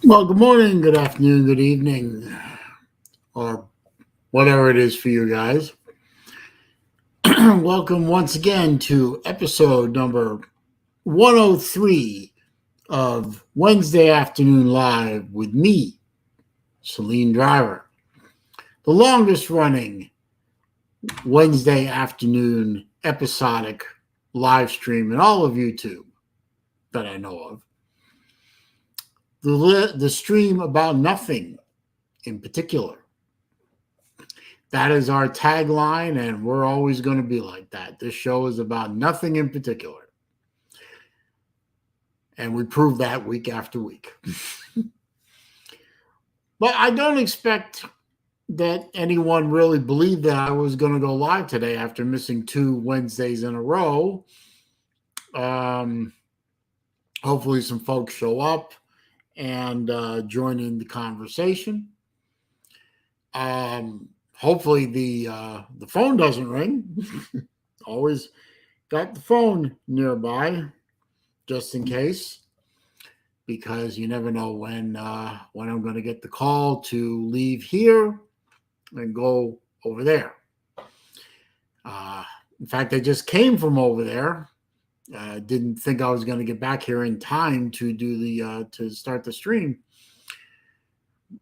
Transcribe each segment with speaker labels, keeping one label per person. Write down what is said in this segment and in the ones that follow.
Speaker 1: Well, good morning, good afternoon, good evening, or whatever it is for you guys. Welcome once again to episode number 103 of Wednesday Afternoon Live with me, SaleenDriver, the longest running Wednesday afternoon episodic live stream in all of YouTube that I know of. The stream about nothing in particular. That is our tagline, and we're always going to be like that. This show is about nothing in particular. And we prove that week after week. But I don't expect that anyone really believed that I was going to go live today after missing 2 Wednesdays in a row. Hopefully some folks show up and join in the conversation. Hopefully the phone doesn't ring. Always got the phone nearby just in case, because you never know when I'm going to get the call to leave here and go over there. In fact, I just came from over there. Didn't think I was going to get back here in time to do to start the stream.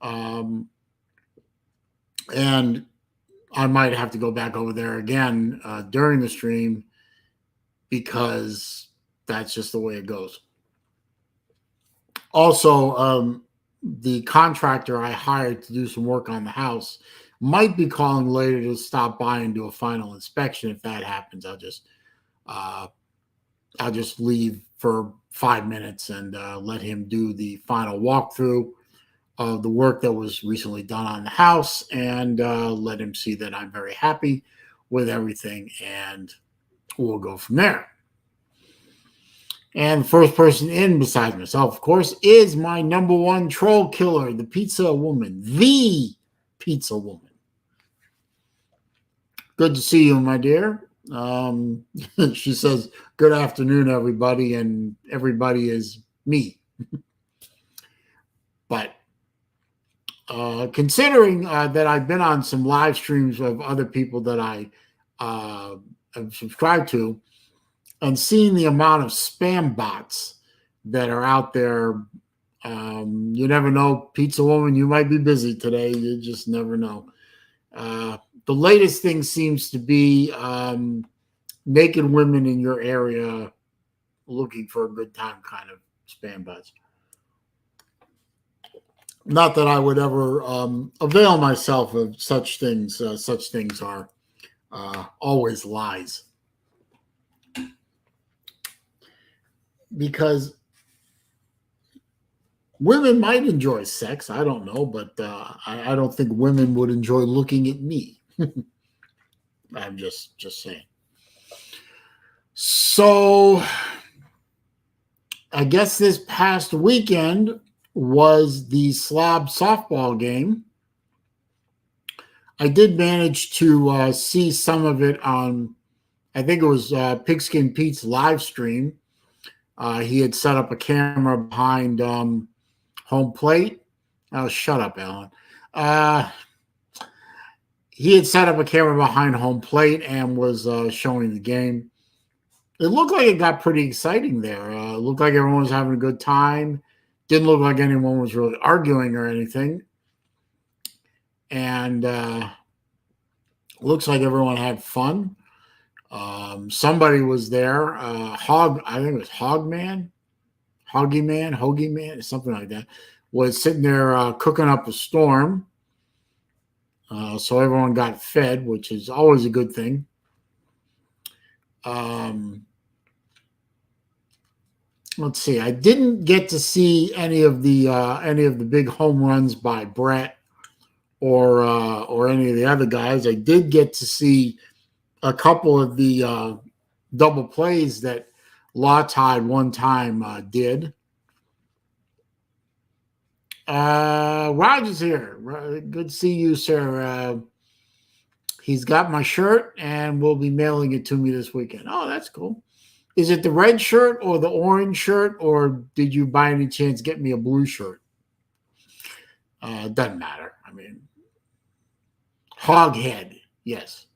Speaker 1: And I might have to go back over there again during the stream, because that's just the way it goes. Also, the contractor I hired to do some work on the house might be calling later to stop by and do a final inspection. If that happens, I'll just leave for 5 minutes and let him do the final walkthrough of the work that was recently done on the house, and let him see that I'm very happy with everything, and we'll go from there. And the first person in, besides myself, of course, is my number one troll killer, the pizza woman, the pizza woman. Good to see you, my dear. She says, good afternoon, everybody, and everybody is me. But considering that I've been on some live streams of other people that I have subscribed to, and seeing the amount of spam bots that are out there, you never know, pizza woman, you might be busy today. You just never know. The latest thing seems to be naked women in your area looking for a good time kind of spam bots. Not that I would ever avail myself of such things. Such things are always lies. Because women might enjoy sex. I don't know, but I don't think women would enjoy looking at me. I'm just saying. So I guess this past weekend was the Slob softball game. I did manage to see some of it on, I think it was Pigskin Pete's live stream. He had set up a camera behind home plate. Oh, shut up, Alan. He had set up a camera behind home plate and was showing the game. It looked like it got pretty exciting there. It looked like everyone was having a good time. Didn't look like anyone was really arguing or anything. And looks like everyone had fun. Somebody was there. I think it was Hoggy Man, something like that, was sitting there cooking up a storm. So everyone got fed, which is always a good thing. Let's see. I didn't get to see any of the big home runs by Brett or any of the other guys. I did get to see a couple of the double plays that Law Tide one time did. Roger's here. Good to see you, sir. He's got my shirt and will be mailing it to me this weekend. Oh, that's cool. Is it the red shirt or the orange shirt, or did you by any chance get me a blue shirt? Doesn't matter. I mean, Hoghead, yes.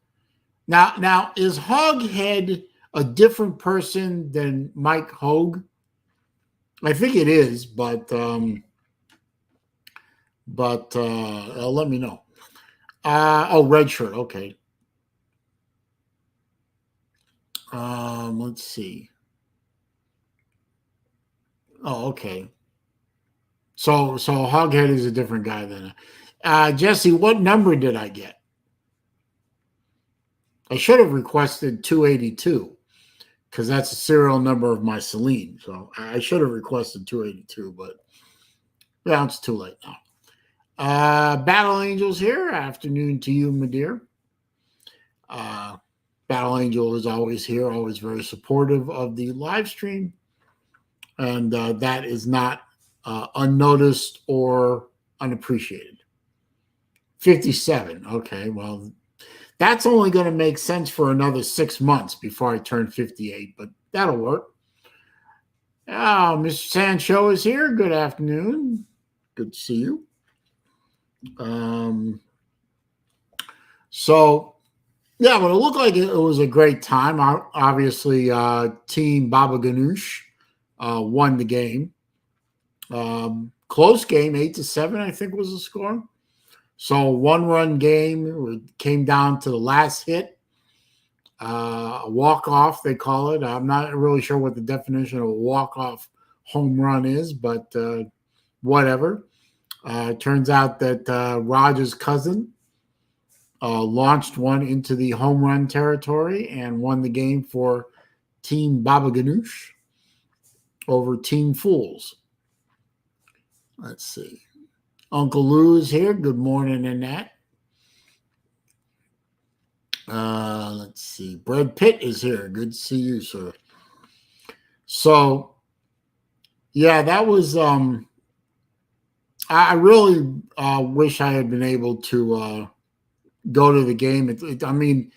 Speaker 1: Now is Hoghead a different person than Mike Hogue? I think it is, but let me know. Red shirt. Okay. Let's see. Oh, okay. So Hoghead is a different guy then. Jesse, what number did I get? I should have requested 282 because that's the serial number of my Saleen. So I should have requested 282, but yeah, it's too late now. Battle Angels here. Afternoon to you, my dear. Battle Angel is always here, always very supportive of the live stream. And that is not unnoticed or unappreciated. 57. Okay, well, that's only going to make sense for another 6 months before I turn 58, but that'll work. Mr. Sancho is here. Good afternoon. Good to see you. So, yeah, but it looked like it was a great time. Obviously, Team Baba Ganoush won the game. Close game, 8-7, I think was the score. So 1-run game. It came down to the last hit. A walk-off, they call it. I'm not really sure what the definition of a walk-off home run is, but whatever. Turns out that Raj's cousin launched one into the home run territory and won the game for Team Baba Ganoush over Team Fools. Let's see. Uncle Lou is here. Good morning, Annette. Let's see. Brad Pitt is here. Good to see you, sir. So, yeah, that was. I really wish I had been able to go to the game. I mean,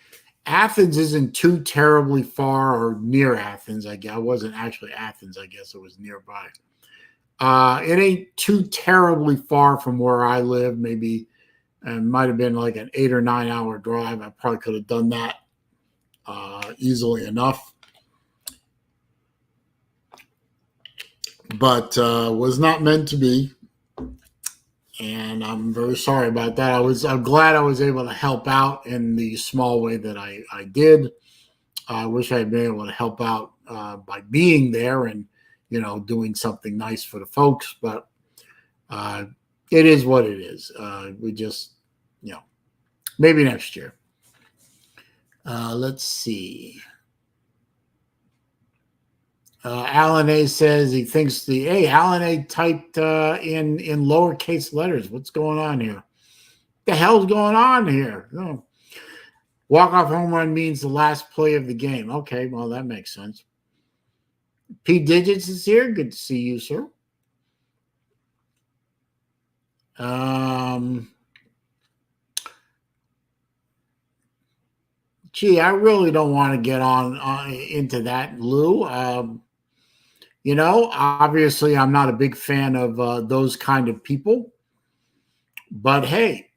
Speaker 1: Athens isn't too terribly far or near Athens. I guess it wasn't actually Athens. I guess it was nearby. It ain't too terribly far from where I live. Maybe it might have been like an 8 or 9 hour drive. I probably could have done that easily enough, but was not meant to be. And I'm very sorry about that. I'm glad I was able to help out in the small way that I did. I wish I had been able to help out by being there and, doing something nice for the folks, but it is what it is. We just, maybe next year. Let's see. Alan A says he thinks Alan A typed in lowercase letters. What's going on here? What the hell's going on here? Oh. Walk-off home run means the last play of the game. Okay, well, that makes sense. P Digits is here. Good to see you, sir. Gee, I really don't want to get on into that, Lou. Obviously, I'm not a big fan of those kind of people. But hey,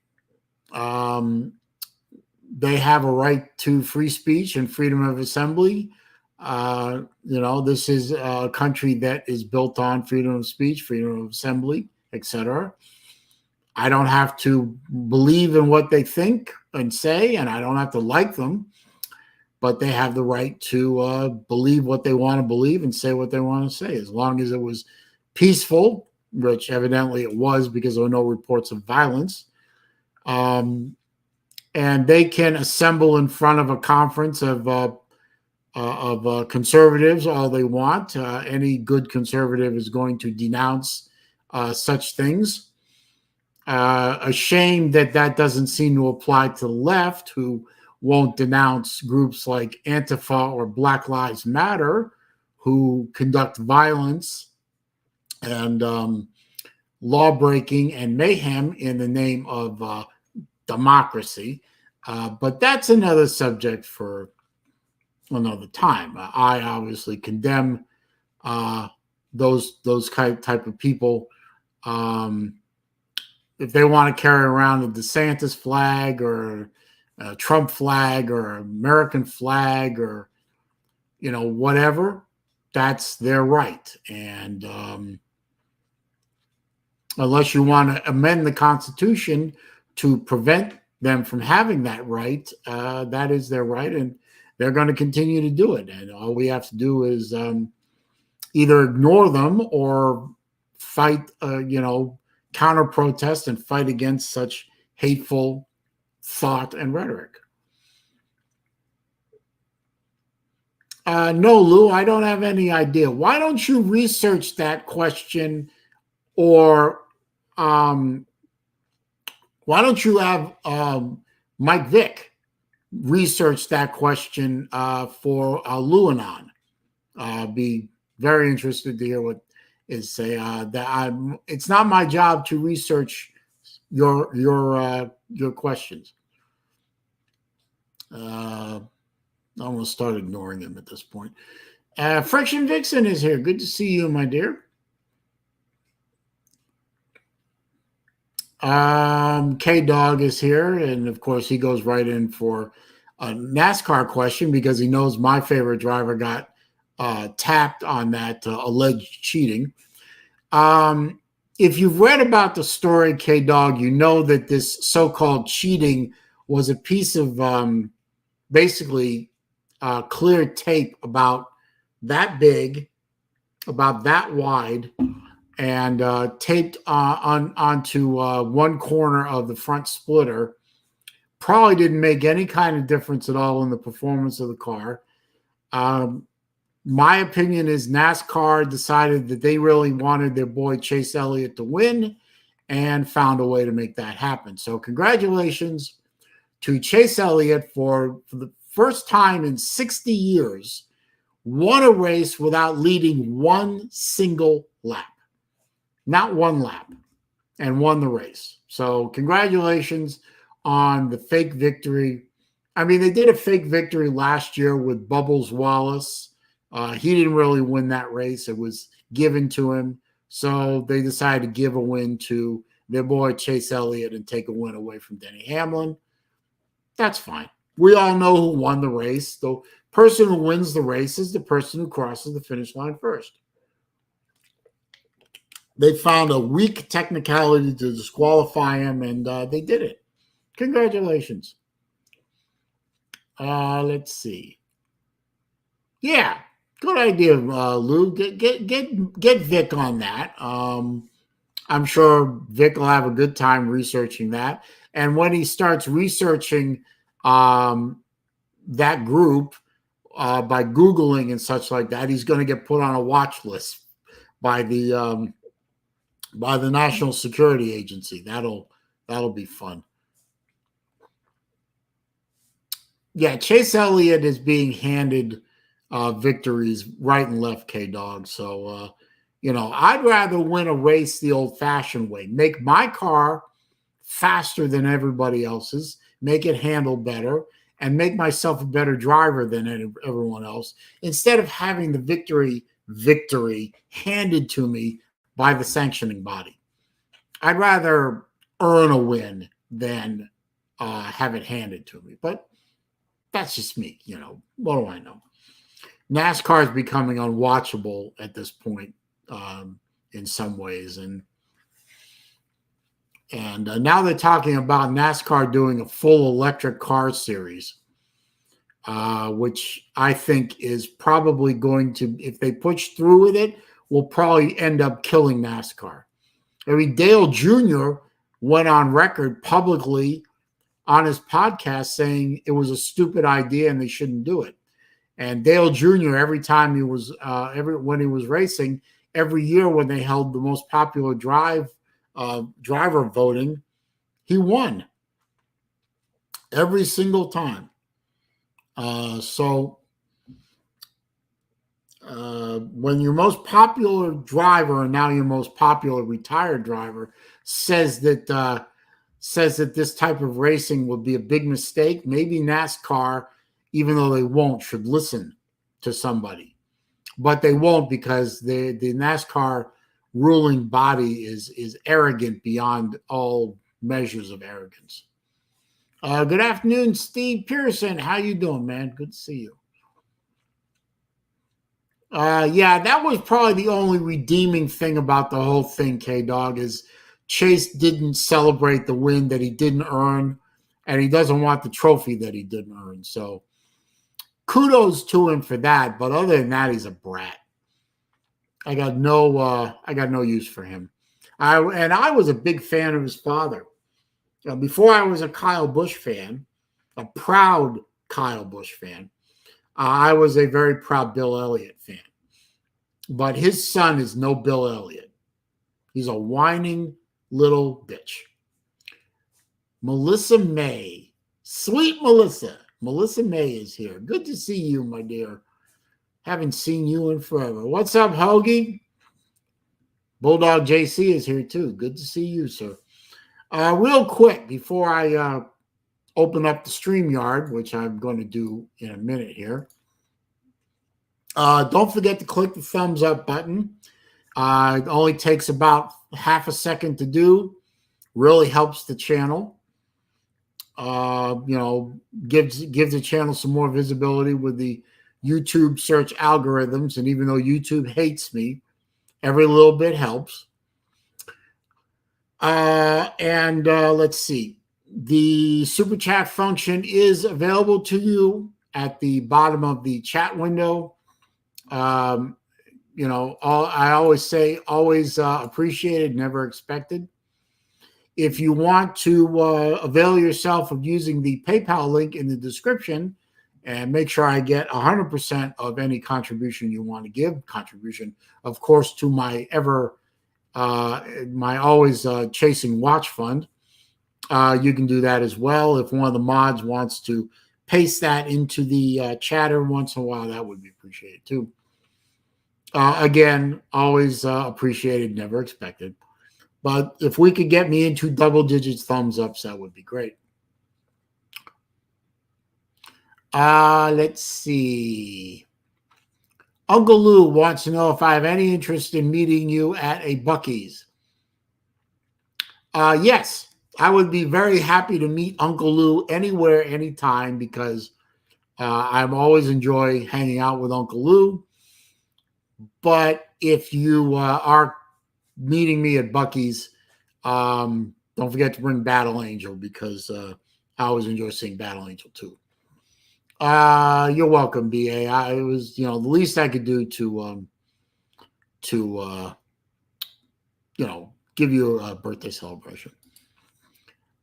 Speaker 1: they have a right to free speech and freedom of assembly. This is a country that is built on freedom of speech, freedom of assembly, etc. I don't have to believe in what they think and say, and I don't have to like them, but they have the right to believe what they want to believe and say what they want to say, as long as it was peaceful, which evidently it was because there were no reports of violence. And they can assemble in front of a conference of conservatives all they want. Any good conservative is going to denounce such things. A shame that doesn't seem to apply to the left, who won't denounce groups like Antifa or Black Lives Matter, who conduct violence and law-breaking and mayhem in the name of democracy. But that's another subject for another time. I obviously condemn those type of people. if they want to carry around a DeSantis flag or a Trump flag or American flag or, whatever, that's their right. And unless you want to amend the Constitution to prevent them from having that right, that is their right, and they're going to continue to do it. And all we have to do is either ignore them or fight, counter protest and fight against such hateful thought and rhetoric. No, Lou, I don't have any idea. Why don't you research that question, or why don't you have Mike Vick research that question for Lou and on? Be very interested to hear what is say. It's not my job to research your questions. I'm going to start ignoring him at this point. Friction Vixen is here. Good to see you, my dear. K-Dog is here, and of course he goes right in for a NASCAR question because he knows my favorite driver got tapped on that alleged cheating. If you've read about the story, K-Dog, you know that this so-called cheating was a piece of basically clear tape about that big, about that wide, and taped onto one corner of the front splitter. Probably didn't make any kind of difference at all in the performance of the car. My opinion is NASCAR decided that they really wanted their boy Chase Elliott to win and found a way to make that happen. So congratulations to Chase Elliott for the first time in 60 years, won a race without leading one single lap. Not one lap, and won the race. So congratulations on the fake victory. I mean, they did a fake victory last year with Bubbles Wallace. He didn't really win that race. It was given to him. So they decided to give a win to their boy Chase Elliott and take a win away from Denny Hamlin. That's fine. We all know who won the race. The person who wins the race is the person who crosses the finish line first. They found a weak technicality to disqualify him, and they did it. Congratulations. Let's see. Yeah, good idea, Lou. Get Vic on that. I'm sure Vic will have a good time researching that. And when he starts researching that group by Googling and such like that, he's going to get put on a watch list by the National Security Agency. That'll be fun. Yeah, Chase Elliott is being handed victories right and left, K-Dog. So, I'd rather win a race the old-fashioned way. Make my car faster than everybody else's, make it handle better, and make myself a better driver than everyone else, instead of having the victory handed to me by the sanctioning body. I'd rather earn a win than have it handed to me. But that's just me, What do I know? NASCAR is becoming unwatchable at this point in some ways. And now they're talking about NASCAR doing a full electric car series, which I think is probably going to, if they push through with it, will probably end up killing NASCAR. I mean, Dale Jr. went on record publicly on his podcast saying it was a stupid idea and they shouldn't do it. And Dale Jr., every time he was, when he was racing, every year when they held the most popular driver voting, he won every single time. When your most popular driver and now your most popular retired driver says that this type of racing would be a big mistake, maybe NASCAR, even though they won't, should listen to somebody. But they won't, because the NASCAR ruling body is arrogant beyond all measures of arrogance. Good afternoon, Steve Pearson. How you doing, man? Good to see you. Yeah, that was probably the only redeeming thing about the whole thing, K-Dog, is Chase didn't celebrate the win that he didn't earn, and he doesn't want the trophy that he didn't earn. So kudos to him for that. But other than that, he's a brat. I got no use for him. I was a big fan of his father. Before I was a Kyle Busch fan, a proud Kyle Busch fan, I was a very proud Bill Elliott fan. But his son is no Bill Elliott. He's a whining little bitch. Melissa May. Sweet Melissa. Melissa May is here. Good to see you, my dear. Haven't seen you in forever. What's up, Hoagie? Bulldog JC is here too. Good to see you, sir. Real quick, before I open up the StreamYard, which I'm going to do in a minute here, don't forget to click the thumbs up button. It only takes about half a second to do. Really helps the channel. Gives the channel some more visibility with the YouTube search algorithms. And even though YouTube hates me, every little bit helps. Let's see. The super chat function is available to you at the bottom of the chat window. I always say, always appreciated, never expected. If you want to avail yourself of using the PayPal link in the description and make sure I get 100% of any contribution you want to give, contribution, of course, to my always chasing watch fund, you can do that as well. If one of the mods wants to paste that into the chatter once in a while, that would be appreciated too. Again, always appreciated, never expected. But if we could get me into double digits thumbs ups, that would be great. Let's see. Uncle Lou wants to know if I have any interest in meeting you at a Buc-ee's. Yes, I would be very happy to meet Uncle Lou anywhere, anytime, because I'm always enjoy hanging out with Uncle Lou. But if you are meeting me at Buc-ee's, don't forget to bring Battle Angel, because I always enjoy seeing Battle Angel too. You're welcome, BA. It was, the least I could do to give you a birthday celebration.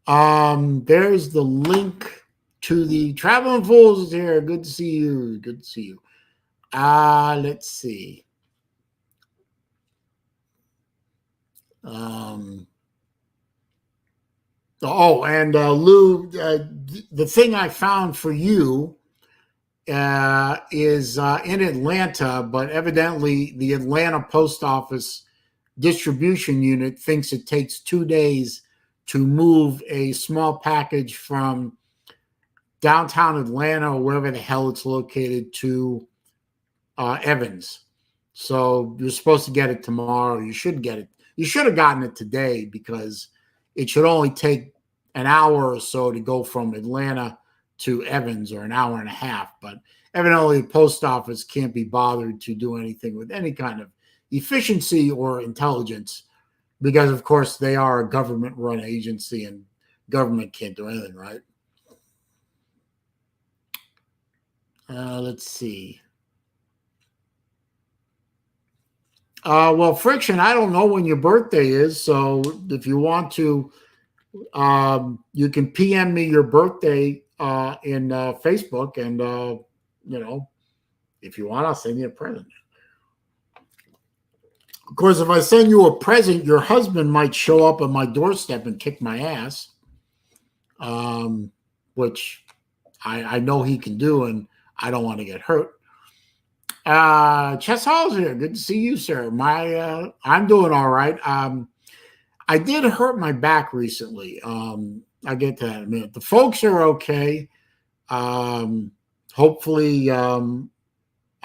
Speaker 1: There's the link to the Traveling Fools is here. Good to see you. Good to see you. Let's see. Lou, the thing I found for you is in Atlanta, but evidently the Atlanta Post Office distribution unit thinks it takes 2 days to move a small package from downtown Atlanta or wherever the hell it's located to Evans. So you're supposed to get it tomorrow. You should get it. You should have gotten it today, because it should only take an hour or so to go from Atlanta to Evans, or an hour and a half. But evidently the post office can't be bothered to do anything with any kind of efficiency or intelligence, because of course they are a government run agency and government can't do anything, right? Let's see. Well, Friction, I don't know when your birthday is, so if you want to, you can PM me your birthday in Facebook, and if you want, I'll send you a present. Of course, if I send you a present, your husband might show up at my doorstep and kick my ass, which I know he can do, and I don't want to get hurt. Chess Hall's here. Good to see you, sir. I'm doing all right. I did hurt my back recently. I'll get to that in a minute. The folks are okay. Hopefully, I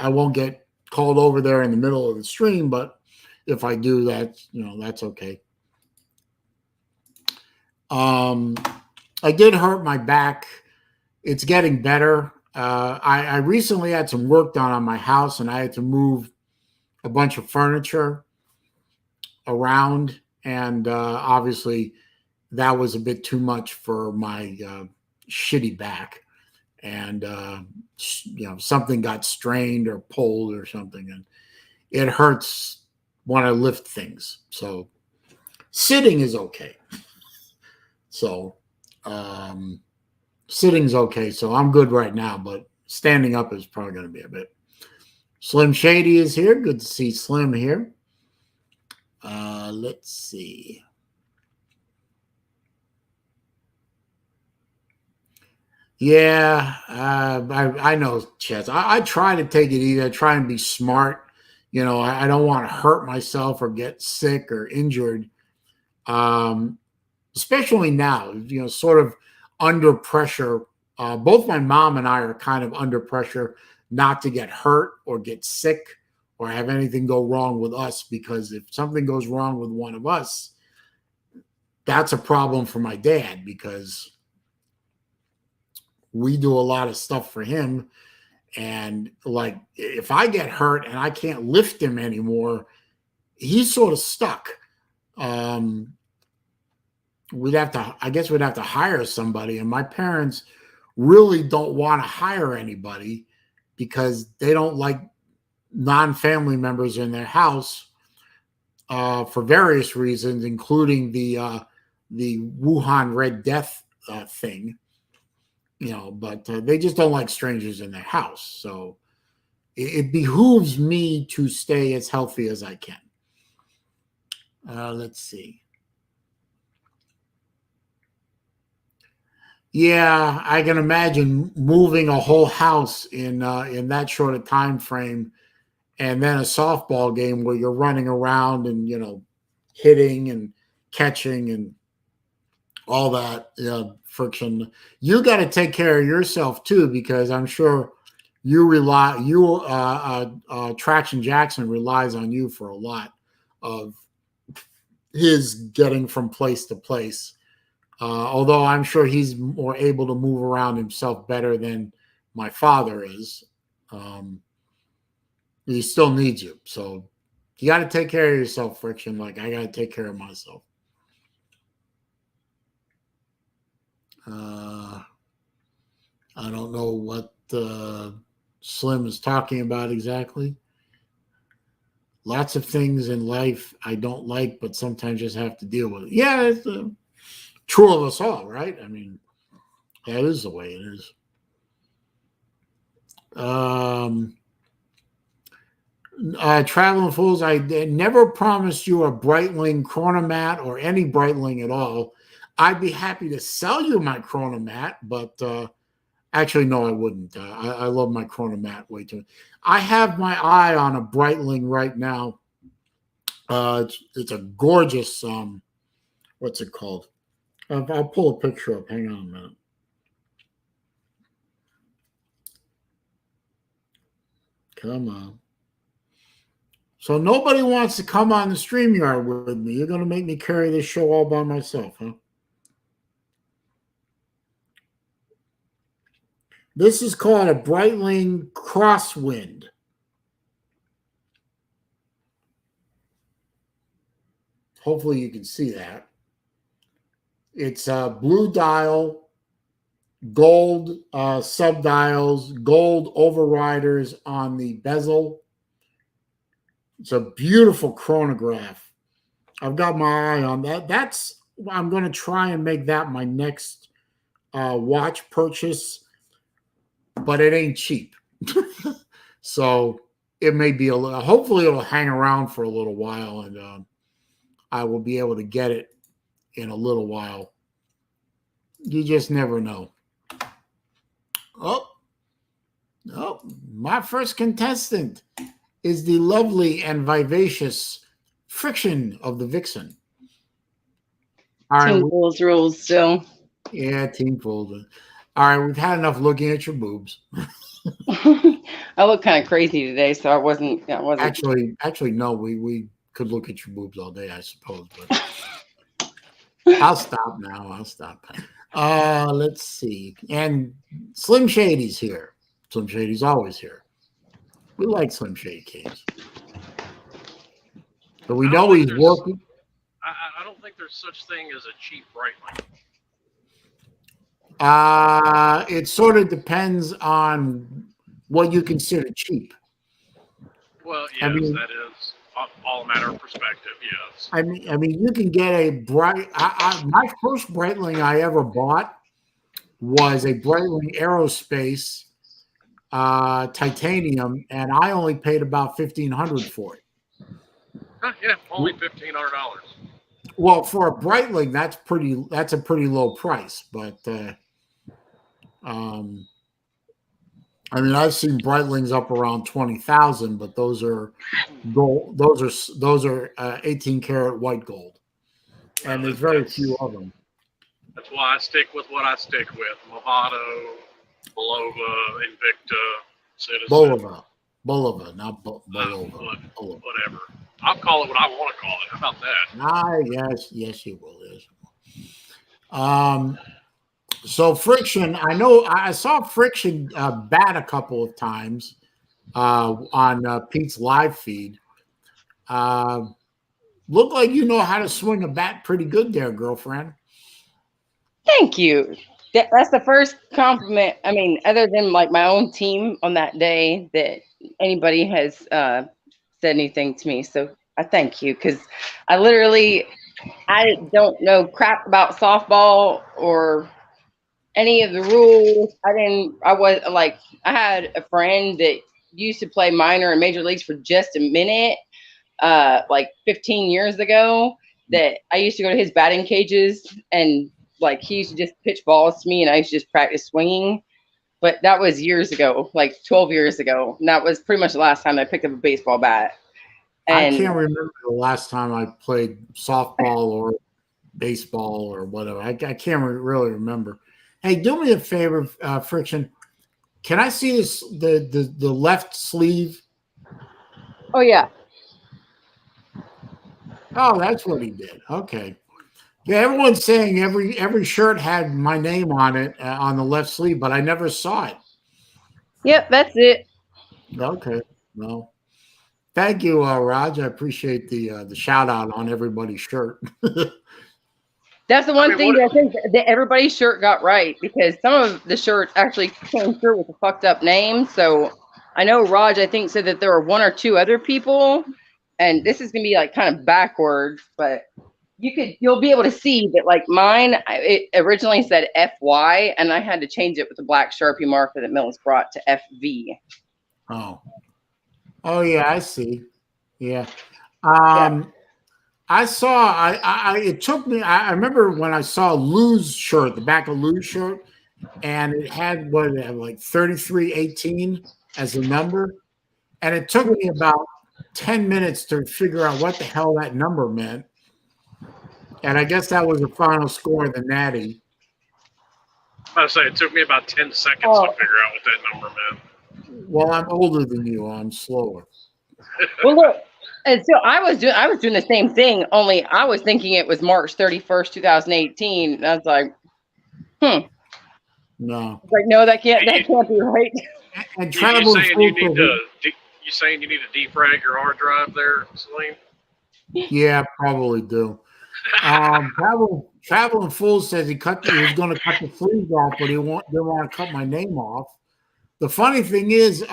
Speaker 1: won't get called over there in the middle of the stream, but if I do that, that's okay. I did hurt my back. It's getting better. I recently had some work done on my house, and I had to move a bunch of furniture around, and obviously that was a bit too much for my shitty back, and something got strained or pulled or something, and it hurts when I lift things. So sitting is okay. So sitting's okay. So I'm good right now, but standing up is probably going to be a bit. Slim Shady is here. Good to see Slim here. Let's see. Yeah, I know, Chess. I try to take it easy. I try and be smart. I don't want to hurt myself or get sick or injured. Especially now, sort of under pressure. Both my mom and I are kind of under pressure not to get hurt or get sick or have anything go wrong with us, because if something goes wrong with one of us, that's a problem for my dad, because we do a lot of stuff for him. And like, if I get hurt and I can't lift him anymore, he's sort of stuck. I guess we'd have to hire somebody. And my parents really don't want to hire anybody because they don't like non-family members in their house for various reasons, including the Wuhan Red Death thing. But they just don't like strangers in their house. So it behooves me to stay as healthy as I can. Let's see. Yeah, I can imagine moving a whole house in that short a time frame, and then a softball game where you're running around and hitting and catching and all that friction. You got to take care of yourself too, because I'm sure Traction Jackson relies on you for a lot of his getting from place to place. Although I'm sure he's more able to move around himself better than my father is. He still needs you. So you got to take care of yourself, Friction. Like I got to take care of myself. I don't know what Slim is talking about exactly. Lots of things in life I don't like, but sometimes just have to deal with it. Yeah, it's true of us all, right? I mean, that is the way it is. Traveling Fools, I never promised you a Breitling Chronomat or any Breitling at all. I'd be happy to sell you my Chronomat, but actually, no, I wouldn't. I love my Chronomat way too much. I have my eye on a Breitling right now. It's a gorgeous, what's it called? I'll pull a picture up. Hang on a minute. Come on. So nobody wants to come on the StreamYard with me. You're going to make me carry this show all by myself, huh? This is called a Breitling Crosswind. Hopefully you can see that. It's a blue dial, gold subdials, gold overriders on the bezel. It's a beautiful chronograph. I've got my eye on that. I'm going to try and make that my next watch purchase, but it ain't cheap. So it may be hopefully it'll hang around for a little while, and I will be able to get it in a little while. You just never know. Oh, my first contestant is the lovely and vivacious Friction of the Vixen.
Speaker 2: All right, Team Fools rules still.
Speaker 1: Yeah, Team Fools. All right, we've had enough looking at your boobs.
Speaker 2: I look kind of crazy today, so I wasn't.
Speaker 1: Actually, no. We could look at your boobs all day, I suppose. But I'll stop now. I'll stop. Let's see. And Slim Shady's here. Slim Shady's always here. We like Slim Shady Keys. But we know he's working.
Speaker 3: I don't think there's such thing as a cheap Breitling.
Speaker 1: It sort of depends on what you consider cheap.
Speaker 3: Well, yes, that is all a matter of perspective. Yes.
Speaker 1: I mean, you can get a bright. My first Breitling I ever bought was a Breitling Aerospace titanium, and I only paid about $1,500 for it.
Speaker 3: Yeah, only $1,500.
Speaker 1: Well, for a Breitling, that's a pretty low price. But I mean, I've seen Breitlings up around 20,000, but those are gold. Those are 18 karat white gold, and there's very few of them.
Speaker 3: That's why I stick with what I stick with: Movado, Bulova, Invicta, Citizen.
Speaker 1: Bulova, not Bulova.
Speaker 3: Whatever. I'll call it what I want to call it. How about that?
Speaker 1: Yes, you will. So Friction, I know I saw Friction bat a couple of times on Pete's live feed. Look like you know how to swing a bat pretty good there, girlfriend.
Speaker 2: Thank you. That's the first compliment. I mean, other than like my own team on that day, that anybody has said anything to me. So I thank you, because I don't know crap about softball or any of the rules. I had a friend that used to play minor and major leagues for just a minute, like 15 years ago, that I used to go to his batting cages, and like he used to just pitch balls to me and I used to just practice swinging. But that was years ago, like 12 years ago. And that was pretty much the last time I picked up a baseball bat. And
Speaker 1: I can't remember the last time I played softball or baseball or whatever. I can't really remember. Hey, do me a favor, Friction. Can I see this the left sleeve?
Speaker 2: Oh yeah.
Speaker 1: Oh, that's what he did. Okay. Yeah, everyone's saying every shirt had my name on it on the left sleeve, but I never saw it.
Speaker 2: Yep, that's it.
Speaker 1: Okay. Well, thank you, Raj. I appreciate the shout out on everybody's shirt.
Speaker 2: That's the one thing that I think that everybody's shirt got right, because some of the shirts actually came through with a fucked up name. So I know Raj, I think, said that there were one or two other people, and this is gonna be like kind of backwards, but you'll be able to see that like mine, it originally said FY, and I had to change it with a black Sharpie marker that Mills brought to FV.
Speaker 1: Oh yeah, I see. Yeah. I saw. It took me. I remember when I saw Lou's shirt, the back of Lou's shirt, and it had like 3318 as a number, and it took me about 10 minutes to figure out what the hell that number meant. And I guess that was the final score of the Natty.
Speaker 3: I was say it took me about 10 seconds to figure out what that number meant.
Speaker 1: Well, I'm older than you. I'm slower.
Speaker 2: Well, look. And so I was doing the same thing, only I was thinking it was March 31st, 2018. And I was like,
Speaker 1: No.
Speaker 2: Like, no, that can't be right.
Speaker 1: And
Speaker 3: you saying you need to defrag your hard drive there, Saleen?
Speaker 1: Yeah, probably do. Traveling Fool says he was going to cut the sleeves off, but he didn't want to cut my name off. The funny thing is,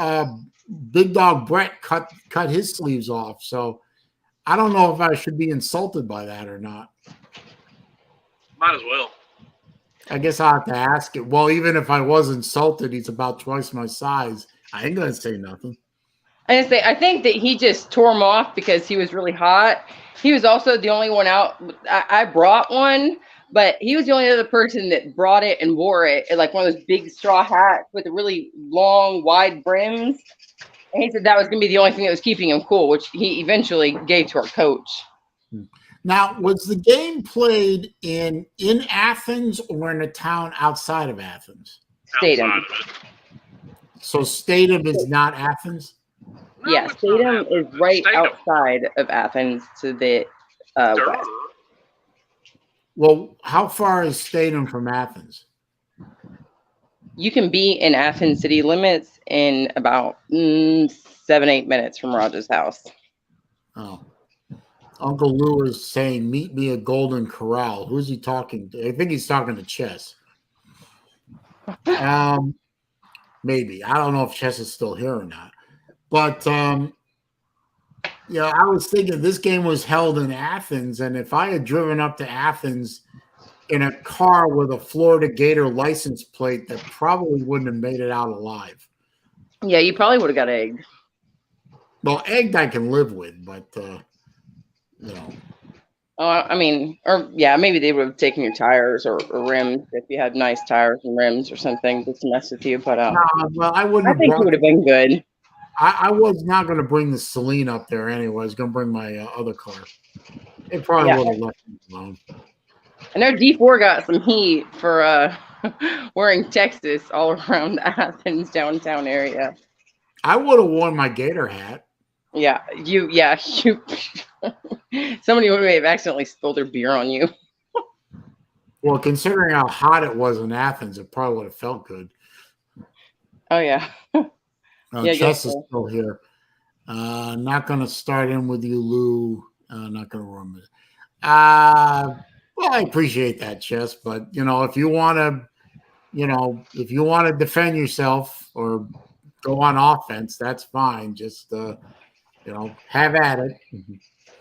Speaker 1: Big Dog Brett cut his sleeves off, so I don't know if I should be insulted by that or not.
Speaker 3: Might as well.
Speaker 1: I guess I'll have to ask it. Well, even if I was insulted, he's about twice my size. I ain't gonna say nothing.
Speaker 2: I think that he just tore them off because he was really hot. He was also the only one out. I brought one, but he was the only other person that brought it and wore it, like one of those big straw hats with the really long, wide brims. And he said that was going to be the only thing that was keeping him cool, which he eventually gave to our coach.
Speaker 1: Now, was the game played in Athens or in a town outside of Athens?
Speaker 2: Statham.
Speaker 3: Outside of it.
Speaker 1: So Statham is not Athens?
Speaker 2: Yeah,
Speaker 3: it's not
Speaker 2: Statham is
Speaker 3: Athens.
Speaker 2: right
Speaker 3: Statham.
Speaker 2: outside of Athens to the west.
Speaker 1: Well, how far is Statham from Athens?
Speaker 2: You can be in Athens city limits in about 7-8 minutes from Raj's house.
Speaker 1: Oh, Uncle Lou is saying, "Meet me at Golden Corral." Who's he talking to? I think he's talking to Chess. Maybe, I don't know if Chess is still here or not. But yeah, I was thinking this game was held in Athens, and if I had driven up to Athens in a car with a Florida Gator license plate, that probably wouldn't have made it out alive.
Speaker 2: Yeah, you probably would have got egged.
Speaker 1: Well, egged I can live with, but you know.
Speaker 2: I mean, or yeah, maybe they would have taken your tires or rims if you had nice tires and rims or something just to mess with you. But
Speaker 1: Well, I wouldn't
Speaker 2: I
Speaker 1: have
Speaker 2: think
Speaker 1: brought
Speaker 2: it would have been good.
Speaker 1: I was not going to bring the Saleen up there anyway. I was going to bring my other car. It probably would have left me alone.
Speaker 2: I know D4 got some heat for wearing Texas all around Athens downtown area.
Speaker 1: I would have worn my Gator hat.
Speaker 2: Yeah, you. Somebody would have accidentally spilled their beer on you.
Speaker 1: Well, considering how hot it was in Athens, it probably would have felt good.
Speaker 2: Oh yeah. Yeah,
Speaker 1: Chess is still here. Not going to start in with you, Lou. Not going to run with it. Well, I appreciate that, Chess, but if you want to, defend yourself or go on offense, that's fine. Just have at it.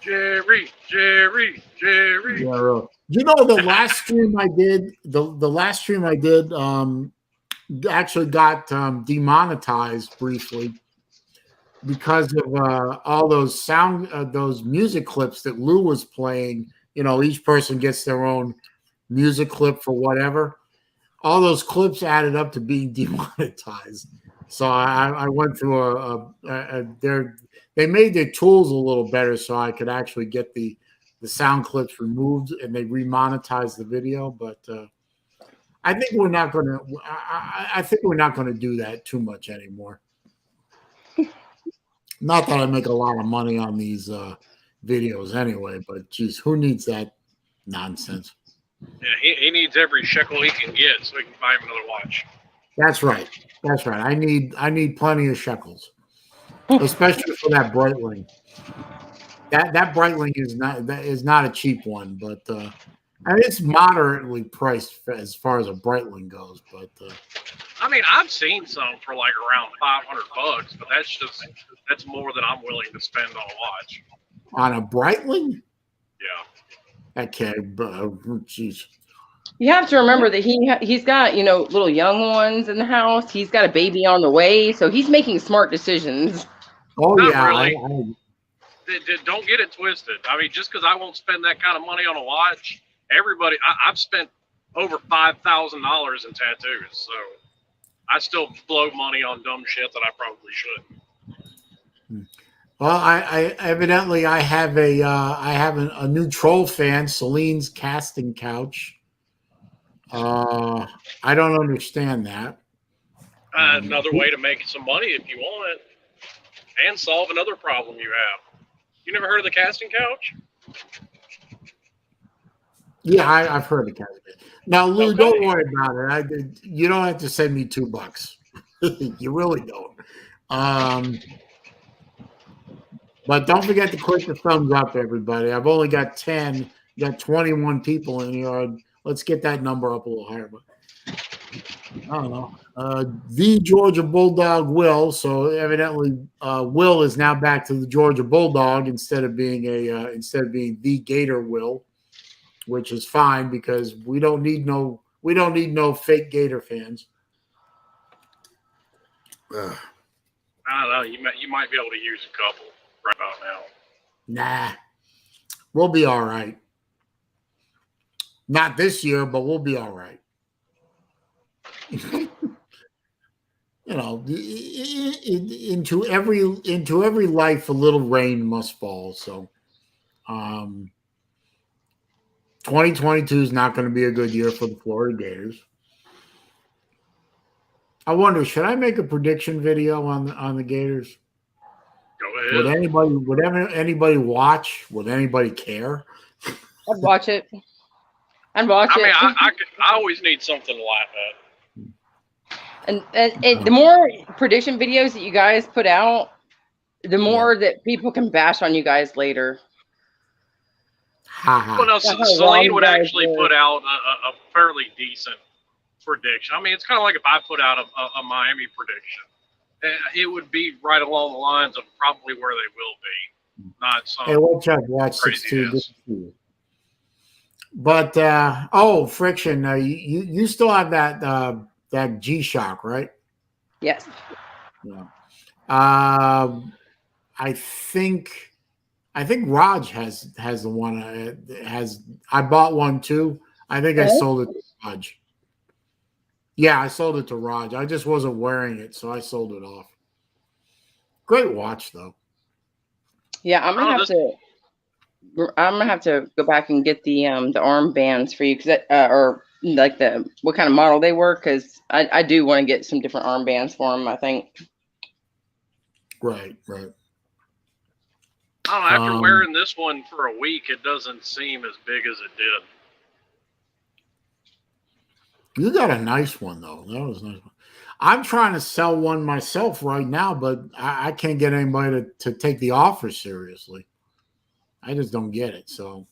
Speaker 3: Jerry.
Speaker 1: Yeah, really. The last stream I did, actually got demonetized briefly because of all those those music clips that Lou was playing. Each person gets their own music clip for whatever. All those clips added up to being demonetized. So I went through they made their tools a little better so I could actually get the sound clips removed, and they remonetized the video. But I think we're not going to. I think we're not going to do that too much anymore. Not that I make a lot of money on these videos anyway, but geez, who needs that nonsense?
Speaker 3: Yeah, he needs every shekel he can get so he can buy him another watch.
Speaker 1: That's right. I need plenty of shekels, especially for that Breitling. That Breitling is not a cheap one, but it's moderately priced as far as a Breitling goes. But
Speaker 3: I mean, I've seen some for like around $500, but that's more than I'm willing to spend on a watch.
Speaker 1: On a Breitling?
Speaker 3: Yeah.
Speaker 1: Okay, jeez.
Speaker 2: You have to remember that he's got little young ones in the house. He's got a baby on the way, so he's making smart decisions.
Speaker 1: Oh
Speaker 3: Not
Speaker 1: yeah,
Speaker 3: really. Don't get it twisted. I mean, just because I won't spend that kind of money on a watch, everybody. I've spent over $5,000 in tattoos, so I still blow money on dumb shit that I probably shouldn't.
Speaker 1: Well, I evidently I have a new troll fan, Saleen's casting couch. I don't understand that.
Speaker 3: Another way to make some money if you want it, and solve another problem you have. You never heard of the casting couch?
Speaker 1: Yeah, I've heard of casting. Now, Lou, okay. Don't worry about it. You don't have to send me $2. You really don't. But don't forget to click the thumbs up, everybody. I've only got 10. Got 21 people in here. Let's get that number up a little higher. But I don't know. The Georgia Bulldog Will. So evidently, Will is now back to the Georgia Bulldog instead of being the Gator Will, which is fine because we don't need no fake Gator fans.
Speaker 3: I don't know. You might be able to use a couple right about now.
Speaker 1: Nah, we'll be all right. Not this year, but we'll be all right. Into every life a little rain must fall. So 2022 is not going to be a good year for the Florida Gators. I wonder, should I make a prediction video on the Gators?
Speaker 3: it
Speaker 1: Would
Speaker 3: is.
Speaker 1: anybody watch? Would anybody care?
Speaker 2: I'd watch it. I'd watch
Speaker 3: I mean,
Speaker 2: it.
Speaker 3: I always need something to laugh at.
Speaker 2: And the more prediction videos that you guys put out, the more that people can bash on you guys later.
Speaker 1: Ha
Speaker 3: Well,
Speaker 1: ha.
Speaker 3: no, Saleen would actually put out a fairly decent prediction. I mean, it's kind of like if I put out a Miami prediction. It would be right along the lines of probably where they will be, not some.
Speaker 1: Hey, watch 6-2. This is you. But Friction, you still have that G-Shock, right?
Speaker 2: Yes.
Speaker 1: Yeah. I think Raj has the one. I bought one too. I think I sold it to Raj. Yeah, I sold it to Raj. I just wasn't wearing it, so I sold it off. Great watch though.
Speaker 2: Yeah, I'm gonna have to go back and get the armbands for you, because or like what kind of model they were, because I do want to get some different armbands for them, I think.
Speaker 1: Right.
Speaker 3: I don't know, after wearing this one for a week, it doesn't seem as big as it did.
Speaker 1: You got a nice one though. That was a nice one. I'm trying to sell one myself right now, but I can't get anybody to take the offer seriously. I just don't get it. So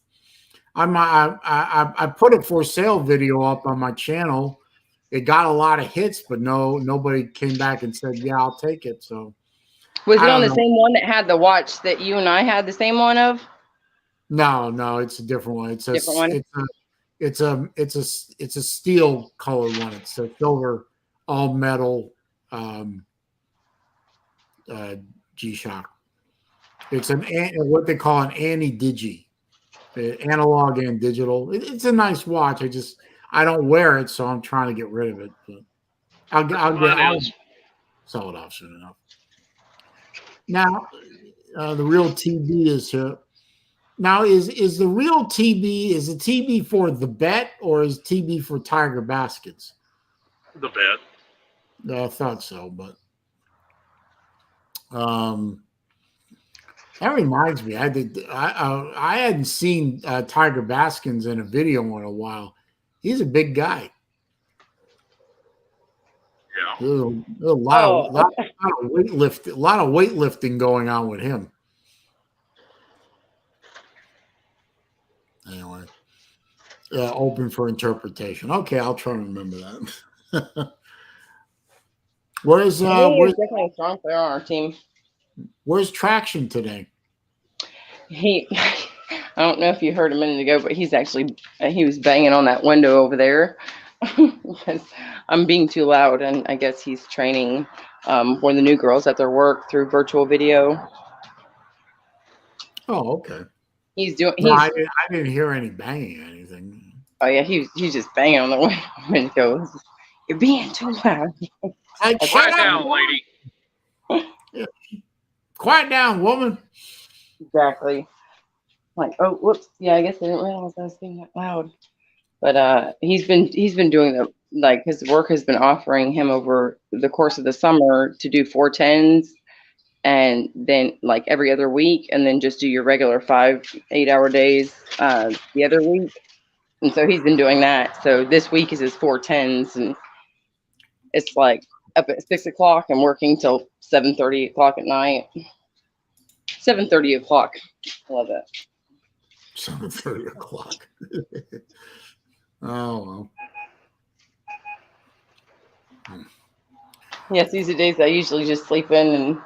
Speaker 1: I put a for sale video up on my channel. It got a lot of hits, but nobody came back and said, yeah, I'll take it. So
Speaker 2: was it on the same one that had the watch that you and I had the same one of?
Speaker 1: No, it's a different one. It's a
Speaker 2: different one.
Speaker 1: It's a steel colored one. It's a silver all metal G-Shock. It's what they call an anti-digi, analog and digital. It's a nice watch. I don't wear it, so I'm trying to get rid of it. But I'll sell it off soon enough. Now, the real TB is here. Now, is the real TB, is the TB for the bet or is TB for Tiger Baskets?
Speaker 3: The bet.
Speaker 1: I thought so, but that reminds me. I hadn't seen Tiger Baskins in a video in a while. He's a big guy.
Speaker 3: Yeah.
Speaker 1: A lot of weightlifting going on with him. Anyway, open for interpretation. Okay, I'll try to remember that. Where's
Speaker 2: definitely a strong player on our team.
Speaker 1: Where's Traction today?
Speaker 2: I don't know if you heard a minute ago, but he was banging on that window over there because I'm being too loud, and I guess he's training one of the new girls at their work through virtual video.
Speaker 1: Oh, okay.
Speaker 2: I
Speaker 1: didn't hear any banging or anything.
Speaker 2: Oh yeah, he's just banging on the window and goes, "You're being too loud."
Speaker 3: Quiet down, lady.
Speaker 1: Yeah. Quiet down, woman.
Speaker 2: Exactly. Like, oh, whoops. Yeah, I guess I didn't realize I was being that loud. But he's been doing his work has been offering him over the course of the summer to do 410s, and then like every other week, and then just do your regular 5-8 hour days the other week. And so he's been doing that. So this week is his 410s, and it's like up at 6 o'clock and working till 7:30 o'clock at night. 7:30 o'clock. I love it.
Speaker 1: 7:30 o'clock. Oh well.
Speaker 2: Yes, these are days I usually just sleep in, and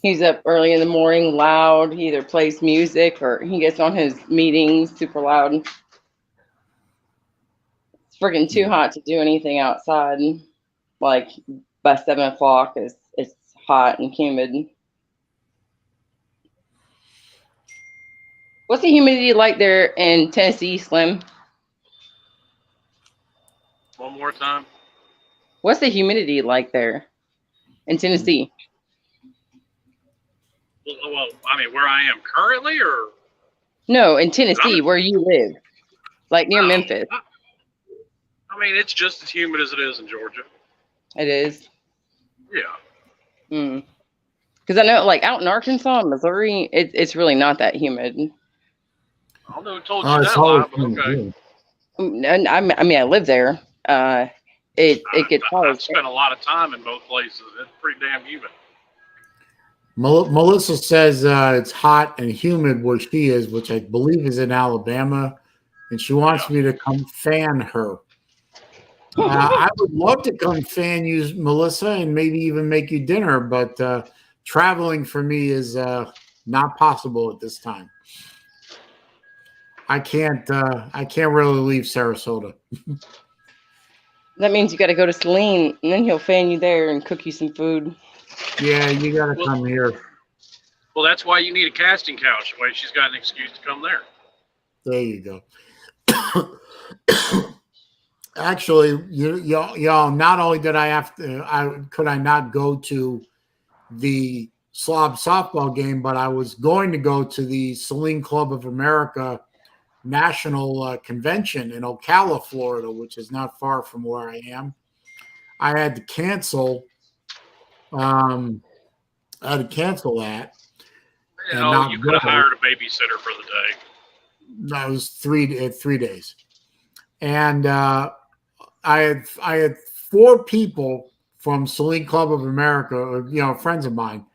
Speaker 2: he's up early in the morning, loud. He either plays music or he gets on his meetings super loud. It's freaking too hot to do anything outside. Like by 7 o'clock, it's hot and humid. What's the humidity like there in Tennessee, Slim?
Speaker 3: One more time.
Speaker 2: What's the humidity like there in Tennessee?
Speaker 3: Well, I mean, where I am currently, or
Speaker 2: no, in Tennessee, where you live, like near Memphis.
Speaker 3: I mean, it's just as humid as it is in Georgia.
Speaker 2: It is.
Speaker 3: Yeah.
Speaker 2: Because I know, like out in Arkansas, Missouri, it's really not that humid.
Speaker 3: I don't know who told
Speaker 1: Oh,
Speaker 3: you
Speaker 1: it's
Speaker 3: that lie,
Speaker 1: always
Speaker 3: but okay.
Speaker 2: And I mean, I live there. It gets hot.
Speaker 3: I've spent a lot of time in both places. It's pretty damn humid.
Speaker 1: Melissa says it's hot and humid where she is, which I believe is in Alabama, and she wants me to come fan her. I would love to come fan you, Melissa, and maybe even make you dinner, but traveling for me is not possible at this time. I can't really leave Sarasota.
Speaker 2: That means you got to go to Saleen, and then he'll fan you there and cook you some food.
Speaker 1: Yeah, you got to come here.
Speaker 3: Well, that's why you need a casting couch. Why she's got an excuse to come there.
Speaker 1: There you go. Actually, y'all. Not only did I have to, could I not go to the Slob softball game, but I was going to go to the Saleen Club of America National Convention in Ocala, Florida, which is not far from where I am. I had to cancel. I had to cancel that.
Speaker 3: You know, you could have hired a babysitter for the day.
Speaker 1: That was 3 days, and I had 4 people from Saleen Club of America, friends of mine.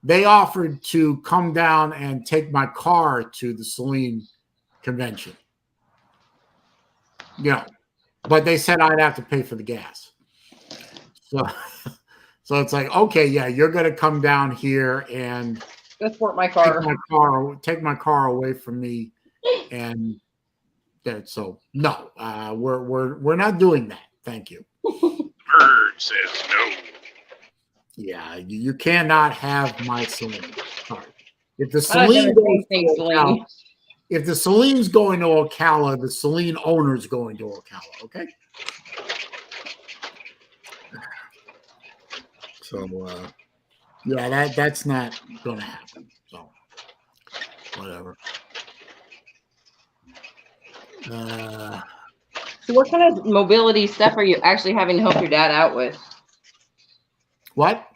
Speaker 1: They offered to come down and take my car to the Saleen convention. But they said I'd have to pay for the gas. So it's like, okay, yeah, you're going to come down here and
Speaker 2: transport my car.
Speaker 1: Take my car away from me, and so no, we're not doing that. Thank you.
Speaker 3: Bird says no.
Speaker 1: Yeah, you cannot have my Saleen card. If the Saleen's going to Ocala, the Saleen owner's going to Ocala. Okay. So yeah, that's not going to happen. So whatever.
Speaker 2: So what kind of mobility stuff are you actually having to help your dad out with?
Speaker 1: What?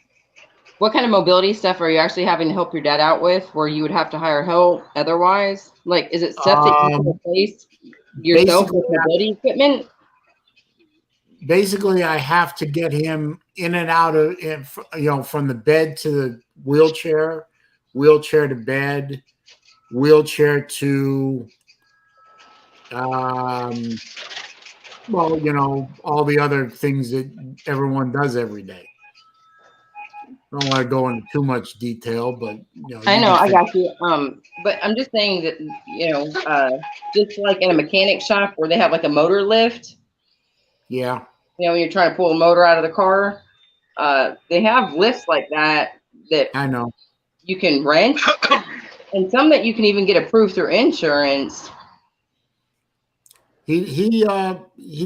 Speaker 2: What kind of mobility stuff are you actually having to help your dad out with where you would have to hire help otherwise? Like, is it stuff that you can replace yourself with mobility equipment?
Speaker 1: Basically, I have to get him in and out of, from the bed to the wheelchair to bed, wheelchair to, all the other things that everyone does every day. I don't want to go into too much detail, but
Speaker 2: I know, I got you. But I'm just saying that just like in a mechanic shop where they have like a motor lift.
Speaker 1: Yeah.
Speaker 2: When you're trying to pull a motor out of the car, they have lifts like that
Speaker 1: I know
Speaker 2: you can rent, and some that you can even get approved through insurance.
Speaker 1: He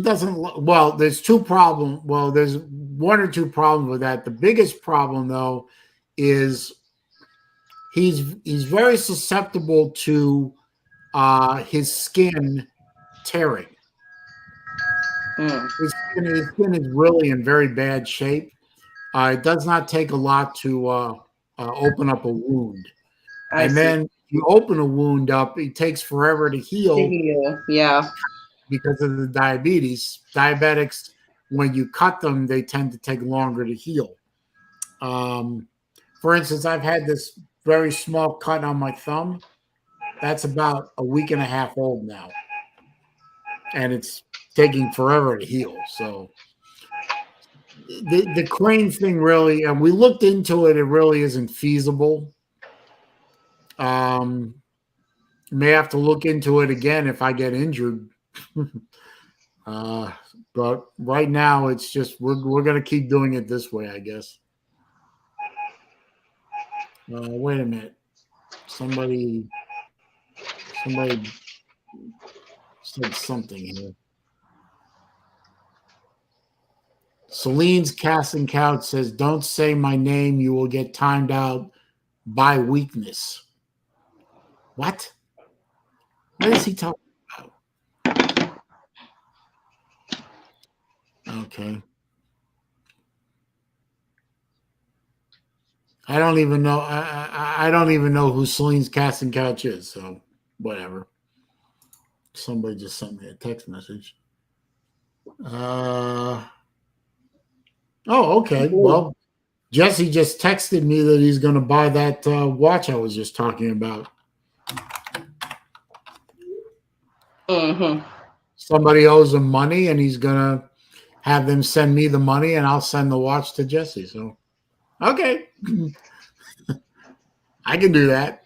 Speaker 1: doesn't. Well, there's 2 problems. Well, there's 1 or 2 problems with that. The biggest problem, though, is he's very susceptible to his skin tearing. His skin is really in very bad shape. It does not take a lot to open up a wound. Then you open a wound up, it takes forever to heal.
Speaker 2: Yeah.
Speaker 1: Because of the diabetes. Diabetics, when you cut them, they tend to take longer to heal. For instance, I've had this very small cut on my thumb. That's about a week and a half old now. And it's taking forever to heal. So the crane thing really, and we looked into it, it really isn't feasible. May have to look into it again if I get injured. But right now it's just we're gonna keep doing it this way, I guess. Wait a minute. Somebody said something here. Saleen's casting couch says, "Don't say my name, you will get timed out by weakness." What? What is he talking about? Okay. I don't even know. I don't even know who Celine's casting couch is. So whatever. Somebody just sent me a text message. Oh, okay. Well, Jesse just texted me that he's going to buy that watch I was just talking about.
Speaker 2: Mm-hmm.
Speaker 1: Somebody owes him money, and he's going to have them send me the money, and I'll send the watch to Jesse. So, okay. I can do that.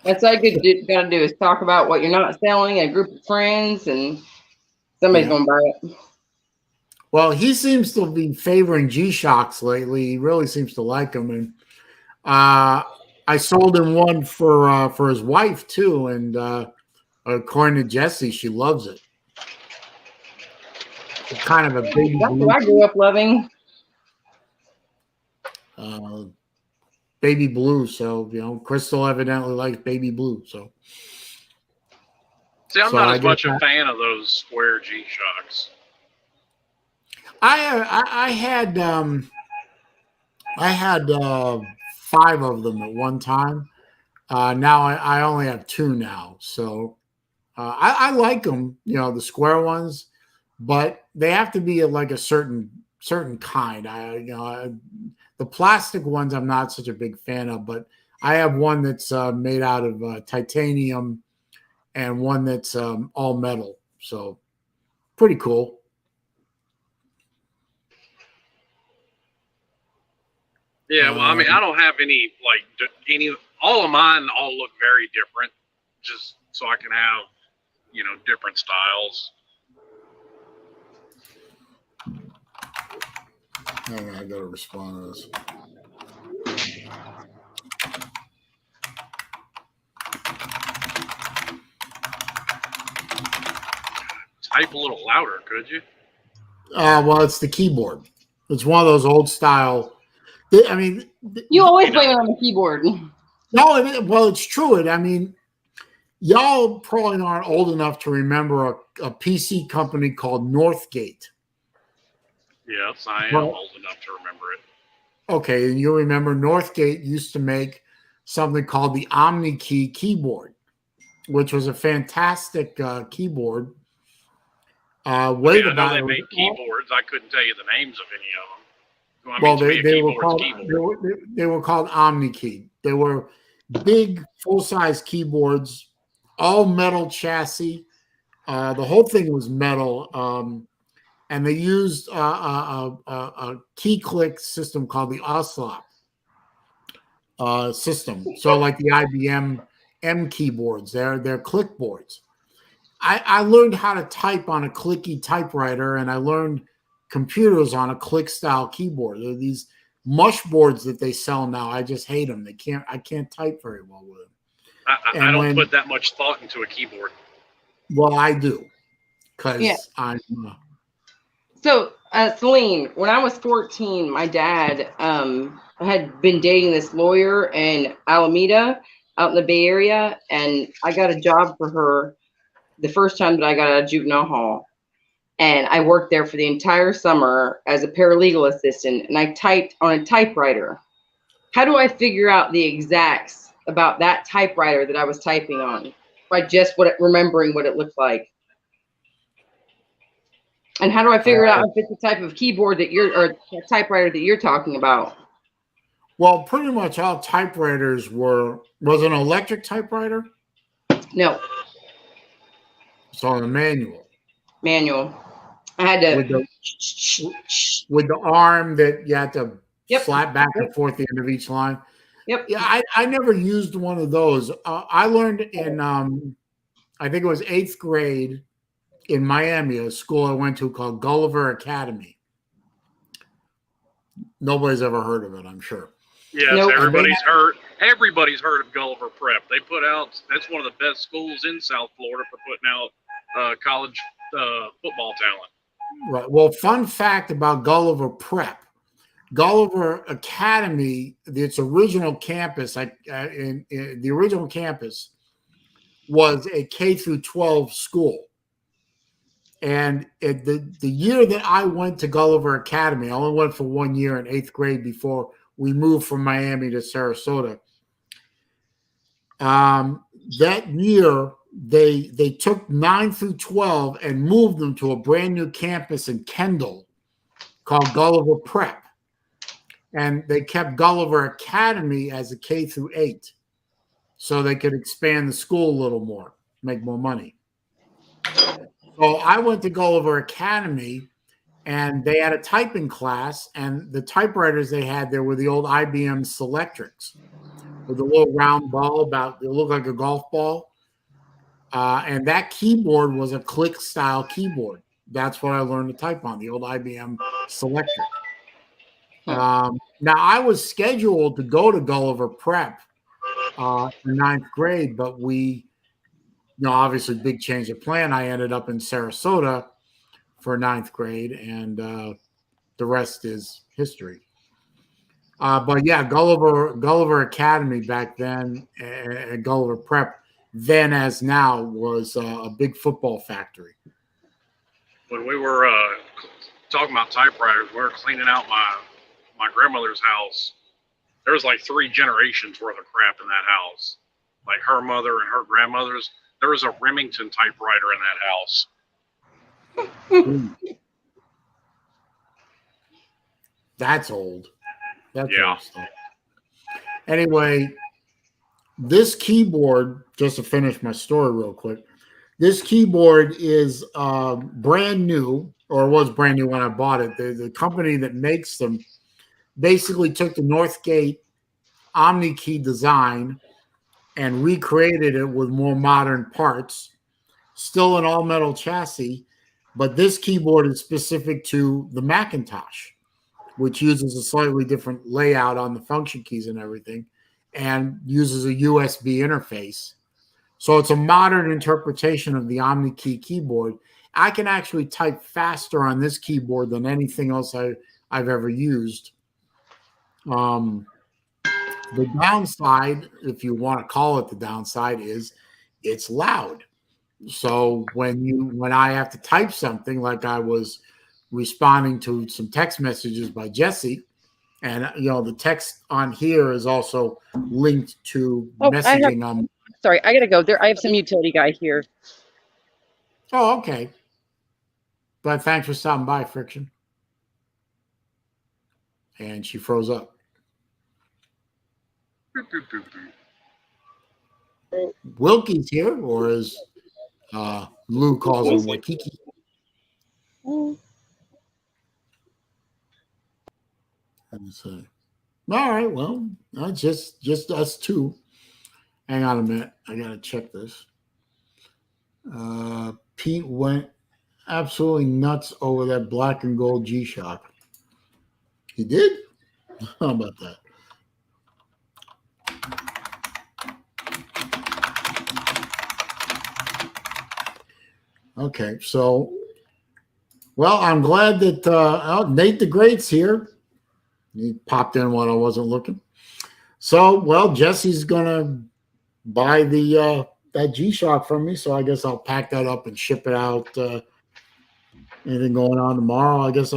Speaker 2: That's all you gotta do is talk about what you're not selling, a group of friends, and somebody's gonna buy it.
Speaker 1: Well, he seems to be favoring G-Shocks lately. He really seems to like them, and I sold him one for his wife too. And according to Jesse, she loves it. It's kind of a baby
Speaker 2: That's
Speaker 1: blue.
Speaker 2: what I grew up loving.
Speaker 1: Baby blue. So Crystal evidently likes baby blue. So.
Speaker 3: See, I'm not as much a fan of those square G-Shocks.
Speaker 1: I had 5 of them at one time. Now I only have 2 now. So I like them, the square ones, but they have to be like a certain kind. The plastic ones I'm not such a big fan of, but I have one that's made out of titanium and one that's all metal. So pretty cool.
Speaker 3: Yeah, well, I mean, I don't have any, all of mine all look very different, just so I can have, different styles.
Speaker 1: Hang on, I gotta respond to this.
Speaker 3: Type a little louder, could you?
Speaker 1: Well, it's the keyboard. It's one of those old style. I mean,
Speaker 2: you always blame it on the keyboard.
Speaker 1: No, well, it's true. I mean, y'all probably aren't old enough to remember a PC company called Northgate.
Speaker 3: Yes, I am old enough to remember it.
Speaker 1: Okay, and you remember Northgate used to make something called the Omni Key Keyboard, which was a fantastic keyboard.
Speaker 3: I know they made keyboards. I couldn't tell you the names of any of them.
Speaker 1: Well, they were called Omni Key. They were big, full-size keyboards, all metal chassis. The whole thing was metal, and they used a key click system called the Oslop system. So, like the IBM M keyboards, they're click boards. I learned how to type on a clicky typewriter, and I learned computers on a click style keyboard. They're these mush boards that they sell now. I just hate them. I can't type very well with them.
Speaker 3: I don't put that much thought into a keyboard.
Speaker 1: Well, I do, because I'm.
Speaker 2: So, Celine, when I was 14, my dad had been dating this lawyer in Alameda, out in the Bay Area, and I got a job for her the first time that I got out of juvenile hall. And I worked there for the entire summer as a paralegal assistant, and I typed on a typewriter. How do I figure out the exacts about that typewriter that I was typing on by just remembering what it looked like? And how do I figure out if it's the type of keyboard or typewriter that you're talking about?
Speaker 1: Well, pretty much all typewriters was an electric typewriter?
Speaker 2: No.
Speaker 1: It's on a manual.
Speaker 2: Manual. I had to
Speaker 1: with the arm that you had to slap back and forth the end of each line.
Speaker 2: Yep.
Speaker 1: Yeah, I never used one of those. I learned in I think it was 8th grade in Miami, a school I went to called Gulliver Academy. Nobody's ever heard of it, I'm sure.
Speaker 3: Yes, nope. Everybody's heard of Gulliver Prep. That's one of the best schools in South Florida for putting out college football talent.
Speaker 1: Right. Well, fun fact about Gulliver Prep. Gulliver Academy, its original campus, the original campus was a K through 12 school. And the year that I went to Gulliver Academy, I only went for 1 year in 8th grade before we moved from Miami to Sarasota. That year, they took 9 through 12 and moved them to a brand new campus in Kendall called Gulliver Prep. And they kept Gulliver Academy as a K through 8 so they could expand the school a little more, make more money. So I went to Gulliver Academy, and they had a typing class, and the typewriters they had there were the old IBM Selectrics with a little round ball it looked like a golf ball. And that keyboard was a click style keyboard. That's what I learned to type on, the old IBM Selectric. Now, I was scheduled to go to Gulliver Prep for 9th grade, but obviously big change of plan. I ended up in Sarasota for 9th grade, and the rest is history. But yeah, Gulliver Academy back then, and Gulliver Prep, then as now, was a big football factory.
Speaker 3: When we were talking about typewriters, we were cleaning out my grandmother's house. There was like 3 generations worth of crap in that house. Like her mother and her grandmother's. There was a Remington typewriter in that house.
Speaker 1: That's old. That's
Speaker 3: yeah.
Speaker 1: old stuff. Anyway, this keyboard, just to finish my story real quick, this keyboard is brand new, or was brand new when I bought it. The company that makes them basically took the Northgate Omni Key design and recreated it with more modern parts, still an all-metal chassis, but this keyboard is specific to the Macintosh, which uses a slightly different layout on the function keys and everything, and uses a USB interface. So it's a modern interpretation of the Omni Key Keyboard. I can actually type faster on this keyboard than anything else I've ever used. The downside, if you want to call it the downside, is it's loud. So when I have to type something, like I was responding to some text messages by Jesse, and the text on here is also linked to messaging.
Speaker 2: Sorry, I gotta go. I have some utility guy here.
Speaker 1: Oh, okay. But thanks for stopping by, Friction. And she froze up. Wilkie's here, or as Lou calls him, Waikiki. All right, well, just us two. Hang on a minute. I gotta check this. Pete went absolutely nuts over that black and gold G-Shock. He did? How about that? Okay, so, well, I'm glad that Nate the Great's here. He popped in while I wasn't looking. So, well, Jesse's gonna buy that G-Shock from me, so I guess I'll pack that up and ship it out. Anything going on tomorrow? I guess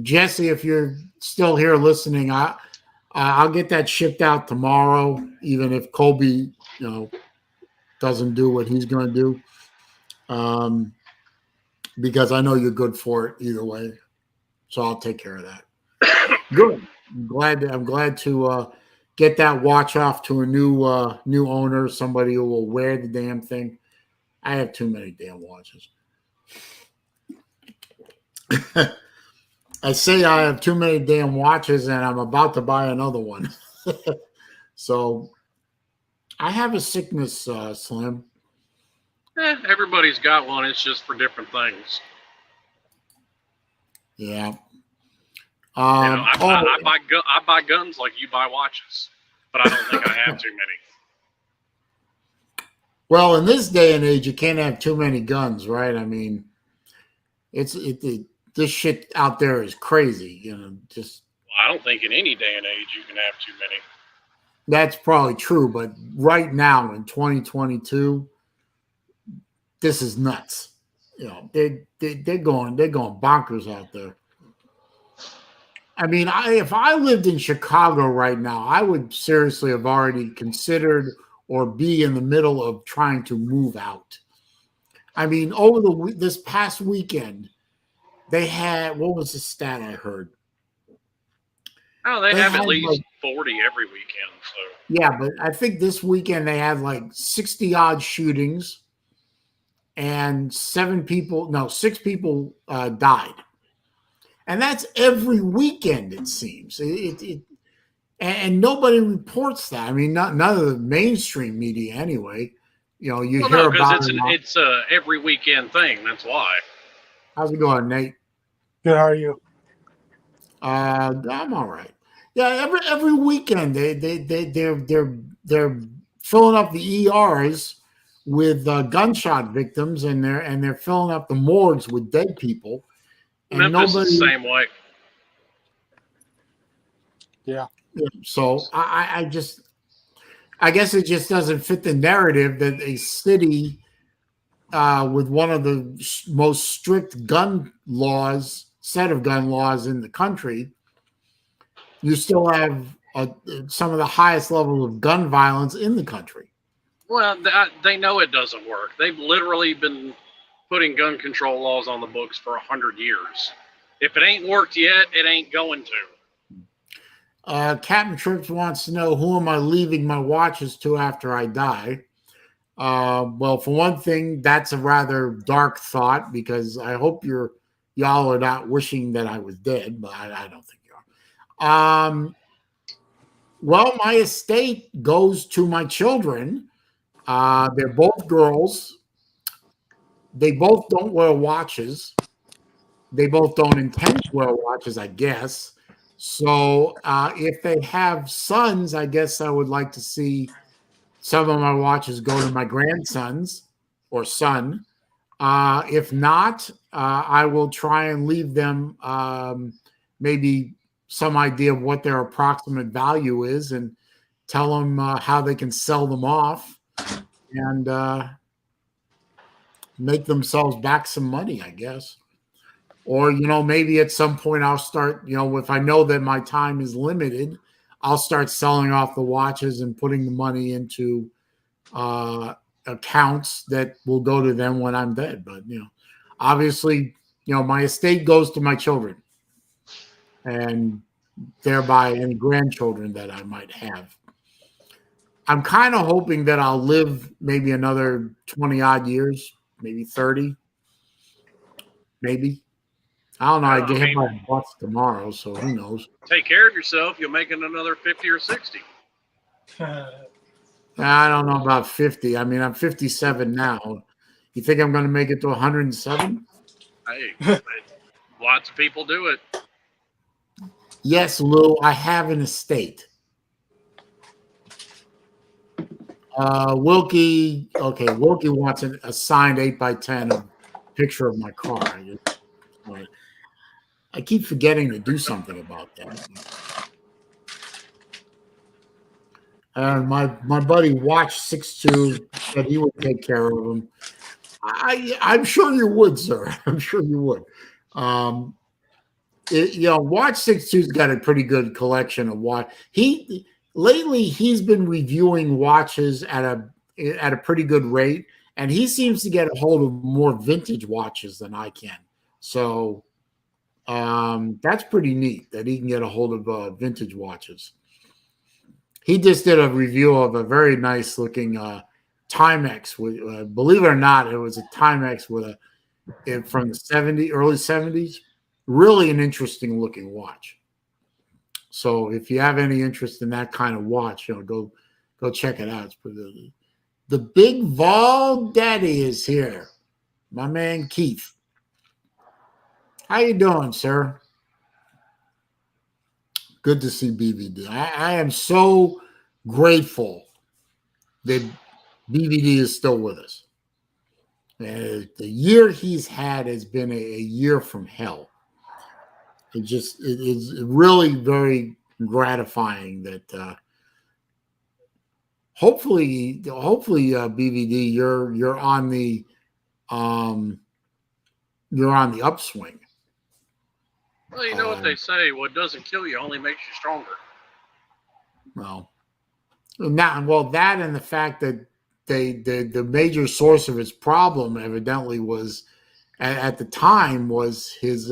Speaker 1: Jesse, if you're still here listening, I'll get that shipped out tomorrow, even if Kobe, doesn't do what he's going to do, because I know you're good for it either way. So I'll take care of that. Good. I'm glad to get that watch off to a new owner, somebody who will wear the damn thing. I have too many damn watches. I say I have too many damn watches, and I'm about to buy another one. So I have a sickness, Slim.
Speaker 3: Everybody's got one. It's just for different things.
Speaker 1: Yeah.
Speaker 3: I buy guns like you buy watches, but I don't think I have too many.
Speaker 1: Well, in this day and age, you can't have too many guns, right? I mean, this shit out there is crazy, just.
Speaker 3: Well, I don't think in any day and age you can have too many.
Speaker 1: That's probably true, but right now in 2022, this is nuts. They're going bonkers out there. I mean, if I lived in Chicago right now, I would seriously have already considered or be in the middle of trying to move out. I mean, this past weekend, they had, what was the stat I heard?
Speaker 3: Oh, they have at least
Speaker 1: like,
Speaker 3: 40 every weekend. So
Speaker 1: yeah, but I think this weekend they had like 60 odd shootings, and 6 people died, and that's every weekend it seems. And nobody reports that. I mean, none of the mainstream media anyway. You know, you hear
Speaker 3: because
Speaker 1: about
Speaker 3: it's a every weekend thing. That's why.
Speaker 1: How's it going, Nate?
Speaker 4: Good. How are you?
Speaker 1: I'm all right. Yeah, every weekend they're filling up the ERs with gunshot victims, and they're filling up the morgues with dead people. And
Speaker 3: Memphis is the same way.
Speaker 4: Yeah.
Speaker 1: So I guess it just doesn't fit the narrative that a city with one of the most strict set of gun laws in the country, you still have some of the highest level of gun violence in the country.
Speaker 3: Well, they know it doesn't work. They've literally been putting gun control laws on the books for 100 years. If it ain't worked yet, it ain't going to.
Speaker 1: Captain Trips wants to know, who am I leaving my watches to after I die? Well, for one thing, that's a rather dark thought, because I hope y'all are not wishing that I was dead, but I don't think you are. Well, my estate goes to my children. They're both girls. They both don't wear watches. They both don't intend to wear watches, I guess. So if they have sons, I guess I would like to see some of my watches go to my grandsons or son. If not, I will try and leave them maybe some idea of what their approximate value is, and tell them how they can sell them off and make themselves back some money, I guess. Or, maybe at some point I'll start, if I know that my time is limited, I'll start selling off the watches and putting the money into accounts that will go to them when I'm dead. But, obviously, my estate goes to my children, and thereby any grandchildren that I might have. I'm kind of hoping that I'll live maybe another 20 odd years, maybe 30, maybe. I don't know. I get hit by a bus tomorrow, so who knows?
Speaker 3: Take care of yourself. You'll make it another 50 or 60.
Speaker 1: I don't know about 50. I mean, I'm 57 now. You think I'm going to make it to 107?
Speaker 3: Hey, lots of people do it.
Speaker 1: Yes, Lou, I have an estate. Wilkie wants a signed 8x10 picture of my car. I keep forgetting to do something about that. And my buddy Watch62 said he would take care of him. I'm sure you would, sir. I'm sure you would. Watch62's got a pretty good collection of watch. Lately he's been reviewing watches at a pretty good rate, and he seems to get a hold of more vintage watches than I can. So that's pretty neat that he can get a hold of vintage watches. He just did a review of a very nice looking Timex. Believe it or not, it was a Timex from the early 70s. Really an interesting looking watch. So if you have any interest in that kind of watch, go check it out. The big Vol Daddy is here. My man Keith. How you doing, sir? Good to see BVD. I am so grateful that BVD is still with us. The year he's had has been a year from hell. It is really very gratifying that hopefully BVD you're on the upswing.
Speaker 3: Well, you know what they say: what doesn't kill you only makes you stronger.
Speaker 1: Well, that and the fact that the major source of his problem evidently was at the time was his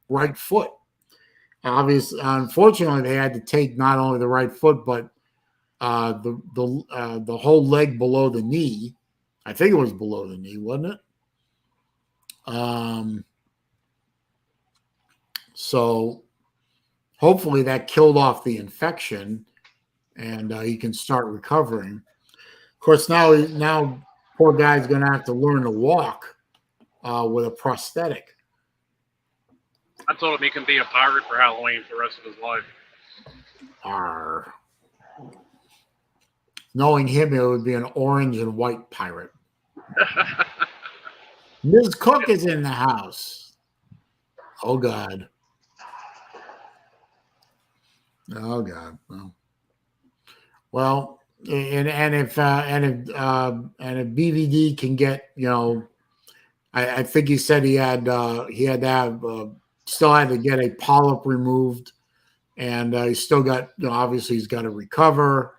Speaker 1: right foot. Obviously, unfortunately, they had to take not only the right foot but the whole leg below the knee. I think it was below the knee, wasn't it? So hopefully that killed off the infection, and he can start recovering. Of course, now poor guy's going to have to learn to walk with a prosthetic.
Speaker 3: I told him he can be a pirate for Halloween for the rest of his life.
Speaker 1: Arr. Knowing him, it would be an orange and white pirate. Ms. Cook is in the house. Oh God. Oh God. Well, and if BVD can get, I think he said he had to have still had to get a polyp removed, and he's still got, obviously he's got to recover,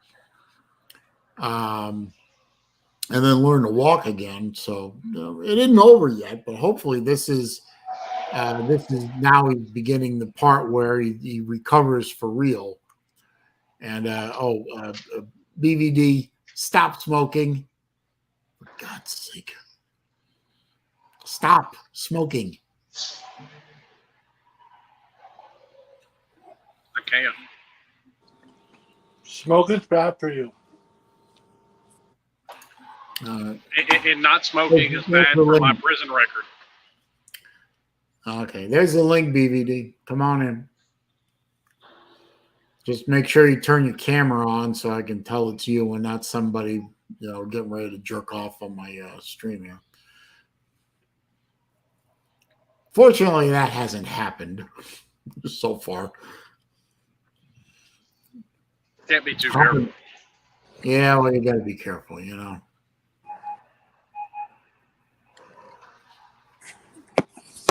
Speaker 1: and then learn to walk again. So it isn't over yet, but hopefully this is now he's beginning the part where he recovers for real. And BVD, stop smoking. For God's sake. Stop smoking.
Speaker 3: I can't.
Speaker 4: Smoking's bad for you.
Speaker 3: And not smoking is bad for my prison record.
Speaker 1: Okay, there's the link, BVD. Come on in. Just make sure you turn your camera on so I can tell it's you and not somebody, getting ready to jerk off on my stream here. Fortunately, that hasn't happened so far.
Speaker 3: Can't be too careful.
Speaker 1: Yeah, well, you got to be careful,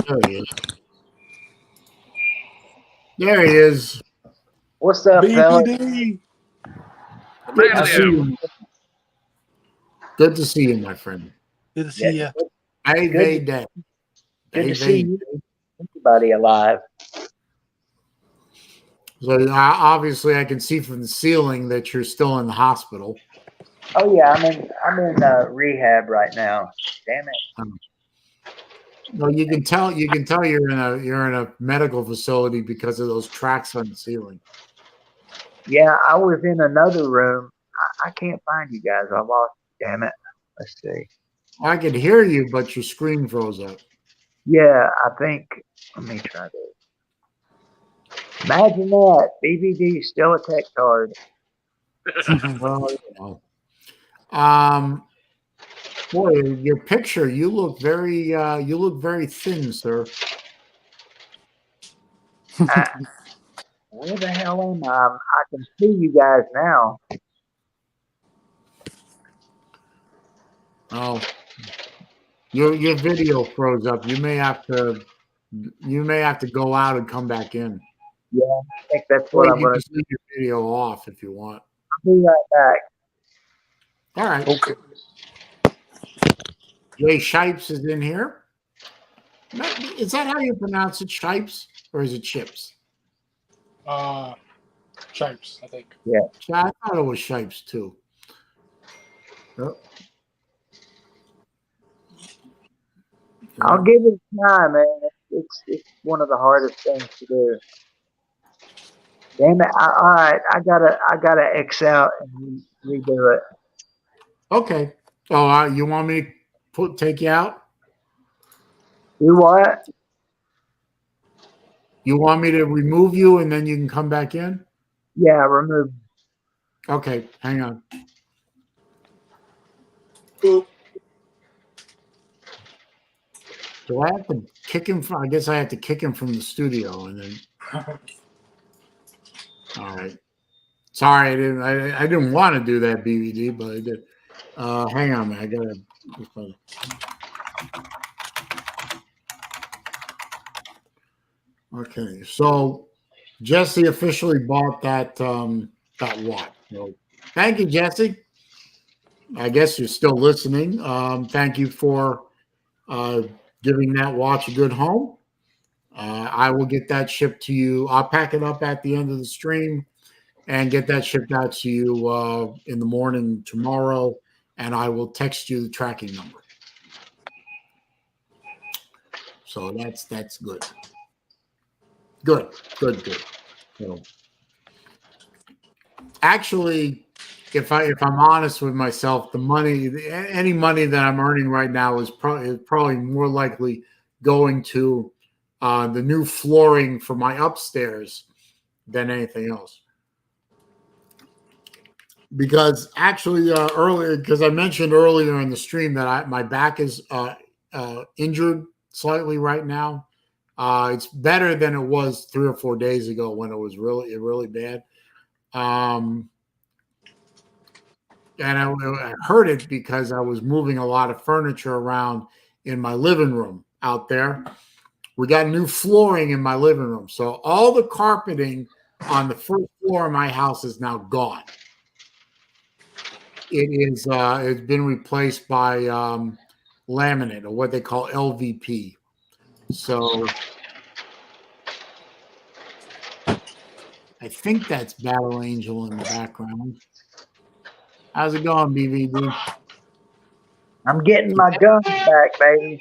Speaker 1: There he is. There he is.
Speaker 5: What's up, fellas?
Speaker 4: BPD.
Speaker 1: Good to see you. Good to see you, my friend.
Speaker 4: Good to see you.
Speaker 5: Good to see you. Everybody alive.
Speaker 1: So obviously, I can see from the ceiling that you're still in the hospital.
Speaker 5: Oh yeah, I'm in rehab right now. Damn it.
Speaker 1: Well, you can tell you're in a medical facility because of those tracks on the ceiling.
Speaker 5: Yeah, I was in another room. I can't find you guys. I lost. Damn it. Let's see.
Speaker 1: I could hear you, but your screen froze up.
Speaker 5: Yeah, I think. Let me try this. Imagine that. BBD still a tech card.
Speaker 1: Well, boy, your picture, you look very thin, sir.
Speaker 5: Where the hell am I? I can see you guys now.
Speaker 1: Oh, your video froze up. You may have to go out and come back in.
Speaker 5: Yeah, I think that's what I'm
Speaker 1: You
Speaker 5: going
Speaker 1: can
Speaker 5: to
Speaker 1: leave your video off if you want.
Speaker 5: I'll be right back.
Speaker 1: All right.
Speaker 4: Okay.
Speaker 1: Jay Shipes is in here. Is that how you pronounce it, Shipes, or is it Chips?
Speaker 4: Shipes, I think.
Speaker 5: Yeah.
Speaker 1: I thought it was Shipes too. Oh.
Speaker 5: I'll give it time, man. It's one of the hardest things to do. Damn it! All right, I gotta X out and redo it.
Speaker 1: Okay. Oh, you want me to take you out?
Speaker 5: Do what?
Speaker 1: You want me to remove you and then you can come back in?
Speaker 5: Yeah, remove.
Speaker 1: Okay, hang on.
Speaker 4: Boop.
Speaker 1: Do I have to kick him from? I guess I have to kick him from the studio and then. All right. Sorry, I didn't want to do that, BVD, but I did. Hang on, man. I gotta. Okay, so Jesse officially bought that watch. So thank you, Jesse. I guess you're still listening. Thank you for giving that watch a good home. I will get that shipped to you. I'll pack it up at the end of the stream and get that shipped out to you in the morning tomorrow, and I will text you the tracking number. So that's good. Good. So, actually, if I'm honest with myself, any money that I'm earning right now is probably more likely going to the new flooring for my upstairs than anything else. Because actually, earlier, because I mentioned earlier in the stream that my back is injured slightly right now. It's better than it was 3 or 4 days ago when it was really bad. And I heard it because I was moving a lot of furniture around in my living room out there. We got new flooring in my living room. So all the carpeting on the first floor of my house is now gone. It's been replaced by laminate, or what they call LVP. So I think that's Battle Angel in the background. How's it going, BVD?
Speaker 5: I'm getting my guns back, baby.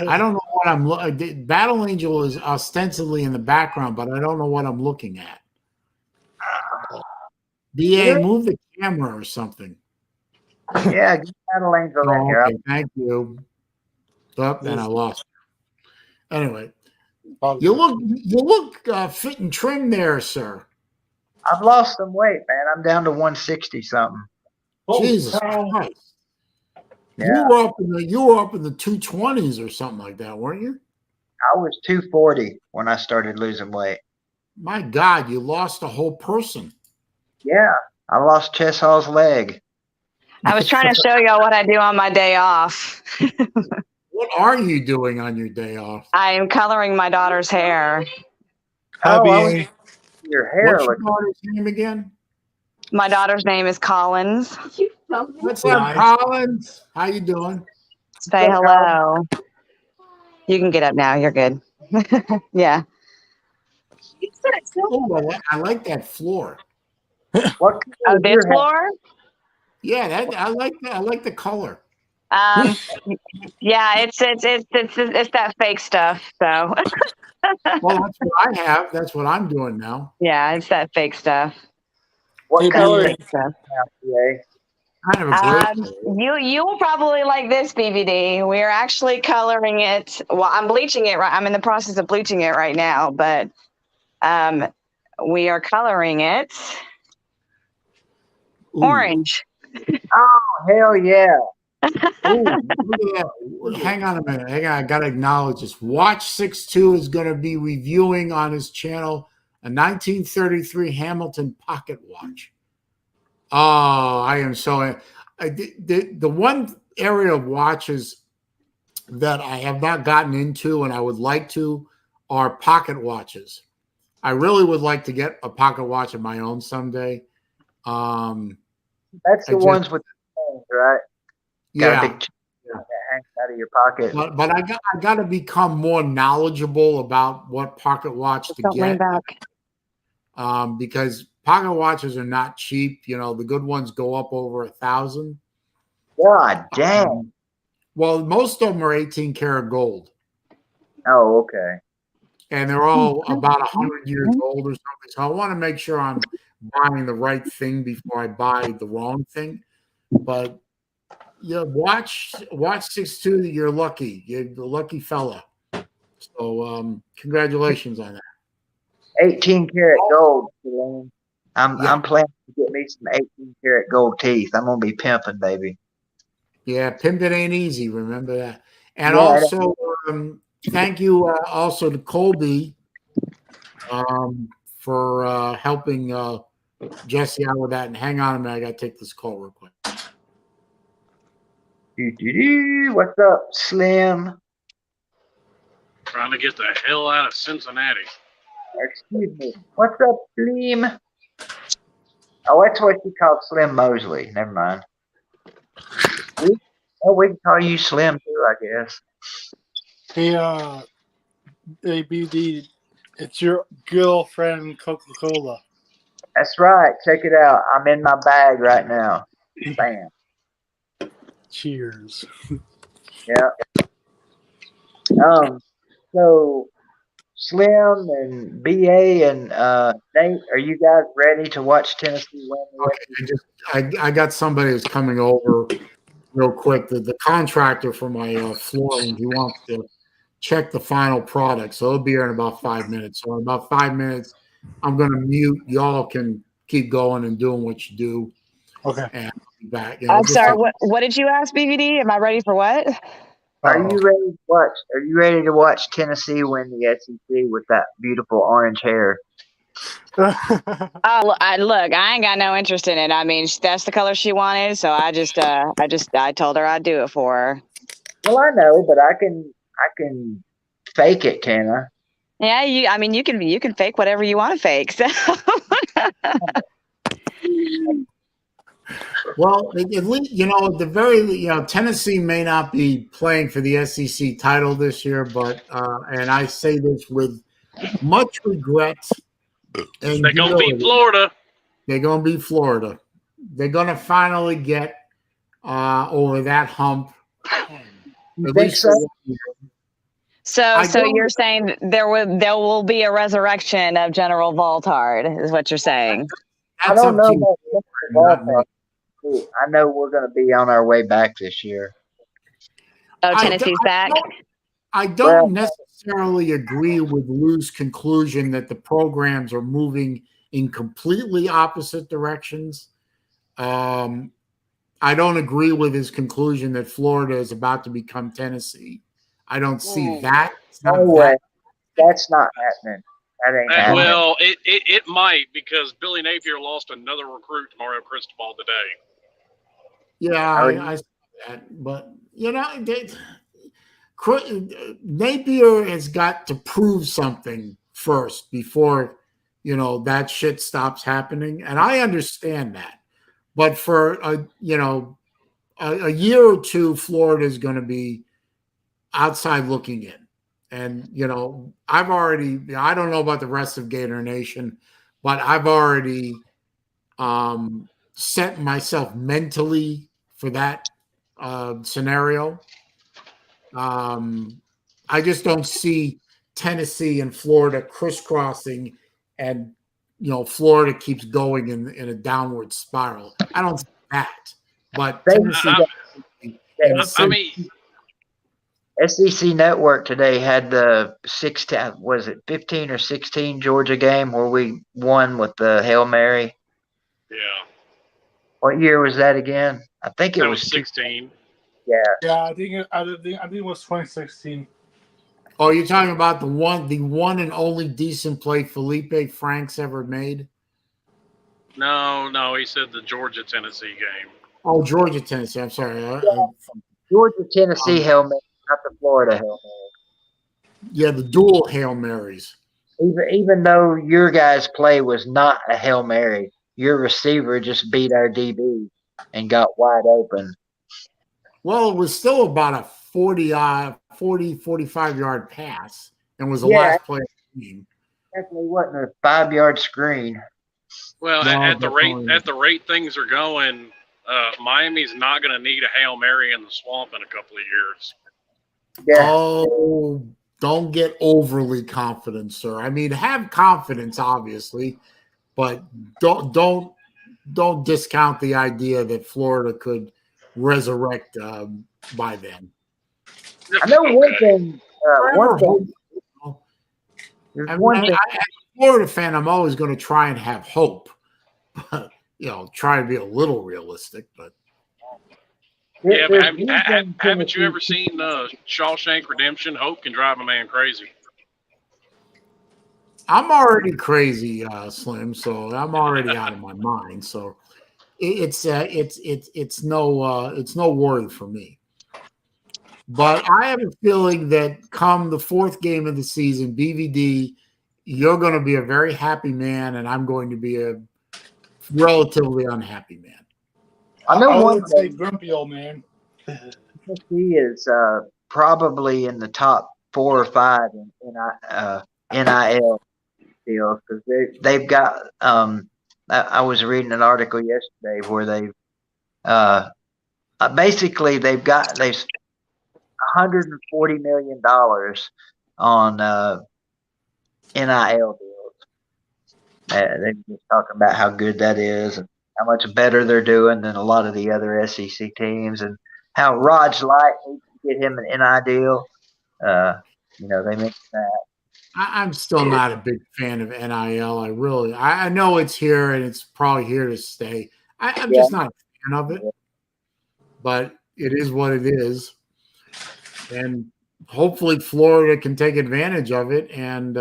Speaker 1: I don't know what I'm looking. Battle Angel is ostensibly in the background, but I don't know what I'm looking at. BA, move the camera or something.
Speaker 5: Yeah, get Battle Angel in here.
Speaker 1: Okay, thank you. Oh, then I lost it. Anyway, you look fit and trim there, sir.
Speaker 5: I've lost some weight, man. I'm down to 160 something.
Speaker 1: Jesus Christ.
Speaker 5: Yeah.
Speaker 1: You were up in the 220s or something like that, weren't you?
Speaker 5: I was 240 when I started losing weight.
Speaker 1: My God, you lost a whole person.
Speaker 5: Yeah, I lost Chess Hall's leg.
Speaker 6: I was trying to show y'all what I do on my day off.
Speaker 1: What are you doing on your day off?
Speaker 6: I am coloring my daughter's hair.
Speaker 4: Hi,
Speaker 5: Your hair
Speaker 1: What's your
Speaker 5: looks
Speaker 1: daughter's name again?
Speaker 6: My daughter's name is Collins.
Speaker 1: What's up, Collins? How you doing?
Speaker 6: Say hello. You can get up now. You're good. Yeah.
Speaker 1: Oh, I like that floor.
Speaker 5: what
Speaker 6: Oh,
Speaker 5: color is
Speaker 6: this
Speaker 5: your hair?
Speaker 6: floor?
Speaker 1: Yeah, I like that. I like the color.
Speaker 6: Yeah, it's that fake stuff. So
Speaker 1: Well, that's what I have. That's what I'm doing now.
Speaker 6: yeah, it's that fake stuff.
Speaker 5: What
Speaker 4: Hey,
Speaker 5: color
Speaker 4: BA.
Speaker 5: is your hair?
Speaker 1: Kind of a great.
Speaker 6: You will probably like this, BVD. We are actually coloring it. Well, I'm bleaching it. Right, I'm in the process of bleaching it right now, but we are coloring it orange.
Speaker 5: Oh, hell yeah.
Speaker 1: Ooh, hang on a minute. Hang on. I got to acknowledge this. Watch 6'2" is going to be reviewing on his channel a 1933 Hamilton pocket watch. Oh, I am so. The one area of watches that I have not gotten into and I would like to are pocket watches. I really would like to get a pocket watch of my own someday.
Speaker 5: That's the ones with the chains, right? Got a big chain that hangs out of your pocket.
Speaker 1: But I got to become more knowledgeable about what pocket watch to
Speaker 6: Don't lean
Speaker 1: get.
Speaker 6: back.
Speaker 1: Because pocket watches are not cheap. You know, the good ones go up over $1,000.
Speaker 5: God damn.
Speaker 1: Well, most of them are 18 karat gold.
Speaker 5: Oh, okay.
Speaker 1: And they're all about 100 years old or something. So I want to make sure I'm buying the right thing before I buy the wrong thing. But yeah, watch 6'2". You're lucky. You're the lucky fella. So congratulations on that.
Speaker 5: 18 karat gold, Saleen. I'm planning to get me some 18 karat gold teeth. I'm gonna be pimping, baby.
Speaker 1: Yeah, pimping ain't easy. Remember that. And also, thank you also to Colby for helping Jesse out with that. And hang on a minute, I got to take this call real quick.
Speaker 5: What's up, Slim?
Speaker 3: Trying to get the hell out of Cincinnati.
Speaker 5: Excuse me. What's up, Slim? Oh, that's what she called Slim Mosley. Never mind. We can call you Slim too, I guess.
Speaker 4: Hey, ABD, it's your girlfriend Coca-Cola.
Speaker 5: That's right. Check it out. I'm in my bag right now. Bam.
Speaker 4: Cheers.
Speaker 5: Yeah. So Slim and BA and Nate, are you guys ready to watch Tennessee win?
Speaker 1: Okay, I got somebody that's coming over real quick. The contractor for my flooring, he wants to check the final product, so it'll be here in about 5 minutes. So in about 5 minutes, I'm going to mute. Y'all can keep going and doing what you do.
Speaker 4: Okay.
Speaker 1: And I'll be back.
Speaker 6: I'm sorry. What did you ask, BVD? Am I ready for what?
Speaker 5: Are you ready to watch? Are you ready to watch Tennessee win the SEC with that beautiful orange hair?
Speaker 6: Oh, look, I ain't got no interest in it. I mean, that's the color she wanted, so I told her I'd do it for her.
Speaker 5: Well, I know, but I can fake it, Tana.
Speaker 6: Yeah, you can fake whatever you want to fake. So.
Speaker 1: Well, at least, Tennessee may not be playing for the SEC title this year, but and I say this with much regret. And
Speaker 3: They're going to beat Florida.
Speaker 1: They're going to beat Florida. They're going to finally get over that hump.
Speaker 5: You think so?
Speaker 6: So you're saying there will be a resurrection of General Voltard, is what you're saying?
Speaker 5: I don't know about Voltard. I know we're going to be on our way back this year.
Speaker 6: Oh, Tennessee's back?
Speaker 1: I don't necessarily agree with Lou's conclusion that the programs are moving in completely opposite directions. I don't agree with his conclusion that Florida is about to become Tennessee. I don't see that.
Speaker 5: No way. That's not happening. That ain't happening.
Speaker 3: Well, it might, because Billy Napier lost another recruit to Mario Cristobal today.
Speaker 1: Yeah, I see that. But, Napier has got to prove something first before, that shit stops happening. And I understand that. But for, a year or two, Florida is going to be outside looking in. And, I don't know about the rest of Gator Nation, but I've already set myself mentally for that scenario. I just don't see Tennessee and Florida crisscrossing and, Florida keeps going in a downward spiral. I don't see that. But
Speaker 5: SEC Network today had the 15 or 16 Georgia game where we won with the Hail Mary.
Speaker 3: Yeah.
Speaker 5: What year was that again? I think it was
Speaker 3: 16.
Speaker 5: Yeah.
Speaker 4: Yeah, I think it was 2016.
Speaker 1: Oh, you're talking about the one and only decent play Felipe Franks ever made?
Speaker 3: No, he said the Georgia-Tennessee game.
Speaker 1: Oh, Georgia-Tennessee. I'm sorry.
Speaker 5: Georgia-Tennessee Hail Mary, not the Florida Hail Mary.
Speaker 1: Yeah, the dual Hail Marys.
Speaker 5: Even though your guys' play was not a Hail Mary, your receiver just beat our DB and got wide open.
Speaker 1: Well, it was still about a 45-yard pass and was the last play of the game.
Speaker 5: Definitely wasn't a 5-yard screen.
Speaker 3: Well, at the rate things are going, Miami's not going to need a Hail Mary in the swamp in a couple of years.
Speaker 5: Yeah.
Speaker 1: Oh, don't get overly confident, sir. I mean, have confidence, obviously, but don't discount the idea that Florida could resurrect by then.
Speaker 5: I know one thing.
Speaker 1: As a Florida fan, I'm always going to try and have hope, but try to be a little realistic. But
Speaker 3: yeah, but haven't you ever seen Shawshank Redemption? Hope can drive a man crazy.
Speaker 1: I'm already crazy, Slim. So I'm already out of my mind. So it's no worry for me. But I have a feeling that come the fourth game of the season, BVD, you're going to be a very happy man, and I'm going to be a relatively unhappy man.
Speaker 5: I know
Speaker 4: I
Speaker 5: one
Speaker 4: would say
Speaker 5: thing.
Speaker 4: grumpy old man.
Speaker 5: He is probably in the top 4 or 5 in NIL deals because they've got. I was reading an article yesterday where they've basically they've $140 million on NIL deals. They're just talking about how good that is and how much better they're doing than a lot of the other SEC teams, and how Raj Light needs to get him an NIL deal. They mentioned that.
Speaker 1: I'm still not a big fan of NIL. I know it's here and it's probably here to stay. I'm just not a fan of it, but it is what it is. And hopefully Florida can take advantage of it and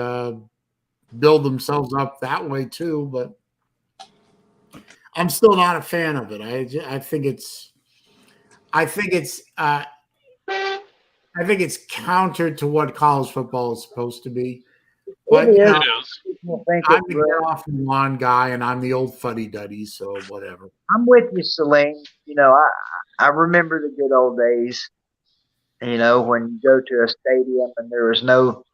Speaker 1: build themselves up that way too. But I'm still not a fan of it. I think it's counter to what college football is supposed to be. But
Speaker 5: It is.
Speaker 3: It is.
Speaker 1: I'm the get off the lawn guy, and I'm the old fuddy-duddy, so whatever.
Speaker 5: I'm with you, Saleen. I remember the good old days. When you go to a stadium and there was no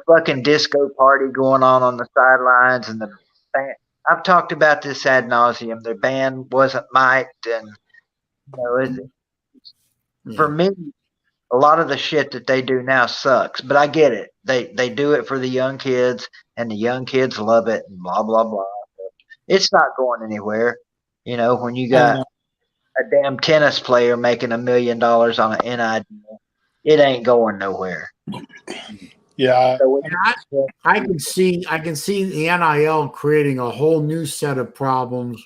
Speaker 5: fucking disco party going on the sidelines, and the band. I've talked about this ad nauseum. The band wasn't mic'd, and for me, a lot of the shit that they do now sucks. But I get it. They do it for the young kids, and the young kids love it, and blah blah blah. It's not going anywhere. When you got a damn tennis player making $1 million on an NIL deal, it ain't going nowhere.
Speaker 4: Yeah.
Speaker 5: So
Speaker 1: I can see the NIL creating a whole new set of problems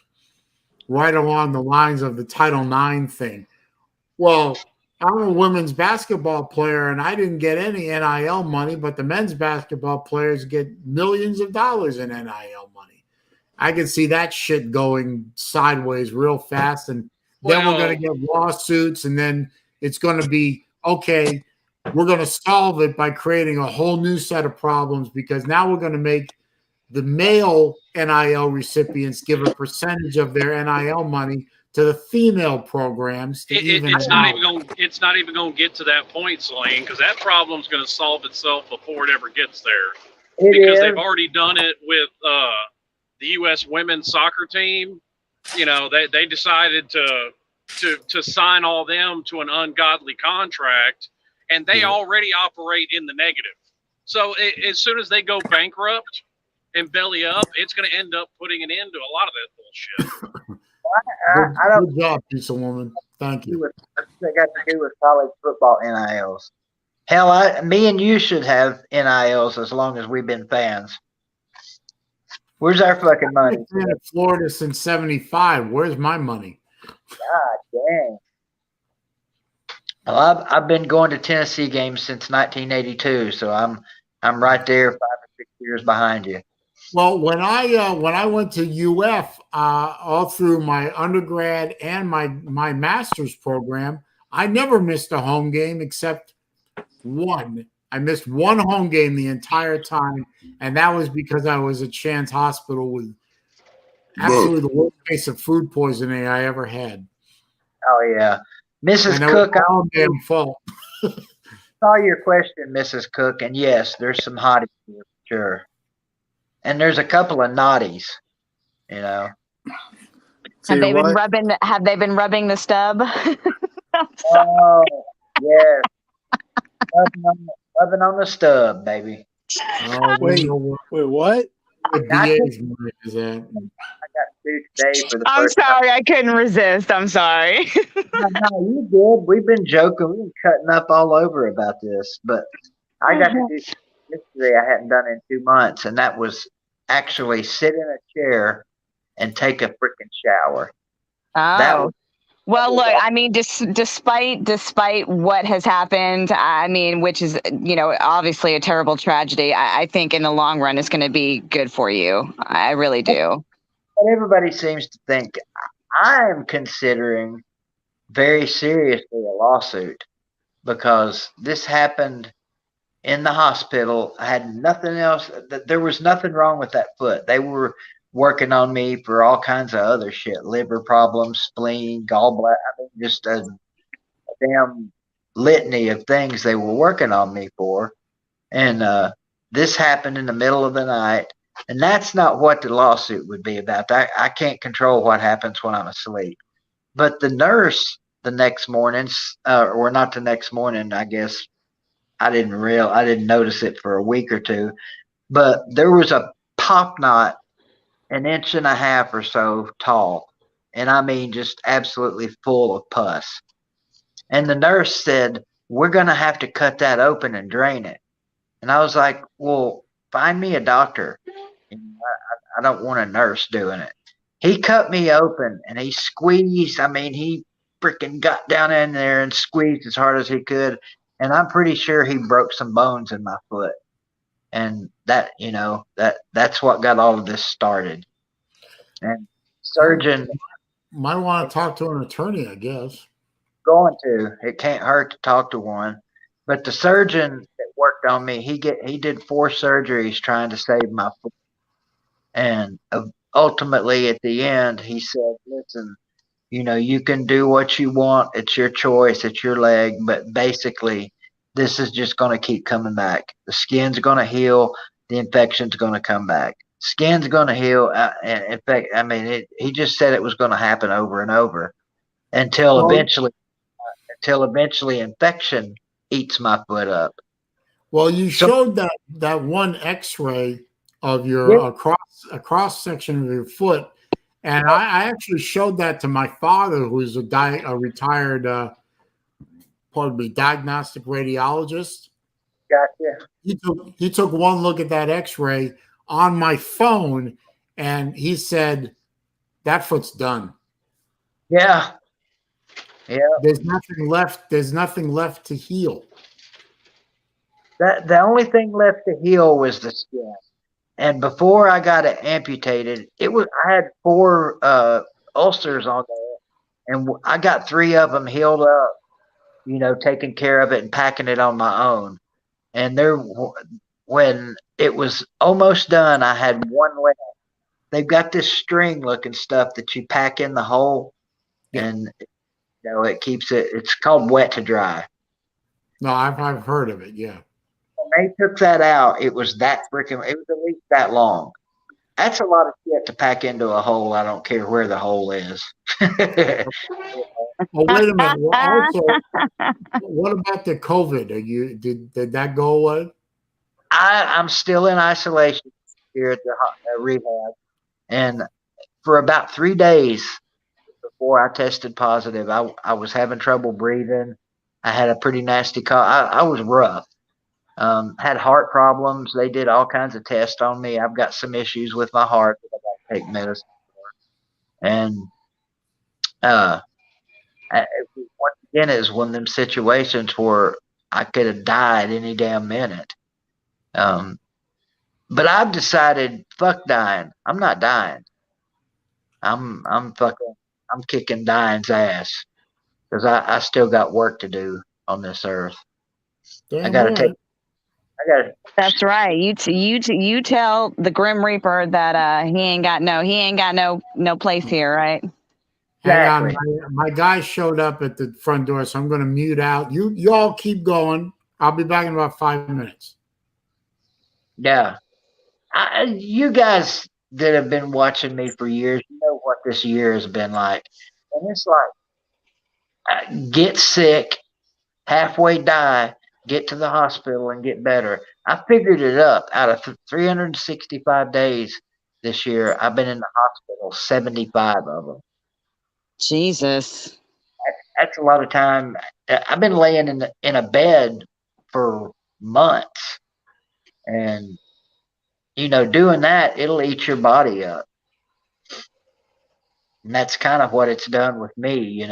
Speaker 1: right along the lines of the Title IX thing. Well, I'm a women's basketball player and I didn't get any NIL money, but the men's basketball players get millions of dollars in NIL money. I can see that shit going sideways real fast, and then we're going to get lawsuits, and then it's going to be, okay, we're going to solve it by creating a whole new set of problems, because now we're going to make the male NIL recipients give a percentage of their NIL money to the female programs.
Speaker 3: It's not even going to get to that point, Saleen, because that problem's going to solve itself before it ever gets there. They've already done it with the U.S. women's soccer team. They decided to sign all them to an ungodly contract, and they already operate in the negative. So as soon as they go bankrupt and belly up, it's going to end up putting an end to a lot of that bullshit.
Speaker 1: Good job, piece of woman. Thank you.
Speaker 5: They got to do with college football NILs. Hell, me and you should have NILs as long as we've been fans. Where's our fucking money?
Speaker 1: I've been in Florida since '75. Where's my money?
Speaker 5: God dang. Well, I've been going to Tennessee games since 1982, so I'm right there 5 or 6 years behind you.
Speaker 1: Well, when I went to UF, all through my undergrad and my master's program, I never missed a home game except one. I missed one home game the entire time, and that was because I was at Shands Hospital with absolutely the worst case of food poisoning I ever had.
Speaker 5: Oh yeah, Mrs. Cook.
Speaker 1: All damn fault.
Speaker 5: Saw your question, Mrs. Cook, and yes, there's some hotties here for sure, and there's a couple of naughties.
Speaker 6: Have they been rubbing the stub?
Speaker 5: Oh yes, rubbing on the stub, baby.
Speaker 1: Oh,
Speaker 4: wait, what?
Speaker 1: The DA's money is that?
Speaker 5: I got two today for the
Speaker 6: I'm
Speaker 5: first
Speaker 6: sorry, I couldn't resist. I'm sorry.
Speaker 5: time. No, you did. We've been joking. We've been cutting up all over about this, but I got to do yesterday. I hadn't done in 2 months, and that was actually sit in a chair and take a freaking shower.
Speaker 6: Oh. Well, look, I mean, despite what has happened, I mean, which is, obviously a terrible tragedy, I think in the long run it's going to be good for you. I really do.
Speaker 5: But everybody seems to think I am considering very seriously a lawsuit because this happened in the hospital. I had nothing else. There was nothing wrong with that foot. They were working on me for all kinds of other shit, liver problems, spleen, gallbladder. I mean, just a damn litany of things they were working on me for. And this happened in the middle of the night. And that's not what the lawsuit would be about. I can't control what happens when I'm asleep. But the nurse the next morning, or not the next morning, I guess I didn't notice it for a week or two. But there was a pop knot an inch and a half or so tall. And I mean, just absolutely full of pus. And the nurse said, "We're going to have to cut that open and drain it." And I was like, "Well, find me a doctor. I don't want a nurse doing it." He cut me open and he squeezed. I mean, he freaking got down in there and squeezed as hard as he could. And I'm pretty sure he broke some bones in my foot. And that, that's what got all of this started. And surgeon
Speaker 1: might want to talk to an attorney, I guess.
Speaker 5: It can't hurt to talk to one. But the surgeon that worked on me, he did 4 surgeries trying to save my foot. And ultimately at the end, he said, "Listen, you can do what you want. It's your choice. It's your leg. But basically, this is just going to keep coming back. The skin's going to heal. The infection's going to come back. Skin's going to heal." And in fact, I mean, he just said it was going to happen over and over until eventually infection eats my foot up.
Speaker 1: Well, you showed that one X-ray of your cross section of your foot, and I actually showed that to my father, who's a retired diagnostic radiologist.
Speaker 5: Gotcha.
Speaker 1: He took one look at that X-ray on my phone, and he said, "That foot's done.
Speaker 5: Yeah.
Speaker 1: There's nothing left. There's nothing left to heal."
Speaker 5: The only thing left to heal was the skin. And before I got it amputated, I had 4 ulcers on there, and I got 3 of them healed up, taking care of it and packing it on my own. And when it was almost done, I had 1 left. They've got this string looking stuff that you pack in the hole, and it keeps it. It's called wet to dry.
Speaker 1: No, I've heard of it. Yeah.
Speaker 5: When they took that out, it was at least that long. That's a lot of shit to pack into a hole. I don't care where the hole is.
Speaker 1: Oh, wait a minute. Also, what about the COVID? Did that go away?
Speaker 5: I'm still in isolation here at the rehab, and for about 3 days before I tested positive, I was having trouble breathing. I had a pretty nasty cough. I was rough. Had heart problems. They did all kinds of tests on me. I've got some issues with my heart that I got to take medicine for. And once again, it was one of them situations where I could have died any damn minute. But I've decided, fuck dying. I'm not dying. I'm kicking dying's ass, because I still got work to do on this earth.
Speaker 1: Damn
Speaker 5: I gotta
Speaker 1: right.
Speaker 5: take.
Speaker 6: That's right. You tell the Grim Reaper that he ain't got no place here, right?
Speaker 1: Hang
Speaker 5: Exactly.
Speaker 1: on, my guy showed up at the front door, so I'm going to mute out. You all keep going. I'll be back in about 5 minutes.
Speaker 5: Yeah. You guys that have been watching me for years, you know what this year has been like. And it's like, get sick, halfway die, get to the hospital and get better. I figured it up. Out of 365 days this year, I've been in the hospital 75 of them.
Speaker 6: Jesus.
Speaker 5: That's a lot of time. I've been laying in a bed for months. And doing that, it'll eat your body up. And that's kind of what it's done with me.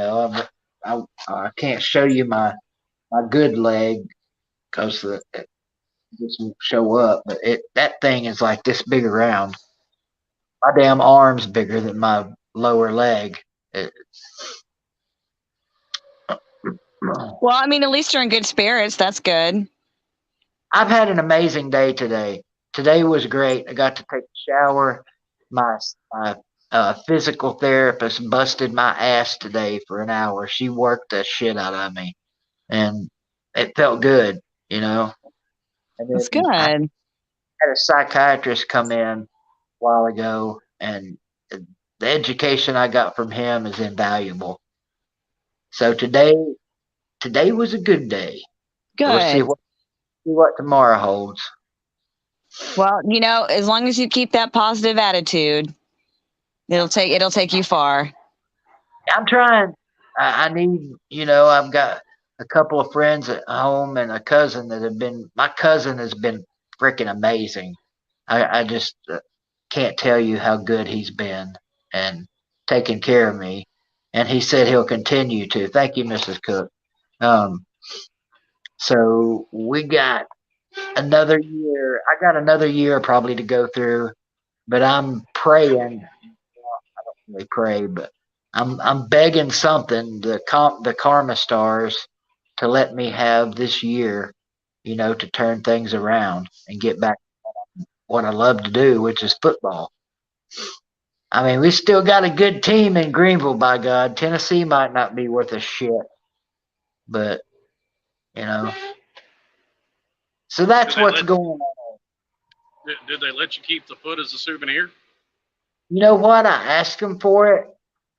Speaker 5: I can't show you my good leg because it just won't show up. But that thing is like this big around. My damn arm's bigger than my lower leg.
Speaker 6: Well, I mean, at least you're in good spirits. That's good.
Speaker 5: I've had an amazing day today. Today was great. I got to take a shower. My physical therapist busted my ass today for an hour. She worked the shit out of me, and it felt good, you know. And
Speaker 6: That's
Speaker 5: then I
Speaker 6: good.
Speaker 5: had a psychiatrist come in a while ago, and the education I got from him is invaluable. So today was a good day. We'll see
Speaker 6: Good.
Speaker 5: what tomorrow holds.
Speaker 6: Well, as long as you keep that positive attitude, it'll take you far.
Speaker 5: I'm trying. I need, I've got a couple of friends at home and a cousin my cousin has been freaking amazing. I just can't tell you how good he's been and taking care of me. And he said he'll continue to. Thank you, Mrs. Cook. Um, so we got another year. I got another year probably to go through, but I'm praying. I don't really pray, but I'm begging something, the karma stars, to let me have this year, to turn things around and get back to what I love to do, which is football. I mean, we still got a good team in Greenville, by God. Tennessee might not be worth a shit, but you know. So that's what's going on.
Speaker 3: Did they let you keep the foot as a souvenir?
Speaker 5: You know what? I asked them for it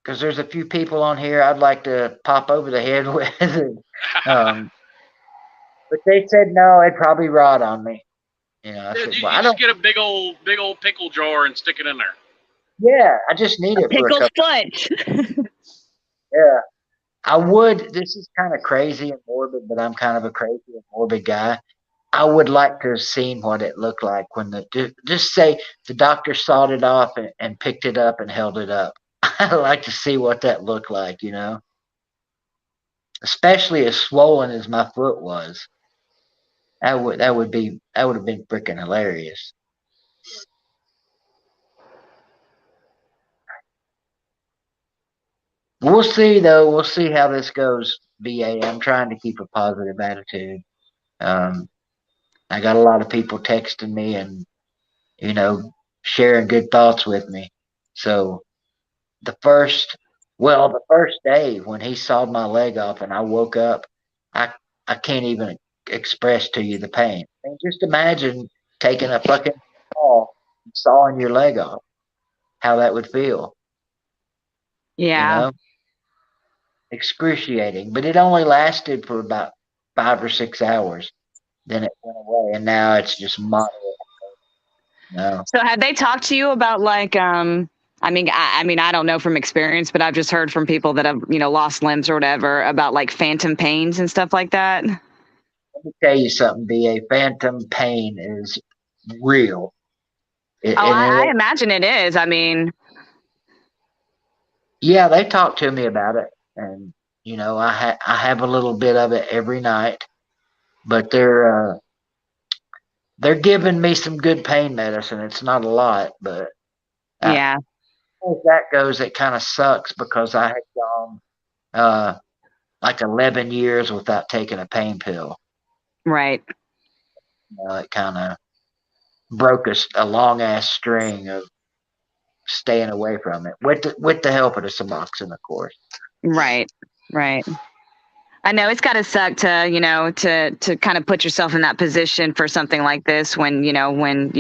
Speaker 5: because there's a few people on here I'd like to pop over the head with. But they said no, it'd probably rot on me. I said,
Speaker 3: you
Speaker 5: well, I
Speaker 3: just
Speaker 5: don't.
Speaker 3: get a big old pickle jar and stick it in there.
Speaker 5: Yeah, I just need it for a
Speaker 6: Pickle
Speaker 5: couple.
Speaker 6: foot.
Speaker 5: Yeah, I would. This is kind of crazy and morbid, but I'm kind of a crazy and morbid guy. I would like to have seen what it looked like when just say the doctor sawed it off and picked it up and held it up. I'd like to see what that looked like, especially as swollen as my foot was. That would have been freaking hilarious. We'll see though. We'll see how this goes. BA. I'm trying to keep a positive attitude. I got a lot of people texting me and sharing good thoughts with me. So the first the first day when he sawed my leg off and I woke up, I I can't even express to you the pain. I mean, just imagine taking a fucking saw and sawing your leg off. How that would feel, you
Speaker 6: Yeah.
Speaker 5: know? Excruciating. But it only lasted for about 5 or 6 hours. Then it went away, and now it's just moderate.
Speaker 6: So have they talked to you about I don't know from experience, but I've just heard from people that have, lost limbs or whatever about like phantom pains and stuff like that.
Speaker 5: Let me tell you something, BA. Phantom pain is real.
Speaker 6: I imagine it is.
Speaker 5: Yeah, they talked to me about it, and I have a little bit of it every night, but they're giving me some good pain medicine. It's not a lot, but
Speaker 6: Yeah.
Speaker 5: as that goes, it kind of sucks because I had gone like 11 years without taking a pain pill.
Speaker 6: Right.
Speaker 5: It kind of broke a long ass string of staying away from it with the help of the Suboxone, of course.
Speaker 6: Right. Right. I know it's got to suck to kind of put yourself in that position for something like this when you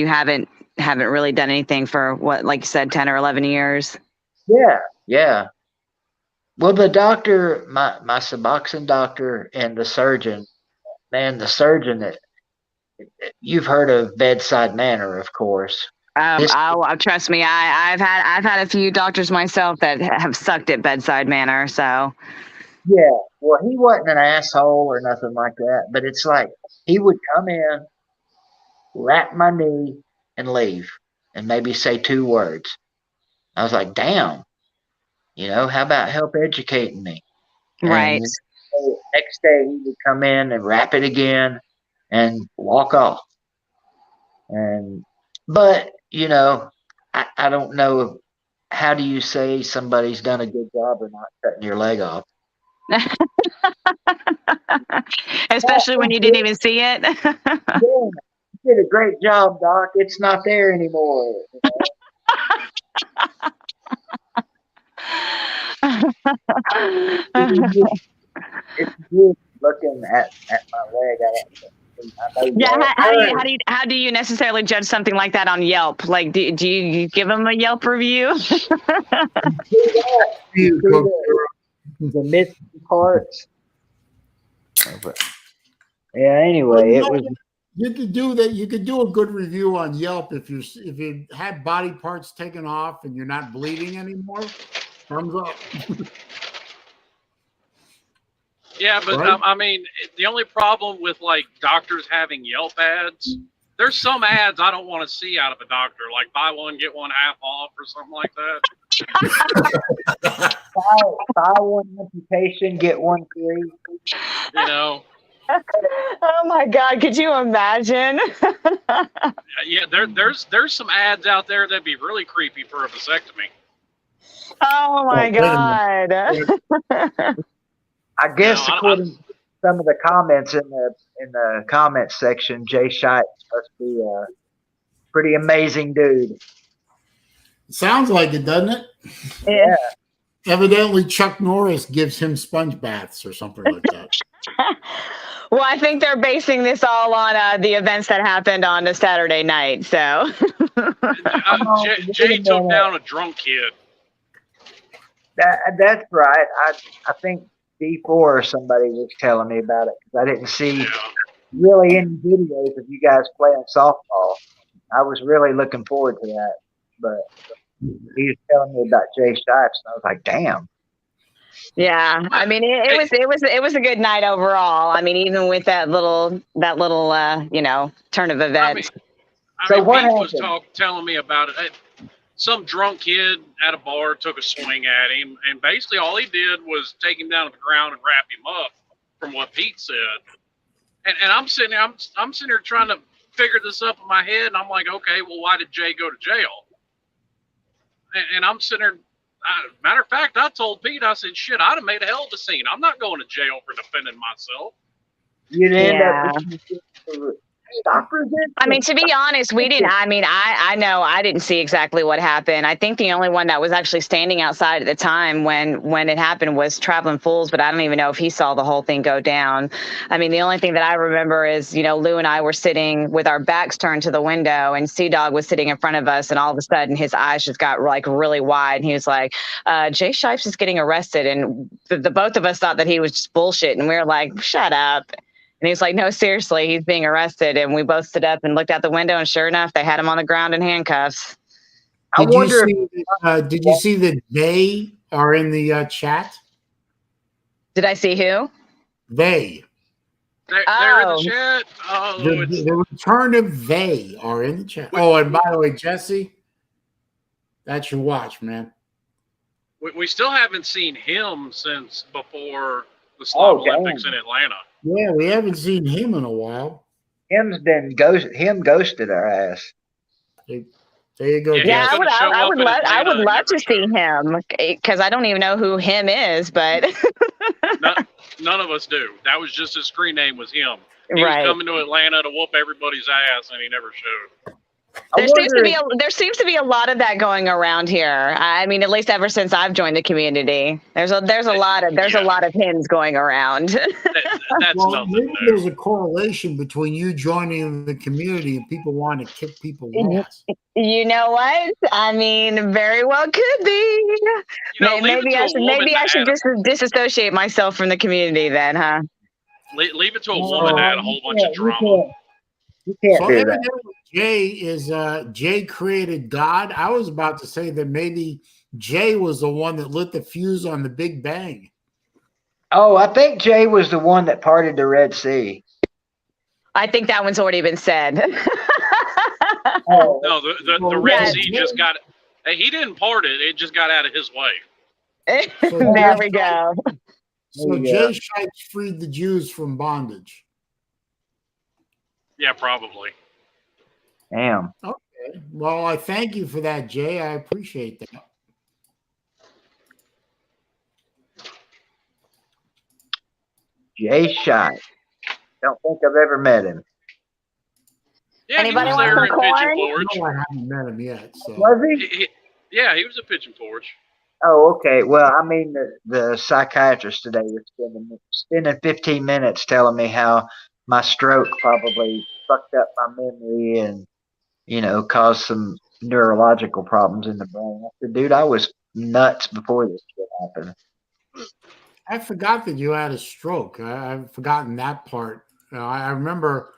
Speaker 6: haven't really done anything for what, like you said, 10 or 11 years.
Speaker 5: Yeah. Well, the doctor, my Suboxone doctor, and the surgeon, man, the surgeon that you've heard of bedside manner, of course.
Speaker 6: Trust me, I've had a few doctors myself that have sucked at bedside manner. So
Speaker 5: yeah, well, he wasn't an asshole or nothing like that, but it's like he would come in, lap my knee, and leave, and maybe say 2 words. I was like, damn, how about help educating me?
Speaker 6: right.
Speaker 5: And the next day he would come in and wrap it again and walk off. But I don't know. How do you say somebody's done a good job or not cutting your leg off?
Speaker 6: Especially when you didn't even see it.
Speaker 5: Yeah, you did a great job, Doc. It's not there anymore. You know? It's good looking at my leg. I know
Speaker 6: Yeah,
Speaker 5: that.
Speaker 6: how do you necessarily judge something like that on Yelp? Like, do you give them a Yelp review?
Speaker 5: You see the missing parts. Yeah. Anyway, it was.
Speaker 1: You could do that. You could do a good review on Yelp if you had body parts taken off and you're not bleeding anymore. Thumbs up.
Speaker 3: Yeah, but
Speaker 1: Right?
Speaker 3: I mean, the only problem with like doctors having Yelp ads, there's some ads I don't want to see out of a doctor, like buy one get one half off or something like that.
Speaker 5: Buy one amputation, get one free.
Speaker 3: You know.
Speaker 6: Oh my God! Could you imagine?
Speaker 3: Yeah, there's some ads out there that'd be really creepy for a vasectomy.
Speaker 6: Oh my God!
Speaker 5: I guess according to some of the comments in the comments section, Jay Scheidt must be a pretty amazing dude.
Speaker 1: Sounds like it, doesn't it?
Speaker 5: Yeah.
Speaker 1: Evidently, Chuck Norris gives him sponge baths or something like that.
Speaker 6: Well, I think they're basing this all on the events that happened on a Saturday night. So
Speaker 3: Jay took down a drunk kid.
Speaker 5: That's right. I think D4 or somebody was telling me about it because I didn't see really any videos of you guys playing softball. I was really looking forward to that, but he was telling me about Jay Stripes, and I was like, "Damn."
Speaker 6: Yeah, I mean, it was a good night overall. I mean, even with that little turn of events.
Speaker 3: I mean, Pete was telling me about it. Some drunk kid at a bar took a swing at him, and basically all he did was take him down to the ground and wrap him up, from what Pete said. And I'm sitting here trying to figure this up in my head, and I'm like, okay, well, why did Jay go to jail? And I'm sitting there. Matter of fact, I told Pete, I said, shit, I'd have made a hell of a scene. I'm not going to jail for defending myself.
Speaker 5: You'd end up.
Speaker 6: I mean, to be honest, we didn't. I mean, I know I didn't see exactly what happened. I think the only one that was actually standing outside at the time when it happened was Traveling Fools, but I don't even know if he saw the whole thing go down. I mean, the only thing that I remember is, Lou and I were sitting with our backs turned to the window, and Sea-Dog was sitting in front of us, and all of a sudden his eyes just got like really wide, and he was like, Jay Shipes is getting arrested, and the both of us thought that he was just bullshit, and we were like, shut up. And he was like, no, seriously, he's being arrested. And we both stood up and looked out the window, and sure enough, they had him on the ground in handcuffs.
Speaker 1: Did you see that they are in the chat?
Speaker 6: Did I see who?
Speaker 1: They.
Speaker 3: They're in the chat? Oh,
Speaker 1: the return of they are in the chat. Oh, and by the way, Jesse, that's your watch, man.
Speaker 3: We still haven't seen him since before the Slum Olympics in Atlanta.
Speaker 1: Yeah, we haven't seen him in a while.
Speaker 5: Him's been ghosted our ass.
Speaker 1: There you go.
Speaker 6: Yeah, I would love to see him because I don't even know who him is, but
Speaker 3: none of us do. That was just his screen name was him. He was coming to Atlanta to whoop everybody's ass, and he never showed.
Speaker 6: There seems to be a lot of that going around here. I mean, at least ever since I've joined the community, there's a lot of hymns going around.
Speaker 3: That's nothing.
Speaker 1: Maybe there's a correlation between you joining the community and people wanting to kick people's ass.
Speaker 6: You know what? I mean, very well could be. Maybe I should just disassociate myself from the community then, huh?
Speaker 3: Leave it to a woman that had a whole bunch of drama.
Speaker 5: You can't do that.
Speaker 1: Jay created God. I was about to say that maybe Jay was the one that lit the fuse on the Big Bang.
Speaker 5: Oh, I think Jay was the one that parted the Red Sea.
Speaker 6: I think that one's already been said.
Speaker 3: No, the Red Sea just got. He didn't part it. It just got out of his way.
Speaker 6: There we go.
Speaker 1: So Jay Shipes freed the Jews from bondage.
Speaker 3: Yeah, probably.
Speaker 5: Damn.
Speaker 1: Okay. Well, I thank you for that, Jay. I appreciate that.
Speaker 5: Jay Shine. Don't think I've ever met him.
Speaker 3: Yeah,
Speaker 6: Anybody
Speaker 3: he was
Speaker 6: want
Speaker 3: there
Speaker 6: some
Speaker 3: in Pigeon
Speaker 6: corn?
Speaker 3: Forge.
Speaker 1: No, I haven't met him yet. So
Speaker 5: Was he?
Speaker 3: Yeah, he was a Pigeon Forge.
Speaker 5: Oh, okay. Well, I mean, the psychiatrist today was spending 15 minutes telling me how my stroke probably fucked up my memory and, caused some neurological problems in the brain. I said, dude, I was nuts before this shit happened.
Speaker 1: I forgot that you had a stroke. I've forgotten that part. I remember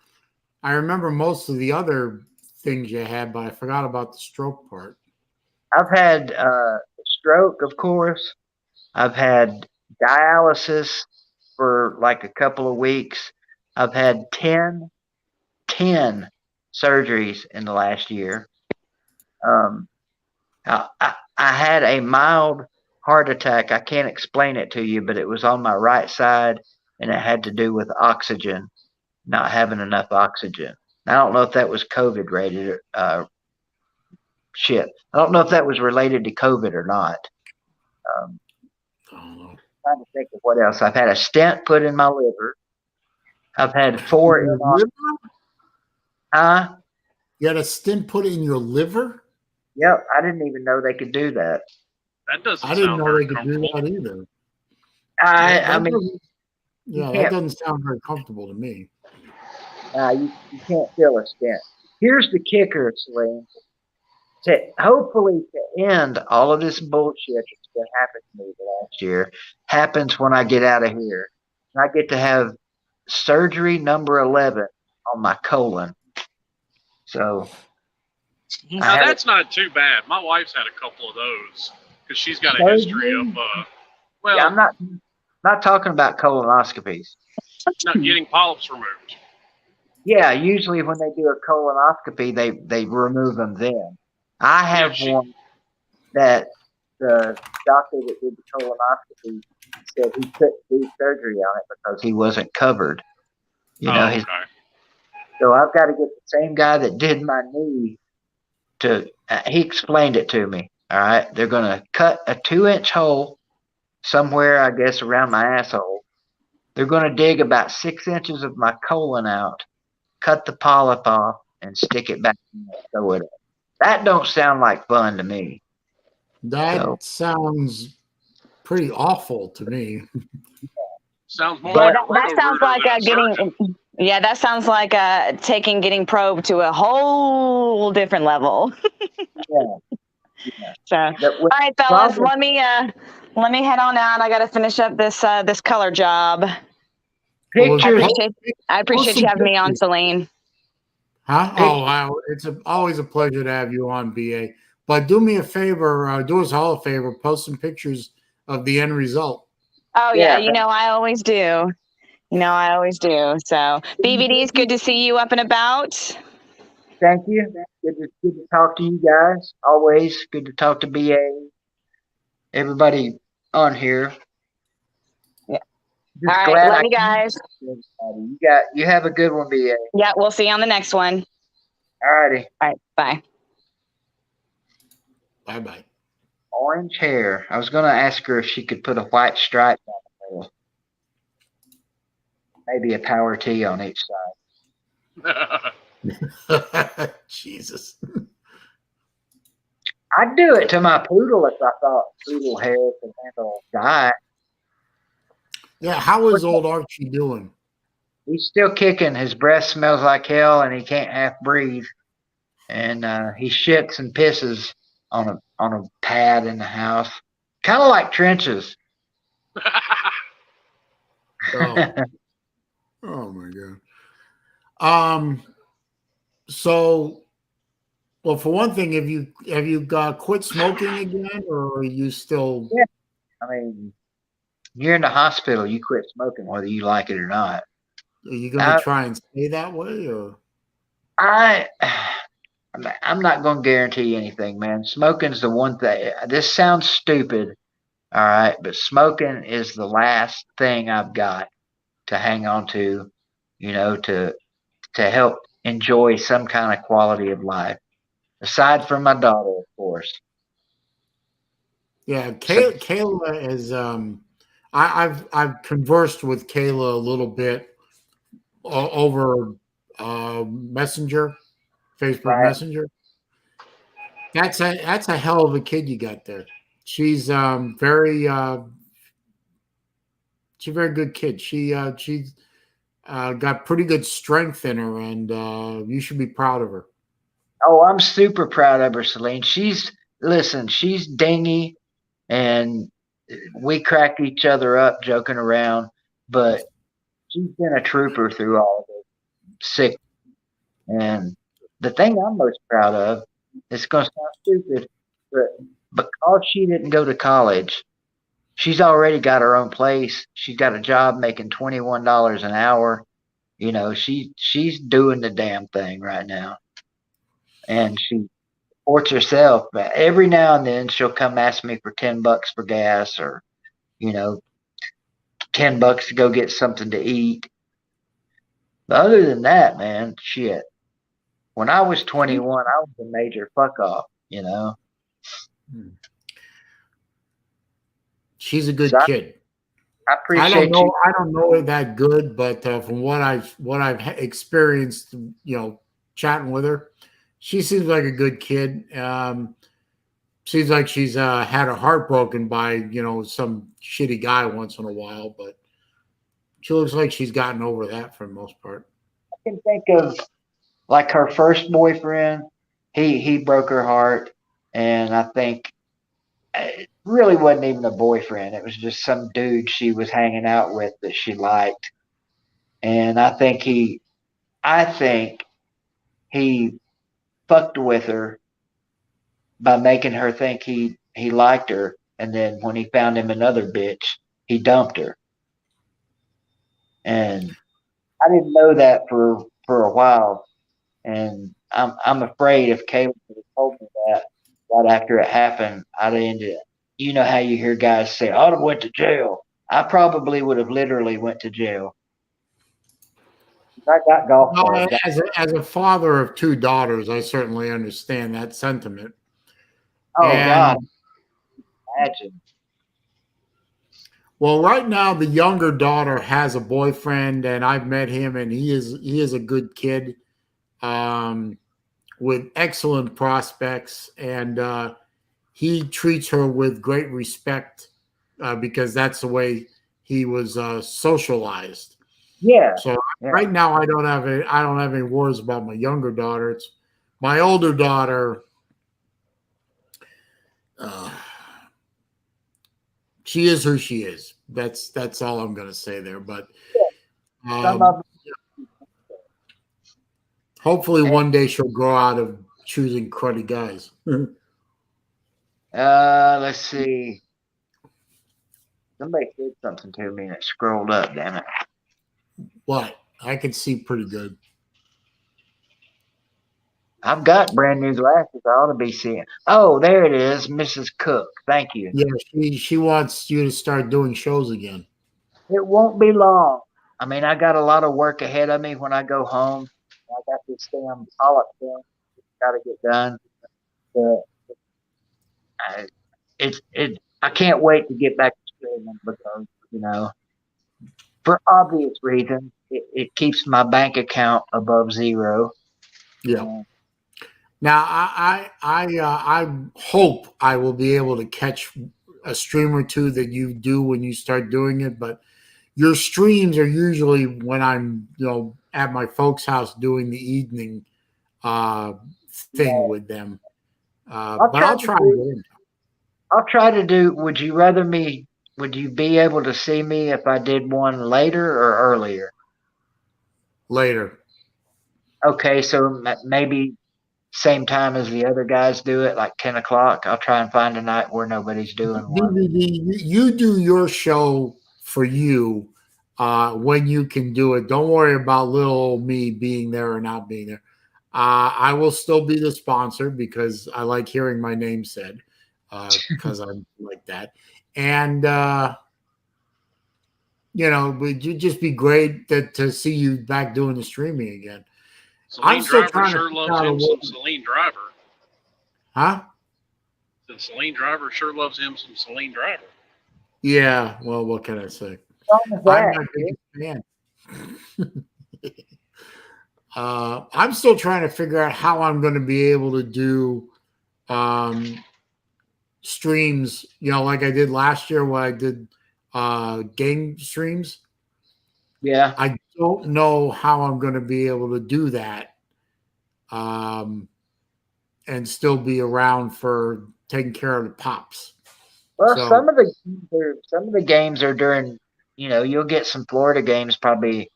Speaker 1: most of the other things you had, but I forgot about the stroke part.
Speaker 5: I've had stroke, of course. I've had dialysis for like a couple of weeks. I've had 10 surgeries in the last year. I had a mild heart attack. I can't explain it to you, but it was on my right side, and it had to do with oxygen, not having enough oxygen. I don't know if that was COVID rated. Shit. I don't know if that was related to COVID or not.
Speaker 1: I don't know.
Speaker 5: Trying to think of what else. I've had a stent put in my liver. I've had 4
Speaker 1: Your
Speaker 5: in
Speaker 1: liver? You had a stent put in your liver?
Speaker 5: Yep, I didn't even know they could do that.
Speaker 3: That doesn't
Speaker 1: I didn't
Speaker 3: sound
Speaker 1: know
Speaker 3: very
Speaker 1: they could do
Speaker 3: comfortable.
Speaker 1: that either.
Speaker 5: I mean,
Speaker 1: that doesn't sound very comfortable to me.
Speaker 5: you can't feel a stent. Here's the kicker, Saleen. Hopefully to end all of this bullshit that's been happening to me the last year happens when I get out of here. And I get to have surgery number 11 on my colon. So
Speaker 3: Now that's not too bad. My wife's had a couple of those because she's got a history of
Speaker 5: yeah, I'm not talking about colonoscopies.
Speaker 3: not getting polyps removed.
Speaker 5: Yeah, usually when they do a colonoscopy, they remove them then. I have one that the doctor that did the colonoscopy said he couldn't do surgery on it because he wasn't covered.
Speaker 3: Okay.
Speaker 5: So I've got to get the same guy that did my knee to. He explained it to me. All right, they're going to cut a 2-inch hole somewhere, I guess, around my asshole. They're going to dig about 6 inches of my colon out, cut the polyp off, and stick it back in there, sew it up. That don't sound like fun to me.
Speaker 1: That sounds pretty awful to me.
Speaker 3: Sounds more
Speaker 6: Well,
Speaker 3: like
Speaker 6: that sounds like that sounds like getting probed to a whole different level.
Speaker 5: Yeah.
Speaker 6: So, all right, fellas, let me head on out. I got to finish up this color job.
Speaker 5: Pictures.
Speaker 6: I appreciate you having me on, Saleen.
Speaker 1: Huh? Oh, wow. It's always a pleasure to have you on, BA. But do me a favor, do us all a favor, post some pictures of the end result.
Speaker 6: Oh, yeah. I always do. So, BVD's good to see you up and about.
Speaker 5: Thank you. Good to talk to you guys. Always good to talk to BA. Everybody on here.
Speaker 6: Yeah. All right, love you guys.
Speaker 5: You have a good one, BA.
Speaker 6: Yeah, we'll see you on the next one.
Speaker 5: All righty.
Speaker 6: All right, bye.
Speaker 1: Bye-bye.
Speaker 5: Orange hair. I was going to ask her if she could put a white stripe on the middle. Maybe a power T on each side.
Speaker 1: Jesus.
Speaker 5: I'd do it to my poodle if I thought poodle hair could handle dye.
Speaker 1: Yeah, how is old Archie doing?
Speaker 5: He's still kicking. His breath smells like hell, and he can't half breathe. And he shits and pisses on a pad in the house, kind of like Trenches.
Speaker 1: Oh my God. So, well, for one thing, have you quit smoking again, or are you still?
Speaker 5: Yeah. I mean, you're in the hospital. You quit smoking whether you like it or not.
Speaker 1: Are you going to try and stay that way, or?
Speaker 5: I'm not going to guarantee anything, man. Smoking's the one thing. This sounds stupid, all right, but smoking is the last thing I've got to hang on to, to help enjoy some kind of quality of life, aside from my daughter, of course.
Speaker 1: Yeah, Kayla is. I've conversed with Kayla a little bit over Messenger, Facebook
Speaker 5: Right.
Speaker 1: Messenger. That's a hell of a kid you got there. She's she's a very good kid. She's got pretty good strength in her, and you should be proud of her.
Speaker 5: Oh, I'm super proud of her, Saleen. She's dingy, and we crack each other up joking around, but she's been a trooper through all of it. Sick. And the thing I'm most proud of, it's going to sound stupid, but because she didn't go to college, she's already got her own place. She's got a job making $21 an hour. You know, she's doing the damn thing right now, and she supports herself. But every now and then, she'll come ask me for $10 for gas, or you know, $10 to go get something to eat. But other than that, man, shit. When I was 21, I was a major fuck off. You know.
Speaker 1: She's a good
Speaker 5: So
Speaker 1: kid.
Speaker 5: I appreciate you.
Speaker 1: I don't know her that good, but from what I've experienced, chatting with her, she seems like a good kid. Seems like she's had her heart broken by some shitty guy once in a while, but she looks like she's gotten over that for the most part.
Speaker 5: I can think of like her first boyfriend. He broke her heart, and I think it really wasn't even a boyfriend. It was just some dude she was hanging out with that she liked. And I think he fucked with her by making her think he liked her. And then when he found him another bitch, he dumped her. And I didn't know that for a while. And I'm afraid if Caleb had told me that right after it happened, I'd have ended. You know how you hear guys say, "I'd have went to jail." I probably would have literally went to jail. I got golf balls.
Speaker 1: As a father of two daughters, I certainly understand that sentiment.
Speaker 5: Oh God, imagine.
Speaker 1: Well, right now the younger daughter has a boyfriend, and I've met him, and he is a good kid, with excellent prospects, and he treats her with great respect because that's the way he was socialized.
Speaker 5: Yeah.
Speaker 1: So right now I don't have any worries about my younger daughter. It's my older daughter. She is who she is. That's all I'm going to say there. But hopefully one day she'll grow out of choosing cruddy guys.
Speaker 5: Let's see. Somebody said something to me and it scrolled up. Damn it!
Speaker 1: What? I can see pretty good.
Speaker 5: I've got brand new glasses. I ought to be seeing. Oh, there it is, Mrs. Cook. Thank you.
Speaker 1: Yeah, she wants you to start doing shows again.
Speaker 5: It won't be long. I mean, I got a lot of work ahead of me when I go home. I got this damn polyp thing got to get done. But I can't wait to get back to streaming because for obvious reasons, it keeps my bank account above zero.
Speaker 1: Yeah. Now, I hope I will be able to catch a stream or two that you do when you start doing it. But your streams are usually when I'm, at my folks' house doing the evening thing with them. But I'll try to get in.
Speaker 5: I'll try to do. Would you be able to see me if I did one later or earlier?
Speaker 1: Later. Okay,
Speaker 5: so maybe same time as the other guys do it, like 10 o'clock. I'll try and find a night where nobody's doing one.
Speaker 1: You do your show for you when you can do it. Don't worry about little old me being there or not being there. I will still be the sponsor because I like hearing my name said because I'm like that. And, would you just be great to see you back doing the streaming again.
Speaker 3: SaleenDriver sure loves him some SaleenDriver.
Speaker 1: Huh?
Speaker 3: SaleenDriver sure loves him some SaleenDriver.
Speaker 1: Yeah, well, what can I say?
Speaker 5: What's wrong with
Speaker 1: I'm
Speaker 5: that,
Speaker 1: not a
Speaker 5: dude?
Speaker 1: big fan. I'm still trying to figure out how I'm going to be able to do streams, like I did last year when I did game streams.
Speaker 5: Yeah.
Speaker 1: I don't know how I'm going to be able to do that and still be around for taking care of the pops.
Speaker 5: Well,
Speaker 1: So-
Speaker 5: some of the games are during, you'll get some Florida games probably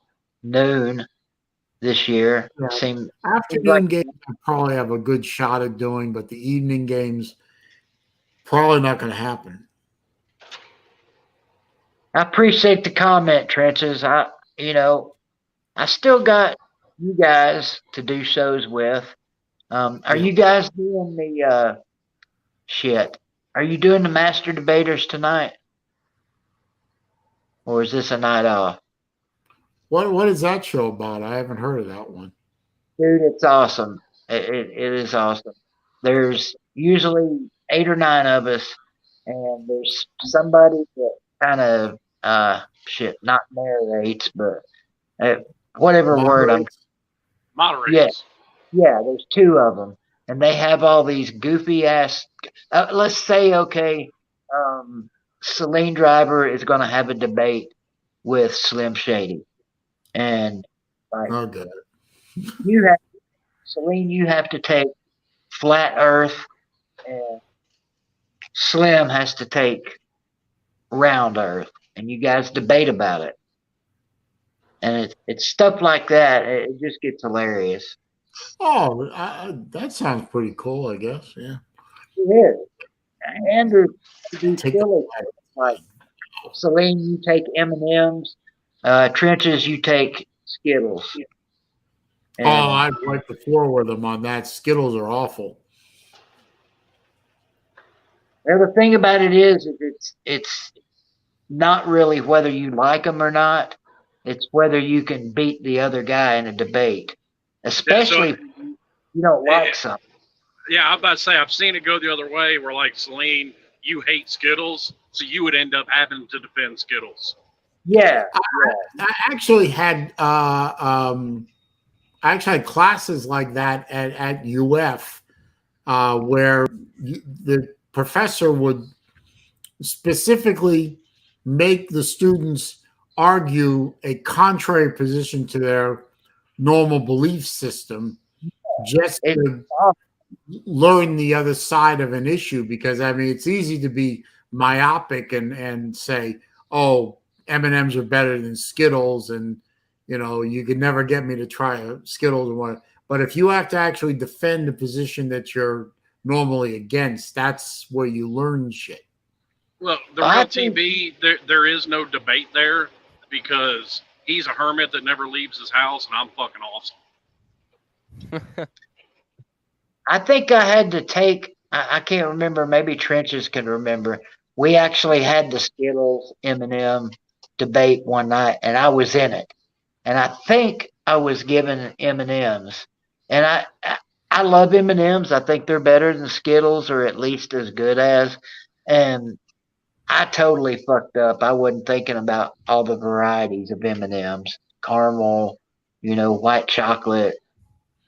Speaker 5: noon this year.
Speaker 1: Yeah.
Speaker 5: Seems
Speaker 1: Afternoon
Speaker 5: like-
Speaker 1: games I probably have a good shot at doing, but the evening games probably not going to happen.
Speaker 5: I appreciate the comment, Trenches. I still got you guys to do shows with. Are
Speaker 1: Yeah.
Speaker 5: you guys doing the shit? Are you doing the Master Debaters tonight? Or is this a night off?
Speaker 1: What is that show about? I haven't heard of that one.
Speaker 5: Dude, it's awesome. It is awesome. There's usually 8 or 9 of us, and there's somebody that kind of not narrates, but whatever word I'm.
Speaker 3: Moderates.
Speaker 5: Yeah, there's 2 of them, and they have all these goofy ass. Let's say, okay, SaleenDriver is going to have a debate with Slim Shady, and like
Speaker 1: Oh, good.
Speaker 5: you have, Saleen, you have to take flat Earth, and Slim has to take round Earth, and you guys debate about it. And it's stuff like that. It just gets hilarious.
Speaker 1: Oh, that sounds pretty cool, I guess. Yeah.
Speaker 5: It is. Andrew, be
Speaker 1: Take
Speaker 5: silly. Like Saleen, you take M&Ms. Trenches, you take Skittles. And
Speaker 1: I'd wipe the floor with them on that. Skittles are awful.
Speaker 5: the thing about it is it's not really whether you like them or not. It's whether you can beat the other guy in a debate, especially if you don't like something.
Speaker 3: Yeah, I'm about to say, I've seen it go the other way where, like, Saleen, you hate Skittles, so you would end up having to defend Skittles.
Speaker 5: Yeah.
Speaker 1: I actually had classes like that at UF where the professor would specifically make the students argue a contrary position to their normal belief system just to learn the other side of an issue, because I mean it's easy to be myopic and say, oh, M&Ms are better than Skittles, and you could never get me to try a Skittles or what. But if you have to actually defend the position that you're normally against, that's where you learn shit.
Speaker 3: Well, the real TB, there is no debate there because he's a hermit that never leaves his house, and I'm fucking awesome.
Speaker 5: I think I had to take, I can't remember, maybe Trenches can remember. We actually had the Skittles M&M debate one night, and I was in it. And I think I was given M&Ms. And I love M&Ms. I think they're better than Skittles, or at least as good as. And I totally fucked up. I wasn't thinking about all the varieties of M&Ms. Caramel, white chocolate,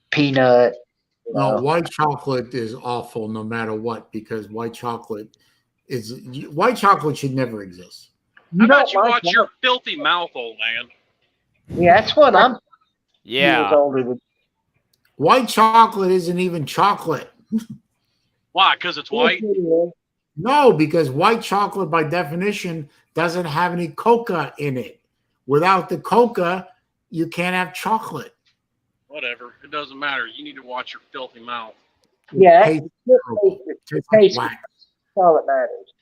Speaker 5: peanut.
Speaker 1: No, white chocolate is awful no matter what, because white chocolate should never exist.
Speaker 3: How about you watch your filthy mouth, old man?
Speaker 5: Yeah, that's what I'm.
Speaker 7: Yeah.
Speaker 5: Older than.
Speaker 1: White chocolate isn't even chocolate.
Speaker 3: Why? Because it's white?
Speaker 1: No, because white chocolate, by definition, doesn't have any cocoa in it. Without the cocoa, you can't have chocolate.
Speaker 3: Whatever. It doesn't matter. You need to watch your filthy mouth.
Speaker 5: Yeah,
Speaker 1: It tastes
Speaker 5: tastes
Speaker 1: like
Speaker 5: good. That's all that matters.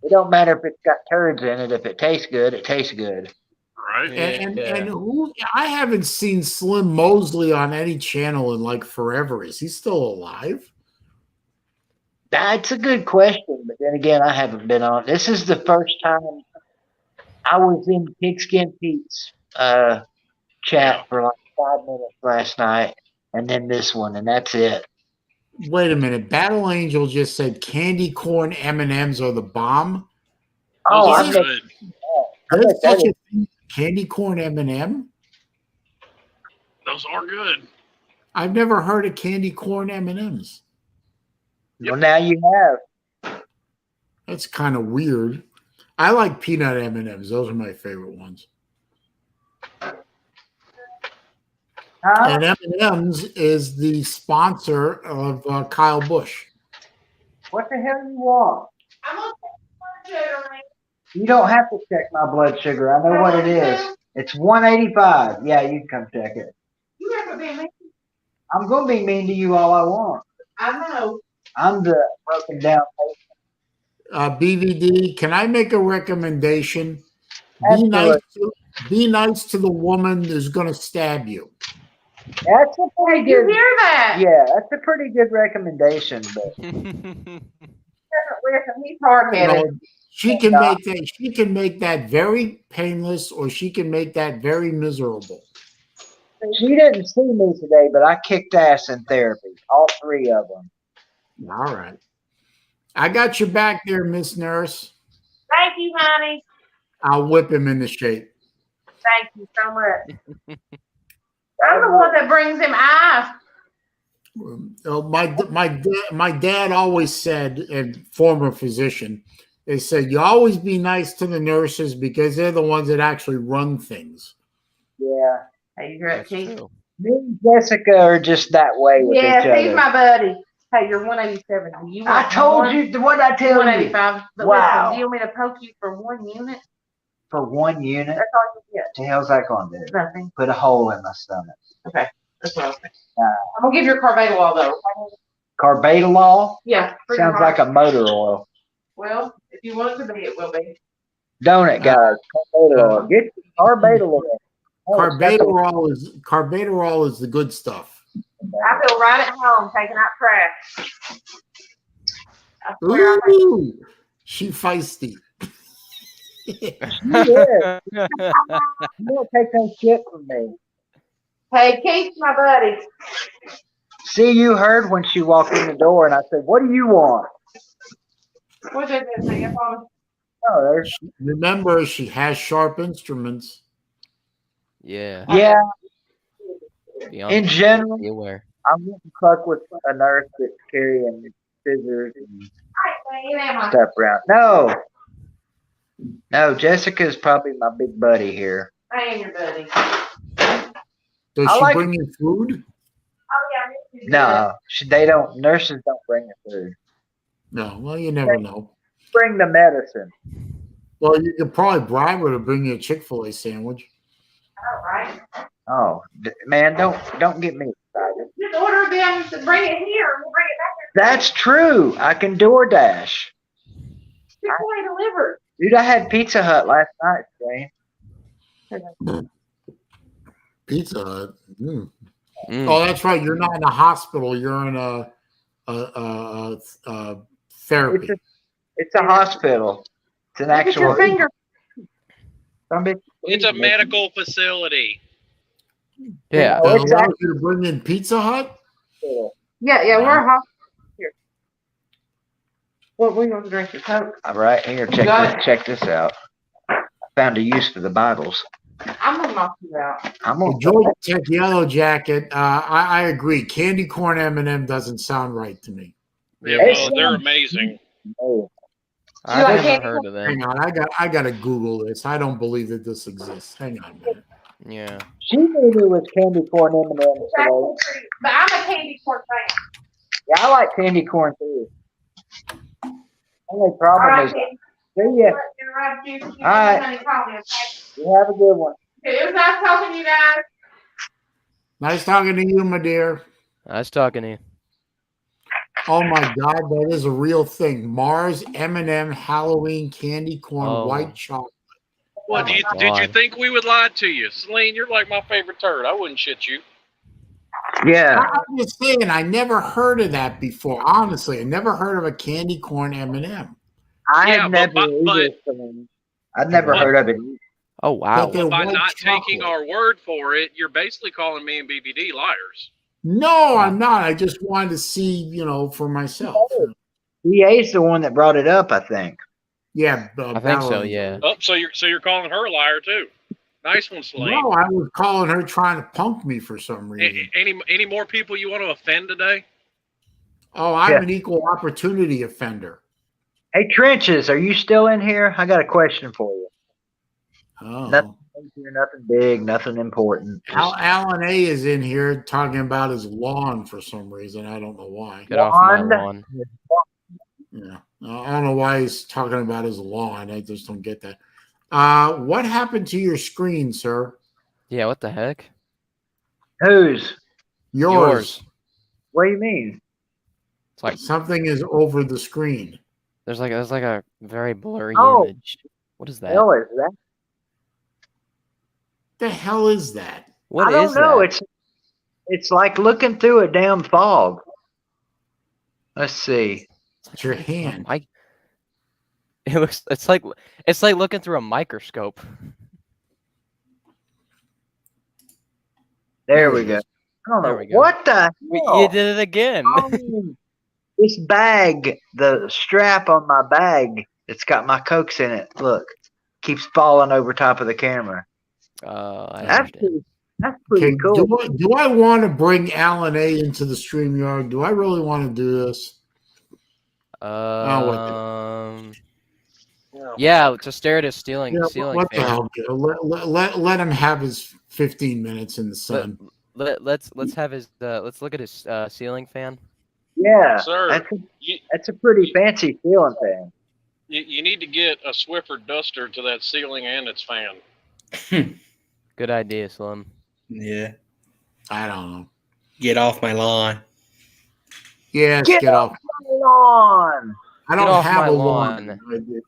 Speaker 5: It don't matter if it's got turds in it. If it tastes good, it tastes good.
Speaker 3: Right?
Speaker 1: And who? I haven't seen Slim Mosley on any channel in like forever. Is he still alive?
Speaker 5: That's a good question, but then again, I haven't been on. This is the first time I was in Pigskin Pete's chat for like 5 minutes last night, and then this one, and that's it.
Speaker 1: Wait a minute. Battle Angel just said candy corn M&Ms are the bomb.
Speaker 5: Oh,
Speaker 3: Those
Speaker 1: Is
Speaker 3: are
Speaker 1: it-
Speaker 3: good.
Speaker 1: There's such a thing, candy corn M&M.
Speaker 3: Those are good.
Speaker 1: I've never heard of candy corn M&Ms.
Speaker 5: Well, now you have.
Speaker 1: That's kind of weird. I like peanut M&Ms. Those are my favorite ones.
Speaker 5: Huh?
Speaker 1: And M&M's is the sponsor of Kyle Busch.
Speaker 5: What the hell you want?
Speaker 2: I'm on sugar.
Speaker 5: You don't have to check my blood sugar. I know what it is. It's 185. Yeah, you can come check it.
Speaker 2: You never been mean.
Speaker 5: I'm going to be mean to you all I want.
Speaker 2: I know.
Speaker 5: I'm the broken down patient.
Speaker 1: BVD, can I make a recommendation?
Speaker 5: Absolutely.
Speaker 1: Be nice to the woman who's going to stab you.
Speaker 5: That's a pretty
Speaker 2: You
Speaker 5: good.
Speaker 2: hear that?
Speaker 5: Yeah, that's a pretty good recommendation. But
Speaker 2: Listen, he's hard
Speaker 1: You
Speaker 2: headed.
Speaker 1: know, she can make that. She can make that very painless, or she can make that very miserable.
Speaker 5: she didn't see me today, but I kicked ass in therapy. All three of them.
Speaker 1: All right, I got your back there, Miss Nurse.
Speaker 2: Thank you, honey.
Speaker 1: I'll whip him into shape.
Speaker 2: Thank you so much. I'm the one that brings him ice.
Speaker 1: My dad always said, and former physician, they said you always be nice to the nurses because they're the ones that actually run things.
Speaker 5: Yeah.
Speaker 2: Hey, you're at
Speaker 7: That's
Speaker 2: Keith.
Speaker 7: true.
Speaker 5: Me and Jessica are just that way with each
Speaker 2: Yes,
Speaker 5: other.
Speaker 2: he's my buddy. Hey, you're 187. You
Speaker 5: I
Speaker 2: want
Speaker 5: told
Speaker 2: more?
Speaker 5: you what I tell you.
Speaker 2: 185. But
Speaker 5: Wow.
Speaker 2: listen, do you want me to poke you for 1 unit?
Speaker 5: For 1 unit.
Speaker 2: That's all you get.
Speaker 5: What the hell's that going to do?
Speaker 2: Nothing.
Speaker 5: Put a hole in my stomach.
Speaker 2: That's what I was thinking. I'm gonna give you a Carvedilol though.
Speaker 5: Carbadolol
Speaker 2: Yeah. for your
Speaker 5: sounds
Speaker 2: heart.
Speaker 5: like a motor oil.
Speaker 2: Well, if you want it to be, it will be.
Speaker 5: Don't it, guys? Carbadolol. Get Carbadolol. Oh,
Speaker 1: Carvedilol is the good stuff.
Speaker 2: I feel right at home taking out trash. I swear I
Speaker 1: Ooh, she feisty.
Speaker 5: Yeah. You don't take no shit from me.
Speaker 2: Hey, Keith's my buddy.
Speaker 5: See, you heard when she walked in the door, and I said, "What do you want?"
Speaker 2: What did they say?
Speaker 5: Oh, there's
Speaker 1: Remember, she has sharp instruments.
Speaker 7: Yeah.
Speaker 5: yeah.
Speaker 7: Be on-
Speaker 5: In general,
Speaker 7: be aware.
Speaker 5: I wouldn't fuck with a nurse that's carrying scissors and stuff around. No, Jessica's probably my big buddy here.
Speaker 2: I am your buddy.
Speaker 1: Does
Speaker 5: I
Speaker 1: she
Speaker 5: like-
Speaker 1: bring you food?
Speaker 2: Oh, yeah.
Speaker 5: No, they don't. Nurses don't bring the food.
Speaker 1: No. Well, you never know.
Speaker 5: Bring the medicine.
Speaker 1: Well, you could probably bribe her to bring you a Chick-fil-A sandwich.
Speaker 2: All right.
Speaker 5: Oh, man, don't get me excited.
Speaker 2: Just order them to bring it here and we'll bring it back
Speaker 5: That's true. I can DoorDash.
Speaker 2: there. Chick-fil-A delivered.
Speaker 5: Dude, I had Pizza Hut last night, Shane.
Speaker 1: Pizza Hut. Mm.
Speaker 7: Mm.
Speaker 1: Oh, that's right. You're not in a hospital. You're in a therapy.
Speaker 5: It's a hospital. It's an
Speaker 2: Look at
Speaker 5: actual.
Speaker 2: your finger.
Speaker 3: It's a medical facility.
Speaker 7: Yeah.
Speaker 5: Oh,
Speaker 1: That
Speaker 5: it's
Speaker 1: allows you to bring in Pizza Hut?
Speaker 2: Yeah, we're a hospital here. What we gonna drink your Coke?
Speaker 5: All right, here, check this out. I found a use for the Bibles.
Speaker 2: I'm gonna knock you out.
Speaker 5: I'm
Speaker 1: Well,
Speaker 5: gonna
Speaker 1: Georgia Tech Yellow Jacket. I agree. Candy corn M&M doesn't sound right to me.
Speaker 3: Yeah,
Speaker 5: It's-
Speaker 3: well, they're amazing.
Speaker 5: oh,
Speaker 7: I've
Speaker 2: like
Speaker 7: never
Speaker 2: candy
Speaker 7: heard of them.
Speaker 1: Hang on, I gotta Google this. I don't believe that this exists. Hang on a minute.
Speaker 7: Yeah.
Speaker 5: she knew it was candy corn M&M's
Speaker 2: It's
Speaker 5: today.
Speaker 2: actually pretty, but I'm a candy corn fan.
Speaker 5: Yeah, I like candy corn too. Only
Speaker 2: All
Speaker 5: problem
Speaker 2: right,
Speaker 5: is,
Speaker 2: Kenny.
Speaker 5: see ya.
Speaker 2: You're right, juice. You
Speaker 5: All right.
Speaker 2: honey, call me, okay?
Speaker 5: You have a good one.
Speaker 2: It was nice talking to you guys.
Speaker 1: Nice talking to you, my dear.
Speaker 7: Nice talking to you.
Speaker 1: Oh my God, that is a real thing. Mars M&M Halloween candy corn
Speaker 7: Oh.
Speaker 1: white chocolate.
Speaker 3: What
Speaker 7: Oh
Speaker 3: did
Speaker 7: my
Speaker 3: you
Speaker 7: God.
Speaker 3: think we would lie to you, Saleen? You're like my favorite turd. I wouldn't shit you.
Speaker 5: Yeah.
Speaker 1: I'm just saying, I never heard of that before. Honestly, I never heard of a candy corn M&M.
Speaker 5: I
Speaker 3: Yeah,
Speaker 5: had
Speaker 3: but-
Speaker 5: never
Speaker 3: but-
Speaker 5: I'd never
Speaker 3: But-
Speaker 5: heard of it either.
Speaker 7: Oh wow.
Speaker 1: But they're
Speaker 3: By
Speaker 1: white
Speaker 3: not taking
Speaker 1: chocolate.
Speaker 3: our word for it, you're basically calling me and BBD liars.
Speaker 1: No, I'm not. I just wanted to see, for myself.
Speaker 5: EA's the one that brought it up, I think.
Speaker 1: Yeah,
Speaker 7: I think so.
Speaker 1: Bella.
Speaker 7: Yeah.
Speaker 3: Oh, so you're calling her a liar too? Nice one, Saleen.
Speaker 1: No, I was calling her trying to punk me for some reason.
Speaker 3: Any more people you want to offend today?
Speaker 1: Oh, I'm an equal opportunity offender.
Speaker 5: Hey, Trenches, are you still in here? I got a question for you.
Speaker 1: Oh.
Speaker 5: Nothing major, nothing big, nothing important. Just
Speaker 1: Alan A is in here talking about his lawn for some reason. I don't know why.
Speaker 7: Get off my
Speaker 5: Lawn?
Speaker 7: lawn.
Speaker 1: Yeah. I don't know why he's talking about his lawn. I just don't get that. What happened to your screen, sir?
Speaker 7: Yeah. What the heck?
Speaker 5: whose?
Speaker 1: Yours.
Speaker 5: What do you mean?
Speaker 7: It's like
Speaker 1: Something is over the screen.
Speaker 7: there's like a very blurry
Speaker 5: Oh.
Speaker 7: image. What is that?
Speaker 5: Hell is that?
Speaker 1: The hell is that?
Speaker 7: What
Speaker 5: I don't
Speaker 7: is
Speaker 5: know.
Speaker 7: that?
Speaker 5: It's like looking through a damn fog. Let's see.
Speaker 1: It's your hand.
Speaker 7: It looks. It's like looking through a microscope.
Speaker 5: There we go. I don't
Speaker 7: There
Speaker 5: know.
Speaker 7: we go.
Speaker 5: What the hell?
Speaker 7: You did it again.
Speaker 5: Oh, this bag, the strap on my bag, it's got my Cokes in it. Look, keeps falling over top of the camera.
Speaker 7: I
Speaker 5: That's
Speaker 7: understand.
Speaker 5: pretty cool.
Speaker 1: Do I want to bring Alan A into the StreamYard? Do I really want to do this?
Speaker 7: Yeah, to stare at his ceiling
Speaker 1: What
Speaker 7: fan.
Speaker 1: the hell? Let him have his 15 minutes in the sun.
Speaker 7: Let's have his let's look at his ceiling fan.
Speaker 5: Yeah,
Speaker 3: Sir,
Speaker 5: that's a pretty fancy ceiling fan.
Speaker 3: You need to get a Swiffer duster to that ceiling and its fan.
Speaker 7: Good idea, Slim.
Speaker 8: Yeah.
Speaker 1: I don't know.
Speaker 8: Get off my lawn.
Speaker 1: Yes,
Speaker 5: Get
Speaker 1: off
Speaker 5: my lawn.
Speaker 1: I
Speaker 7: Get
Speaker 1: don't
Speaker 7: off
Speaker 1: have
Speaker 7: my
Speaker 1: a lawn.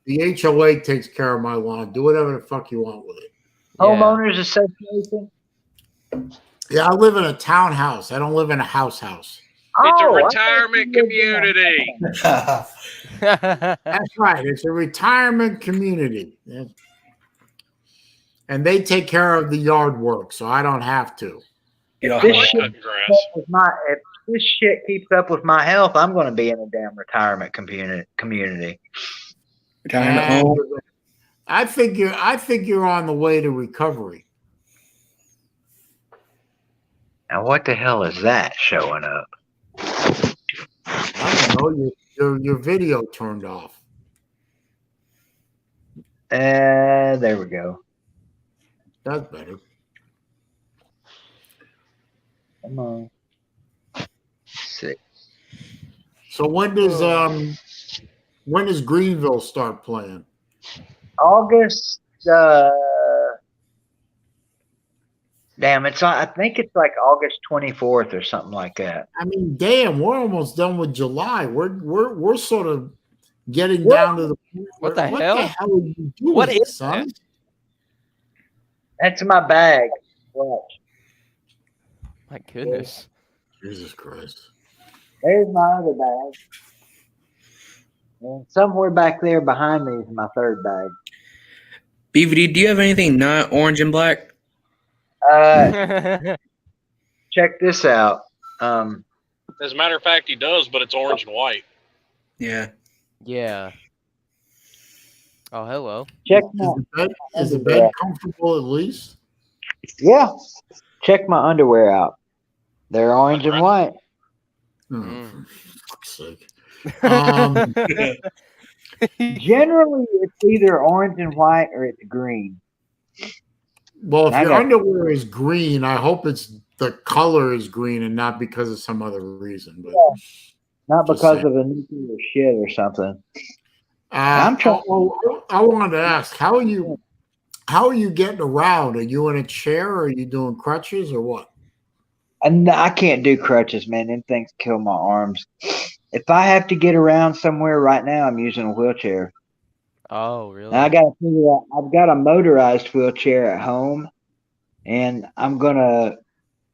Speaker 1: The HOA takes care of my lawn. Do whatever the fuck you want with it.
Speaker 7: Yeah.
Speaker 5: Homeowners Association.
Speaker 1: Yeah, I live in a townhouse. I don't live in a house.
Speaker 3: It's a
Speaker 5: I
Speaker 3: retirement
Speaker 5: thought you lived in
Speaker 3: community.
Speaker 1: That's right. It's a retirement community. Yeah. And they take care of the yard work, so I don't have to.
Speaker 8: Get off
Speaker 5: This
Speaker 8: my
Speaker 5: shit-
Speaker 8: lawn.
Speaker 3: Cutting grass.
Speaker 5: if this shit keeps up with my health, I'm going to be in a damn retirement community.
Speaker 8: Retirement
Speaker 1: And
Speaker 8: home.
Speaker 1: I think you're on the way to recovery.
Speaker 5: Now, what the hell is that showing up?
Speaker 1: I don't know. Your video turned off.
Speaker 5: There we go.
Speaker 1: That's better.
Speaker 5: Come on. 6.
Speaker 1: So when does Greenville start playing?
Speaker 5: August. Damn, I think it's like August 24th or something like that.
Speaker 1: I mean, damn, we're almost done with July. We're sort of getting down to the point.
Speaker 7: What the hell?
Speaker 1: What the hell are you doing,
Speaker 7: What is
Speaker 1: son?
Speaker 7: that?
Speaker 5: That's my bag. Watch.
Speaker 7: My goodness.
Speaker 1: Jesus Christ.
Speaker 5: There's my other bag. And somewhere back there behind me is my third bag.
Speaker 8: BVD, do you have anything not orange and black?
Speaker 5: Check this out.
Speaker 3: As a matter of fact, he does, but it's orange and white.
Speaker 8: Yeah.
Speaker 7: Yeah. Oh, hello.
Speaker 5: Check
Speaker 1: Is the bed comfortable at least?
Speaker 5: Yeah. Check my underwear out. They're orange and white.
Speaker 1: Oh, for fuck's sake. Um,
Speaker 5: Generally, it's either orange and white or it's green.
Speaker 1: well, if
Speaker 5: I
Speaker 1: your
Speaker 5: got-
Speaker 1: underwear is green, I hope it's the color is green and not because of some other reason. But
Speaker 5: Not
Speaker 1: Just
Speaker 5: because
Speaker 1: saying.
Speaker 5: of a nuclear shit or something.
Speaker 1: I'm
Speaker 5: trying-
Speaker 1: I wanted to ask, how are you getting around? Are you in a chair or are you doing crutches or what?
Speaker 5: And I can't do crutches, man. Them things kill my arms. If I have to get around somewhere right now, I'm using a wheelchair.
Speaker 7: Oh, really?
Speaker 5: Now I got to figure out. I've got a motorized wheelchair at home, and I'm gonna,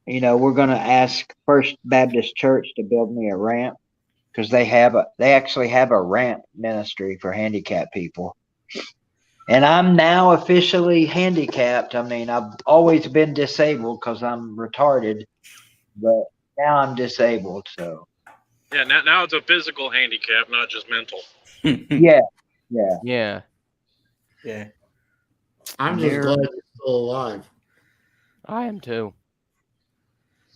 Speaker 5: we're gonna ask First Baptist Church to build me a ramp because they actually have a ramp ministry for handicapped people. And I'm now officially handicapped. I mean, I've always been disabled because I'm retarded, but now I'm disabled. So
Speaker 3: Yeah, now it's a physical handicap, not just mental.
Speaker 5: yeah, Yeah.
Speaker 7: Yeah.
Speaker 8: Yeah.
Speaker 1: I'm just
Speaker 8: Mirror.
Speaker 1: glad you're still alive.
Speaker 7: I am too.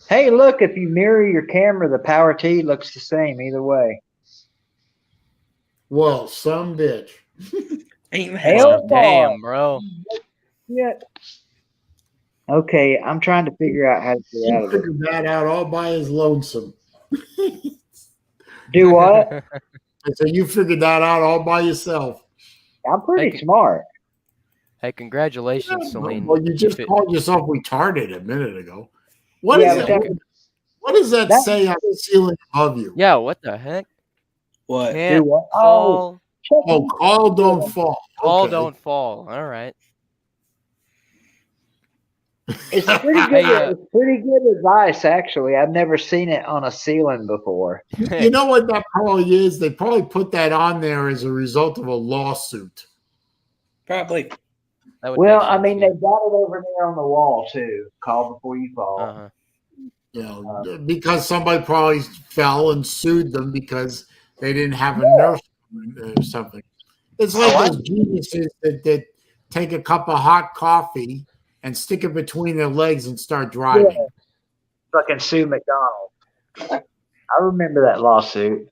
Speaker 5: Hey, look, if you mirror your camera, the power T looks the same either way.
Speaker 1: Well, some bitch.
Speaker 8: Ain't that
Speaker 5: Hell
Speaker 7: Well,
Speaker 5: no.
Speaker 7: damn, bro.
Speaker 5: Yeah. Okay, I'm trying to figure out how to get out
Speaker 1: He
Speaker 5: of this.
Speaker 1: figured that out all by his lonesome.
Speaker 5: Do what?
Speaker 1: I said, you figured that out all by yourself.
Speaker 5: I'm pretty
Speaker 7: Hey,
Speaker 5: smart.
Speaker 7: Hey, congratulations, Celine.
Speaker 1: Well, you just
Speaker 7: If it-
Speaker 1: called yourself retarded a minute ago. What
Speaker 5: Yeah,
Speaker 1: is
Speaker 5: but
Speaker 1: that? What does that
Speaker 5: That-
Speaker 1: say on the ceiling above you?
Speaker 7: Yeah, what the heck?
Speaker 8: What?
Speaker 5: Do
Speaker 7: Can't
Speaker 5: what? Oh,
Speaker 7: call,
Speaker 5: check
Speaker 1: Oh, call don't fall.
Speaker 7: call
Speaker 1: Okay.
Speaker 7: don't fall. All right.
Speaker 5: It's pretty good.
Speaker 7: Hey,
Speaker 5: It's pretty good advice, actually. I've never seen it on a ceiling before.
Speaker 1: You know what that probably is? They probably put that on there as a result of a lawsuit.
Speaker 8: Probably.
Speaker 7: that would
Speaker 5: Well,
Speaker 7: make
Speaker 5: I
Speaker 7: sense,
Speaker 5: mean,
Speaker 7: yeah.
Speaker 5: they've got it over there on the wall too. Call before you fall.
Speaker 7: Uh-huh.
Speaker 1: You know, because somebody probably fell and sued them because they didn't have a nurse or something. It's like those geniuses that take a cup of hot coffee and stick it between their legs and start driving.
Speaker 5: Fucking Sue McDonald. I remember that lawsuit.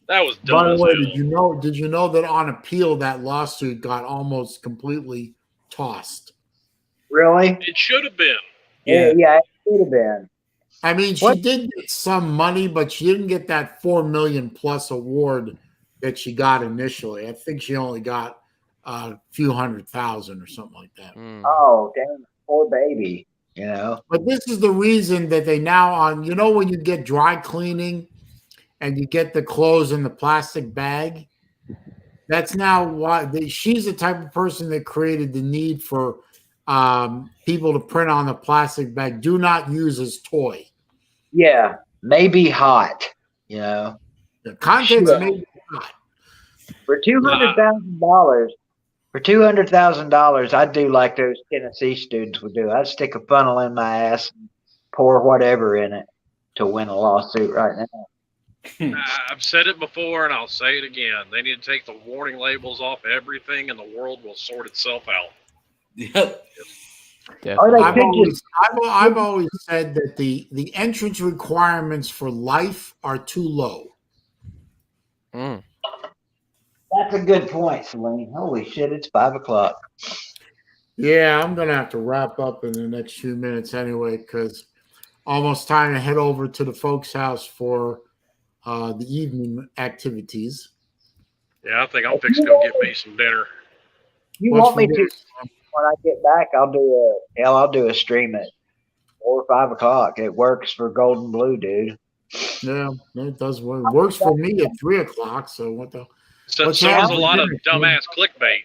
Speaker 3: That was
Speaker 1: By
Speaker 3: dumb
Speaker 1: the
Speaker 3: as
Speaker 1: way,
Speaker 3: hell.
Speaker 1: did you know that on appeal that lawsuit got almost completely tossed?
Speaker 5: Really?
Speaker 3: It should have been.
Speaker 8: Yeah.
Speaker 5: Yeah, it should have been.
Speaker 1: I mean, she
Speaker 5: What?
Speaker 1: did get some money, but she didn't get that $4 million plus award that she got initially. I think she only got a few $100,000 or something like that.
Speaker 7: Mm.
Speaker 5: Oh, damn, poor baby. You know?
Speaker 1: But this is the reason that they now on, you know, when you get dry cleaning and you get the clothes in the plastic bag, that's now why she's the type of person that created the need for people to print on the plastic bag. Do not use as toy.
Speaker 5: Yeah, maybe hot. You know?
Speaker 1: The contents
Speaker 5: Sure.
Speaker 1: may be hot.
Speaker 5: For $200,000, I'd do like those Tennessee students would do. I'd stick a funnel in my ass and pour whatever in it to win a lawsuit right now.
Speaker 3: I've said it before and I'll say it again. They need to take the warning labels off everything and the world will sort itself out.
Speaker 8: Yep.
Speaker 7: Definitely.
Speaker 1: I've always said that the entrance requirements for life are too low.
Speaker 7: Mm.
Speaker 5: That's a good point, Celine. Holy shit, it's 5 o'clock.
Speaker 1: Yeah, I'm gonna have to wrap up in the next few minutes anyway, because almost time to head over to the folks' house for the evening activities.
Speaker 3: Yeah, I think I'm fixing to go get me some dinner.
Speaker 5: You
Speaker 1: What's
Speaker 5: want me
Speaker 1: for
Speaker 5: to?
Speaker 1: dinner?
Speaker 5: When I get back, I'll do a stream at 4 or 5 o'clock. It works for Golden Blue, dude.
Speaker 1: Yeah, it does work. It works for me at 3 o'clock. So what the?
Speaker 3: So
Speaker 1: What's
Speaker 3: does a
Speaker 1: happening
Speaker 3: lot of
Speaker 1: dinner?
Speaker 3: dumbass clickbait.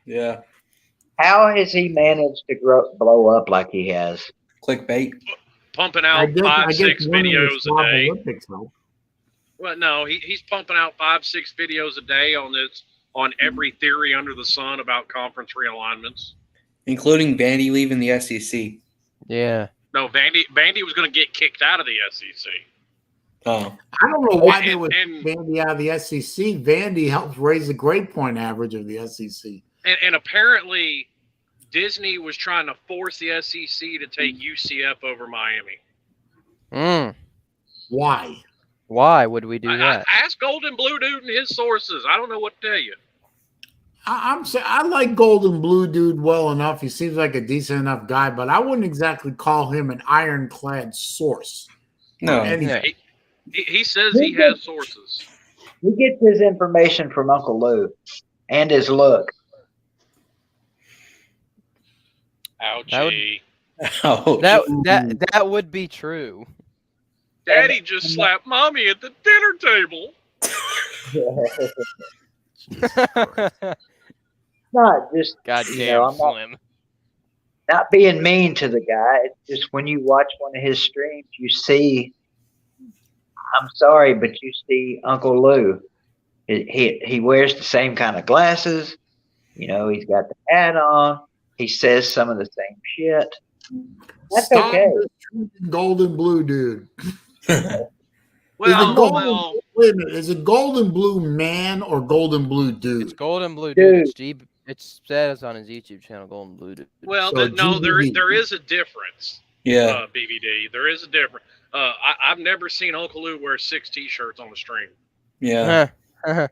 Speaker 8: Yeah.
Speaker 5: How has he managed to blow up like he has?
Speaker 8: Clickbait.
Speaker 3: Pumping out five, six
Speaker 1: winning the
Speaker 3: videos a
Speaker 1: Swab
Speaker 3: day.
Speaker 1: Olympics help.
Speaker 3: Well, no, he's pumping out 5-6 videos a day on every theory under the sun about conference realignments.
Speaker 8: Including Vandy leaving the SEC.
Speaker 7: Yeah.
Speaker 3: No, Vandy was going to get kicked out of the SEC.
Speaker 8: Oh.
Speaker 1: I don't know why they
Speaker 3: And-
Speaker 1: would
Speaker 3: and-
Speaker 1: Vandy out of the SEC. Vandy helps raise the grade point average of the SEC.
Speaker 3: And apparently, Disney was trying to force the SEC to take UCF over Miami.
Speaker 7: Mm.
Speaker 1: Why?
Speaker 7: Why would we do
Speaker 3: I
Speaker 7: that?
Speaker 3: ask Golden Blue Dude and his sources. I don't know what to tell you.
Speaker 1: I like Golden Blue Dude well enough. He seems like a decent enough guy, but I wouldn't exactly call him an ironclad source.
Speaker 8: No.
Speaker 7: Yeah.
Speaker 3: He says he has sources.
Speaker 5: He gets his information from Uncle Lou and his look.
Speaker 3: Ouchie.
Speaker 8: Oh.
Speaker 7: That would be true.
Speaker 3: Daddy just slapped Mommy at the dinner table.
Speaker 5: Not just
Speaker 7: Goddamn
Speaker 5: I'm
Speaker 7: Slim.
Speaker 5: not being mean to the guy. It's just when you watch one of his streams, you see. I'm sorry, but you see Uncle Lou. He wears the same kind of glasses. You know, he's got the hat on. He says some of the same shit. That's
Speaker 1: Stop
Speaker 5: okay.
Speaker 1: mistreating Golden Blue Dude. Wait a minute, is it golden blue man or golden blue dude?
Speaker 7: It's golden blue dude. It says on his YouTube channel, golden blue dude.
Speaker 3: Well,
Speaker 1: So
Speaker 3: no, there
Speaker 1: GBD.
Speaker 3: is a difference.
Speaker 8: Yeah.
Speaker 3: BVD, there is a difference. I've never seen Uncle Lou wear 6 T-shirts on the stream.
Speaker 8: Yeah.
Speaker 5: I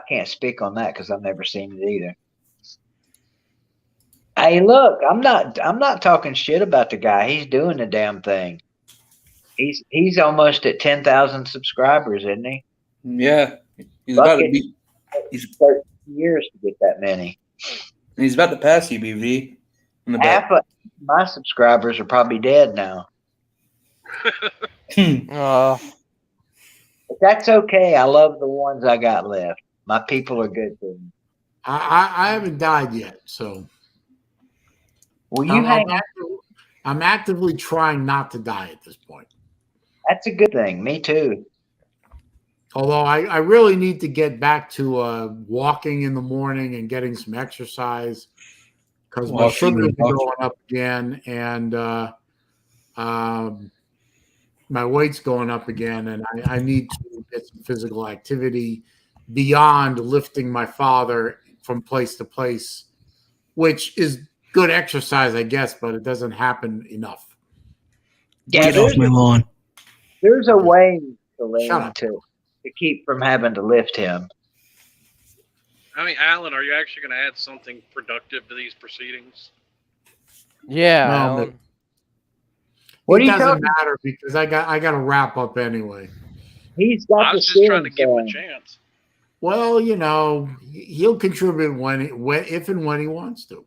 Speaker 5: can't speak on that because I've never seen it either. Hey, look, I'm not talking shit about the guy. He's doing the damn thing. He's almost at 10,000 subscribers, isn't he?
Speaker 8: Yeah. He's about to be.
Speaker 5: He's 13 years to get that many.
Speaker 8: He's about to pass you, BV.
Speaker 5: Half of my subscribers are probably dead now.
Speaker 7: Oh.
Speaker 5: But that's okay. I love the ones I got left. My people are good to me.
Speaker 1: I haven't died yet, so.
Speaker 5: Well, you hang out.
Speaker 1: I'm actively trying not to die at this point.
Speaker 5: That's a good thing. Me too.
Speaker 1: Although I really need to get back to walking in the morning and getting some exercise because my sugar is going up again and my weight's going up again, and I need to get some physical activity beyond lifting my father from place to place, which is good exercise, I guess, but it doesn't happen enough.
Speaker 5: Yeah,
Speaker 8: Get off my lawn.
Speaker 5: There's a way to keep from having to lift him.
Speaker 3: I mean, Alan, are you actually going to add something productive to these proceedings?
Speaker 7: Yeah.
Speaker 1: No,
Speaker 7: Alan.
Speaker 5: What
Speaker 1: it
Speaker 5: are you
Speaker 1: doesn't
Speaker 5: talking?
Speaker 1: matter because I got to wrap up anyway.
Speaker 5: He's got
Speaker 3: I
Speaker 5: the
Speaker 3: was just trying to give him a
Speaker 5: thing.
Speaker 3: chance.
Speaker 1: Well, he'll contribute if and when he wants to.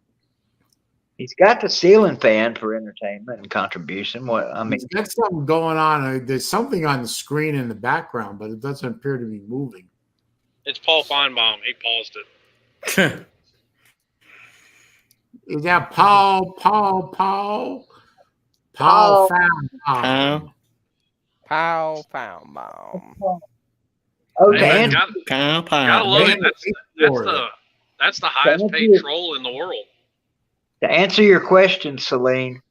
Speaker 5: He's got the ceiling fan for entertainment and contribution. What I mean,
Speaker 1: He's got something going on. There's something on the screen in the background, but it doesn't appear to be moving.
Speaker 3: It's Paul Feinbaum. He paused it.
Speaker 1: Is that Paul Feinbaum?
Speaker 7: Pow, pow, pow.
Speaker 5: okay.
Speaker 3: Gotta love it. That's the highest paid troll in the world.
Speaker 5: To answer your question, Saleen,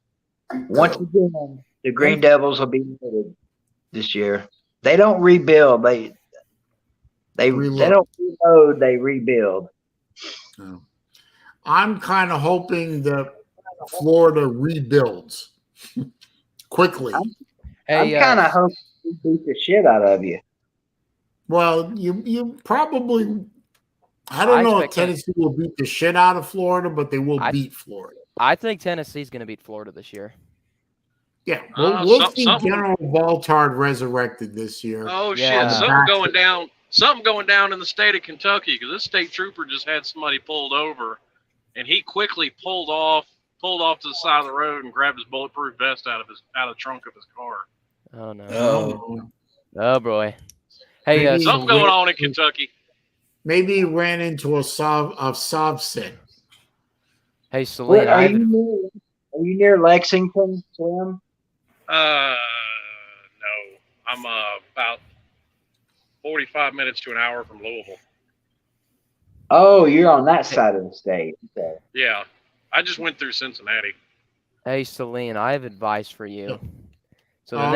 Speaker 5: once again, the Green Devils will be limited this year. They don't rebuild. They don't reload. They rebuild.
Speaker 1: No. I'm kind of hoping that Florida rebuilds quickly.
Speaker 5: I'm kind of hoping we beat the shit out of you.
Speaker 1: Well, you probably. I don't know if Tennessee will beat the shit out of Florida, but they will beat Florida.
Speaker 7: I think Tennessee's going to beat Florida this year.
Speaker 1: Yeah, we'll see General Baltard resurrected this year.
Speaker 3: Oh
Speaker 7: Yeah.
Speaker 3: shit! Something going down in the state of Kentucky because this state trooper just had somebody pulled over, and he quickly pulled off to the side of the road and grabbed his bulletproof vest out of the trunk of his car.
Speaker 7: Oh no! Oh boy! Hey,
Speaker 3: something going on in Kentucky.
Speaker 1: Maybe he ran into a sob set.
Speaker 7: Hey, Saleen,
Speaker 5: Are you near Lexington, Slim?
Speaker 3: No, I'm about 45 minutes to an hour from Louisville.
Speaker 5: Oh, you're on that side of the state. Okay.
Speaker 3: Yeah, I just went through Cincinnati.
Speaker 7: Hey, Saleen, I have advice for you. So the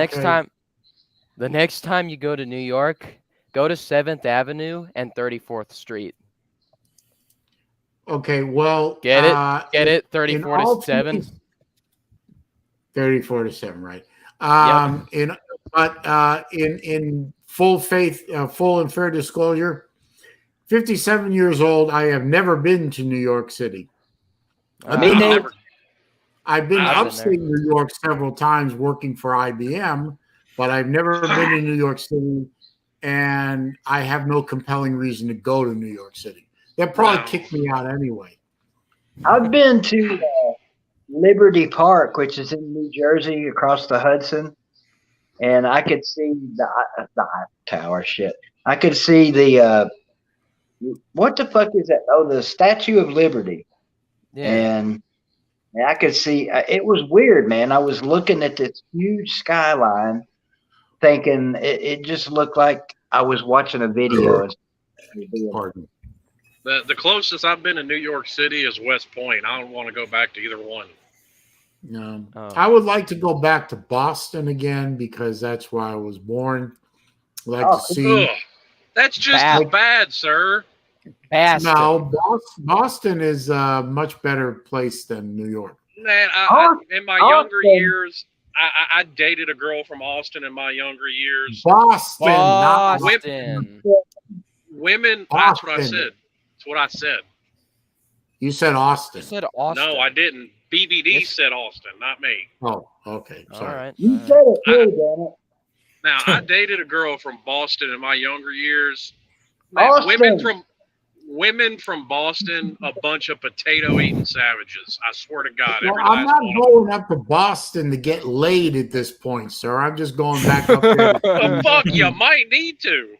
Speaker 7: next time you go to New York, go to 7th Avenue and 34th Street.
Speaker 1: Okay, well,
Speaker 7: Get it? 34 to 7.
Speaker 1: 34 to 7, right? In full faith, full and fair disclosure, 57 years old. I have never been to New York City. I've been upstate New York several times working for IBM, but I've never been to New York City, and I have no compelling reason to go to New York City. They'll probably kick me out anyway.
Speaker 5: I've been to Liberty Park, which is in New Jersey, across the Hudson, and I could see the tower. Shit, I could see the what the fuck is that? Oh, the Statue of Liberty.
Speaker 7: Yeah.
Speaker 5: And I could see it was weird, man. I was looking at this huge skyline, thinking it just looked like I was watching a video.
Speaker 1: Pardon.
Speaker 3: The closest I've been to New York City is West Point. I don't want to go back to either one.
Speaker 1: I would like to go back to Boston again because that's where I was born. I'd like to see.
Speaker 3: Ugh, that's just as bad, sir.
Speaker 7: Boston.
Speaker 1: No, Boston is a much better place than New York.
Speaker 3: Man, in my younger years, I dated a girl from Austin in my younger years.
Speaker 1: Boston.
Speaker 3: Women. That's what I said. That's what I said.
Speaker 1: You said Austin.
Speaker 7: You said Austin.
Speaker 3: No, I didn't. BBD said Austin, not me.
Speaker 1: Oh, okay. Sorry.
Speaker 7: All right.
Speaker 5: You said it too, damn it.
Speaker 3: Now, I dated a girl from Boston in my younger years.
Speaker 5: Man,
Speaker 3: women from Boston, a bunch of potato-eating savages. I swear to God.
Speaker 1: Well, I'm not going up to Boston to get laid at this point, sir. I'm just going back up there.
Speaker 3: Well, fuck, you might need to.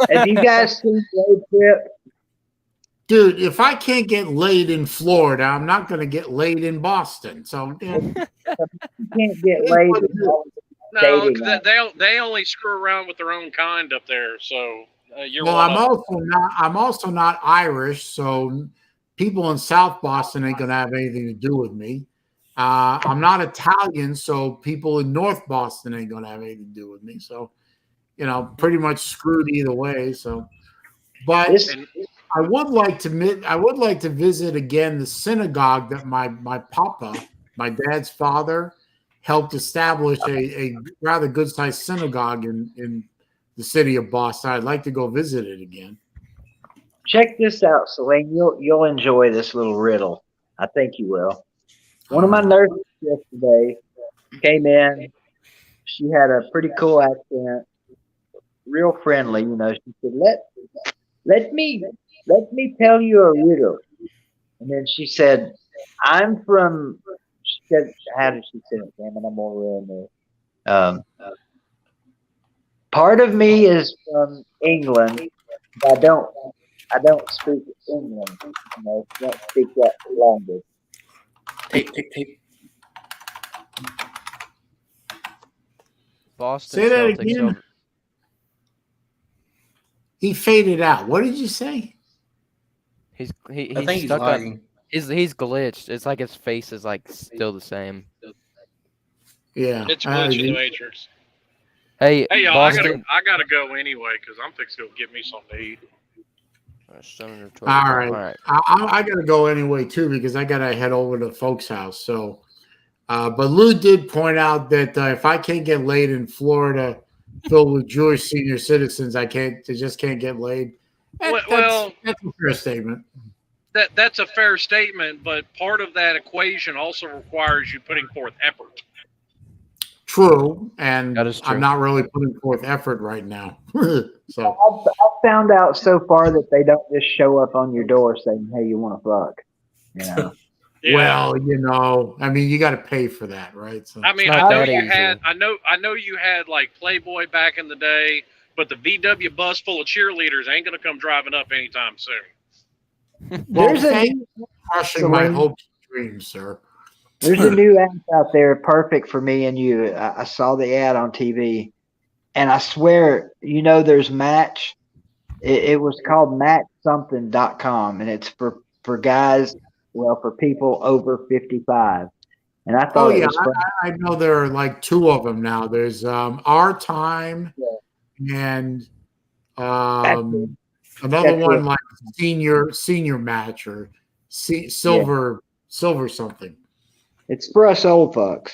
Speaker 5: Have you guys seen Road Trip?
Speaker 1: Dude, if I can't get laid in Florida, I'm not going to get laid in Boston. So
Speaker 5: you can't get laid.
Speaker 3: No, they only screw around with their own kind up there. So you're.
Speaker 1: Well, I'm also not Irish, so people in South Boston ain't going to have anything to do with me. I'm not Italian, so people in North Boston ain't going to have anything to do with me. So, pretty much screwed either way. So, but. I would like to visit again the synagogue that my papa, my dad's father, helped establish a rather good sized synagogue in the city of Boston. I'd like to go visit it again.
Speaker 5: Check this out, Saleen. You'll enjoy this little riddle. I think you will. One of my nurses yesterday came in. She had a pretty cool accent, real friendly. She said, "Let me tell you a riddle." And then she said, "I'm from," she said, how did she say it? Damn it, I'm over in there. Part of me is from England, but I don't speak England. Don't speak that language.
Speaker 8: Tape.
Speaker 7: Boston.
Speaker 1: Say that
Speaker 7: Celtics
Speaker 1: again.
Speaker 7: over.
Speaker 1: He faded out. What did you say?
Speaker 7: He's
Speaker 8: I think he's
Speaker 7: stuck
Speaker 8: lagging.
Speaker 7: on. He's glitched. It's like his face is like still the same.
Speaker 1: Yeah,
Speaker 3: It's glitch in the Matrix.
Speaker 7: Hey,
Speaker 3: y'all,
Speaker 7: Boston.
Speaker 3: I gotta go anyway because I'm fixing to go get me something to eat.
Speaker 1: All right. I gotta go anyway too because I gotta head over to folks' house. So, but Lou did point out that if I can't get laid in Florida, filled with Jewish senior citizens, I just can't get laid. That's a fair statement.
Speaker 3: That's a fair statement, but part of that equation also requires you putting forth effort.
Speaker 1: True, and
Speaker 7: That is true.
Speaker 1: I'm not really putting forth effort right now. So
Speaker 5: I've found out so far that they don't just show up on your door saying, "Hey, you want to fuck?"
Speaker 3: Yeah.
Speaker 1: Well, I mean, you got to pay for that, right? So
Speaker 3: I mean, I know you had like Playboy back in the day, but the VW bus full of cheerleaders ain't gonna come driving up anytime soon.
Speaker 1: Well, thank you for crushing my hopes and dreams, sir.
Speaker 5: There's a new app out there perfect for me and you. I saw the ad on TV, and I swear, there's Match. It was called matchsomething.com, and it's for guys, for people over 55. And I thought,
Speaker 1: I know there are like two of them now. There's Our Time and another one like senior match or silver something.
Speaker 5: It's for us old fucks.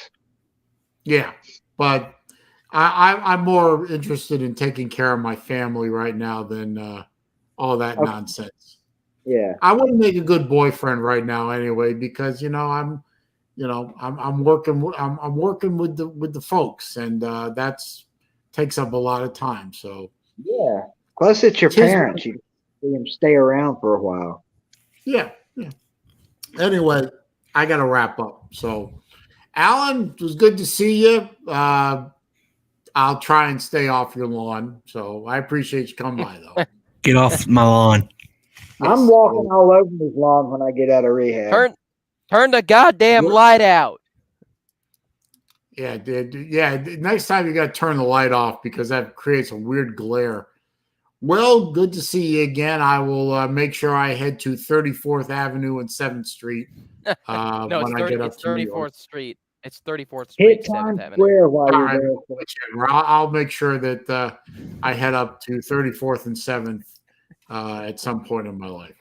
Speaker 1: Yeah, but I'm more interested in taking care of my family right now than all that nonsense.
Speaker 5: Yeah,
Speaker 1: I wouldn't make a good boyfriend right now anyway because I'm working with the folks and that's takes up a lot of time. So
Speaker 5: yeah. Plus, it's your parents. You can see them stay around for a while.
Speaker 1: Yeah. Anyway, I got to wrap up. So, Alan, it was good to see you. I'll try and stay off your lawn. So I appreciate you coming by, though.
Speaker 8: Get off my lawn.
Speaker 5: Yes. I'm walking all over his lawn when I get out of rehab.
Speaker 7: Turn the goddamn light out.
Speaker 1: Yeah, dude. Yeah, next time you got to turn the light off because that creates a weird glare. Well, good to see you again. I will make sure I head to 34th Avenue and 7th Street
Speaker 7: No,
Speaker 1: when I get up
Speaker 7: it's
Speaker 1: to New
Speaker 7: 34th
Speaker 1: York.
Speaker 7: Street. It's 34th
Speaker 9: Hit
Speaker 7: Street, 7th
Speaker 9: Times
Speaker 7: Avenue.
Speaker 9: Square while
Speaker 1: All
Speaker 9: you're
Speaker 1: right,
Speaker 9: there.
Speaker 1: whichever. I'll make sure that I head up to 34th and 7th at some point in my life.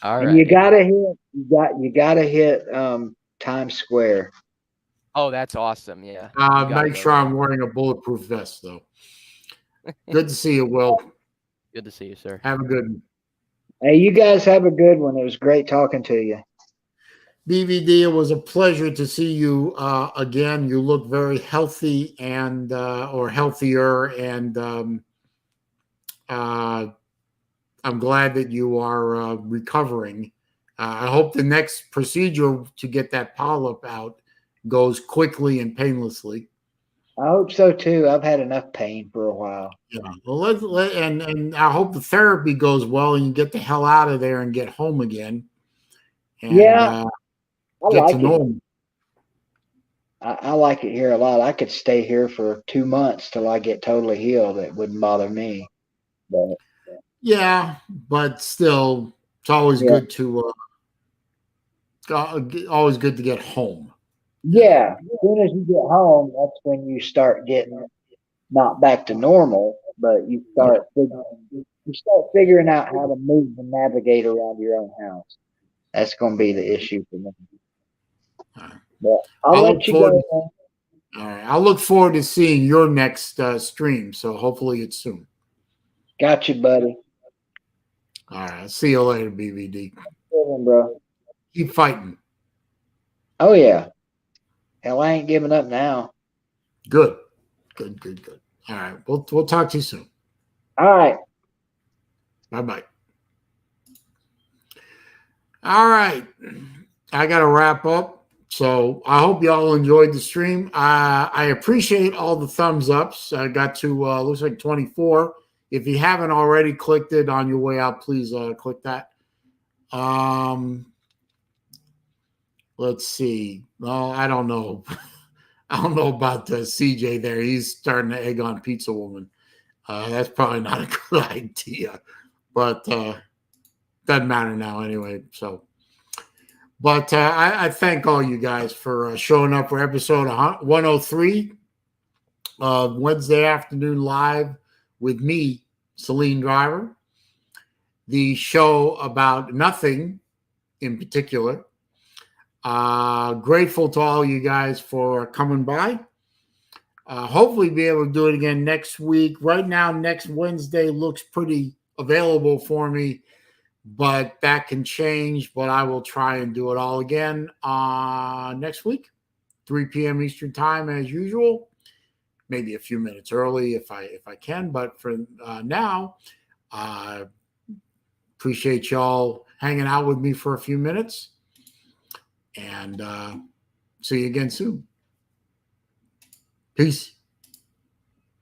Speaker 7: All
Speaker 9: And
Speaker 7: right.
Speaker 9: you gotta hit Times Square.
Speaker 7: Oh, that's awesome. Yeah. You gotta
Speaker 1: Make
Speaker 7: go
Speaker 1: sure
Speaker 7: there.
Speaker 1: I'm wearing a bulletproof vest, though. Good to see you, Will.
Speaker 7: Good to see you, sir.
Speaker 1: Have a good one.
Speaker 9: Hey, you guys have a good one. It was great talking to you.
Speaker 1: BVD, it was a pleasure to see you again. You look very healthy and or healthier, and I'm glad that you are recovering. I hope the next procedure to get that polyp out goes quickly and painlessly.
Speaker 9: I hope so too. I've had enough pain for a while.
Speaker 1: Yeah. Well, and I hope the therapy goes well and you get the hell out of there and get home again. And,
Speaker 9: Yeah, I
Speaker 1: get
Speaker 9: like
Speaker 1: to
Speaker 9: it.
Speaker 1: know them.
Speaker 9: I like it here a lot. I could stay here for 2 months till I get totally healed. It wouldn't bother me. But
Speaker 1: Yeah, but still, it's always
Speaker 9: yeah,
Speaker 1: good to always good to get home.
Speaker 9: yeah. As soon as you get home, that's when you start getting not back to normal, but you start figuring out how to move and navigate around your own house. That's going to be the issue for me. But I'll
Speaker 1: look
Speaker 9: let you
Speaker 1: forward
Speaker 9: go.
Speaker 1: All right, I'll look forward to seeing your next stream. So hopefully it's soon.
Speaker 9: Got you, buddy.
Speaker 1: All right, I'll see you later, BVD.
Speaker 9: Good one, bro.
Speaker 1: Keep fighting.
Speaker 9: Oh yeah. Hell, I ain't giving up now.
Speaker 1: Good. All right, we'll talk to you soon.
Speaker 9: All right.
Speaker 1: Bye. All right, I got to wrap up. So I hope y'all enjoyed the stream. I appreciate all the thumbs ups. I got to looks like 24. If you haven't already clicked it on your way out, please click that. Let's see. Well, I don't know. I don't know about CJ there. He's starting to egg on Pizza Woman. That's probably not a good idea, but doesn't matter now anyway. So, but I thank all you guys for showing up for episode 103 of Wednesday Afternoon Live with me, SaleenDriver. The show about nothing in particular. Grateful to all you guys for coming by. Hopefully be able to do it again next week. Right now, next Wednesday looks pretty available for me, but that can change. But I will try and do it all again next week, 3 p.m. Eastern time as usual. Maybe a few minutes early if I can. But for now, appreciate y'all hanging out with me for a few minutes. And see you again soon. Peace.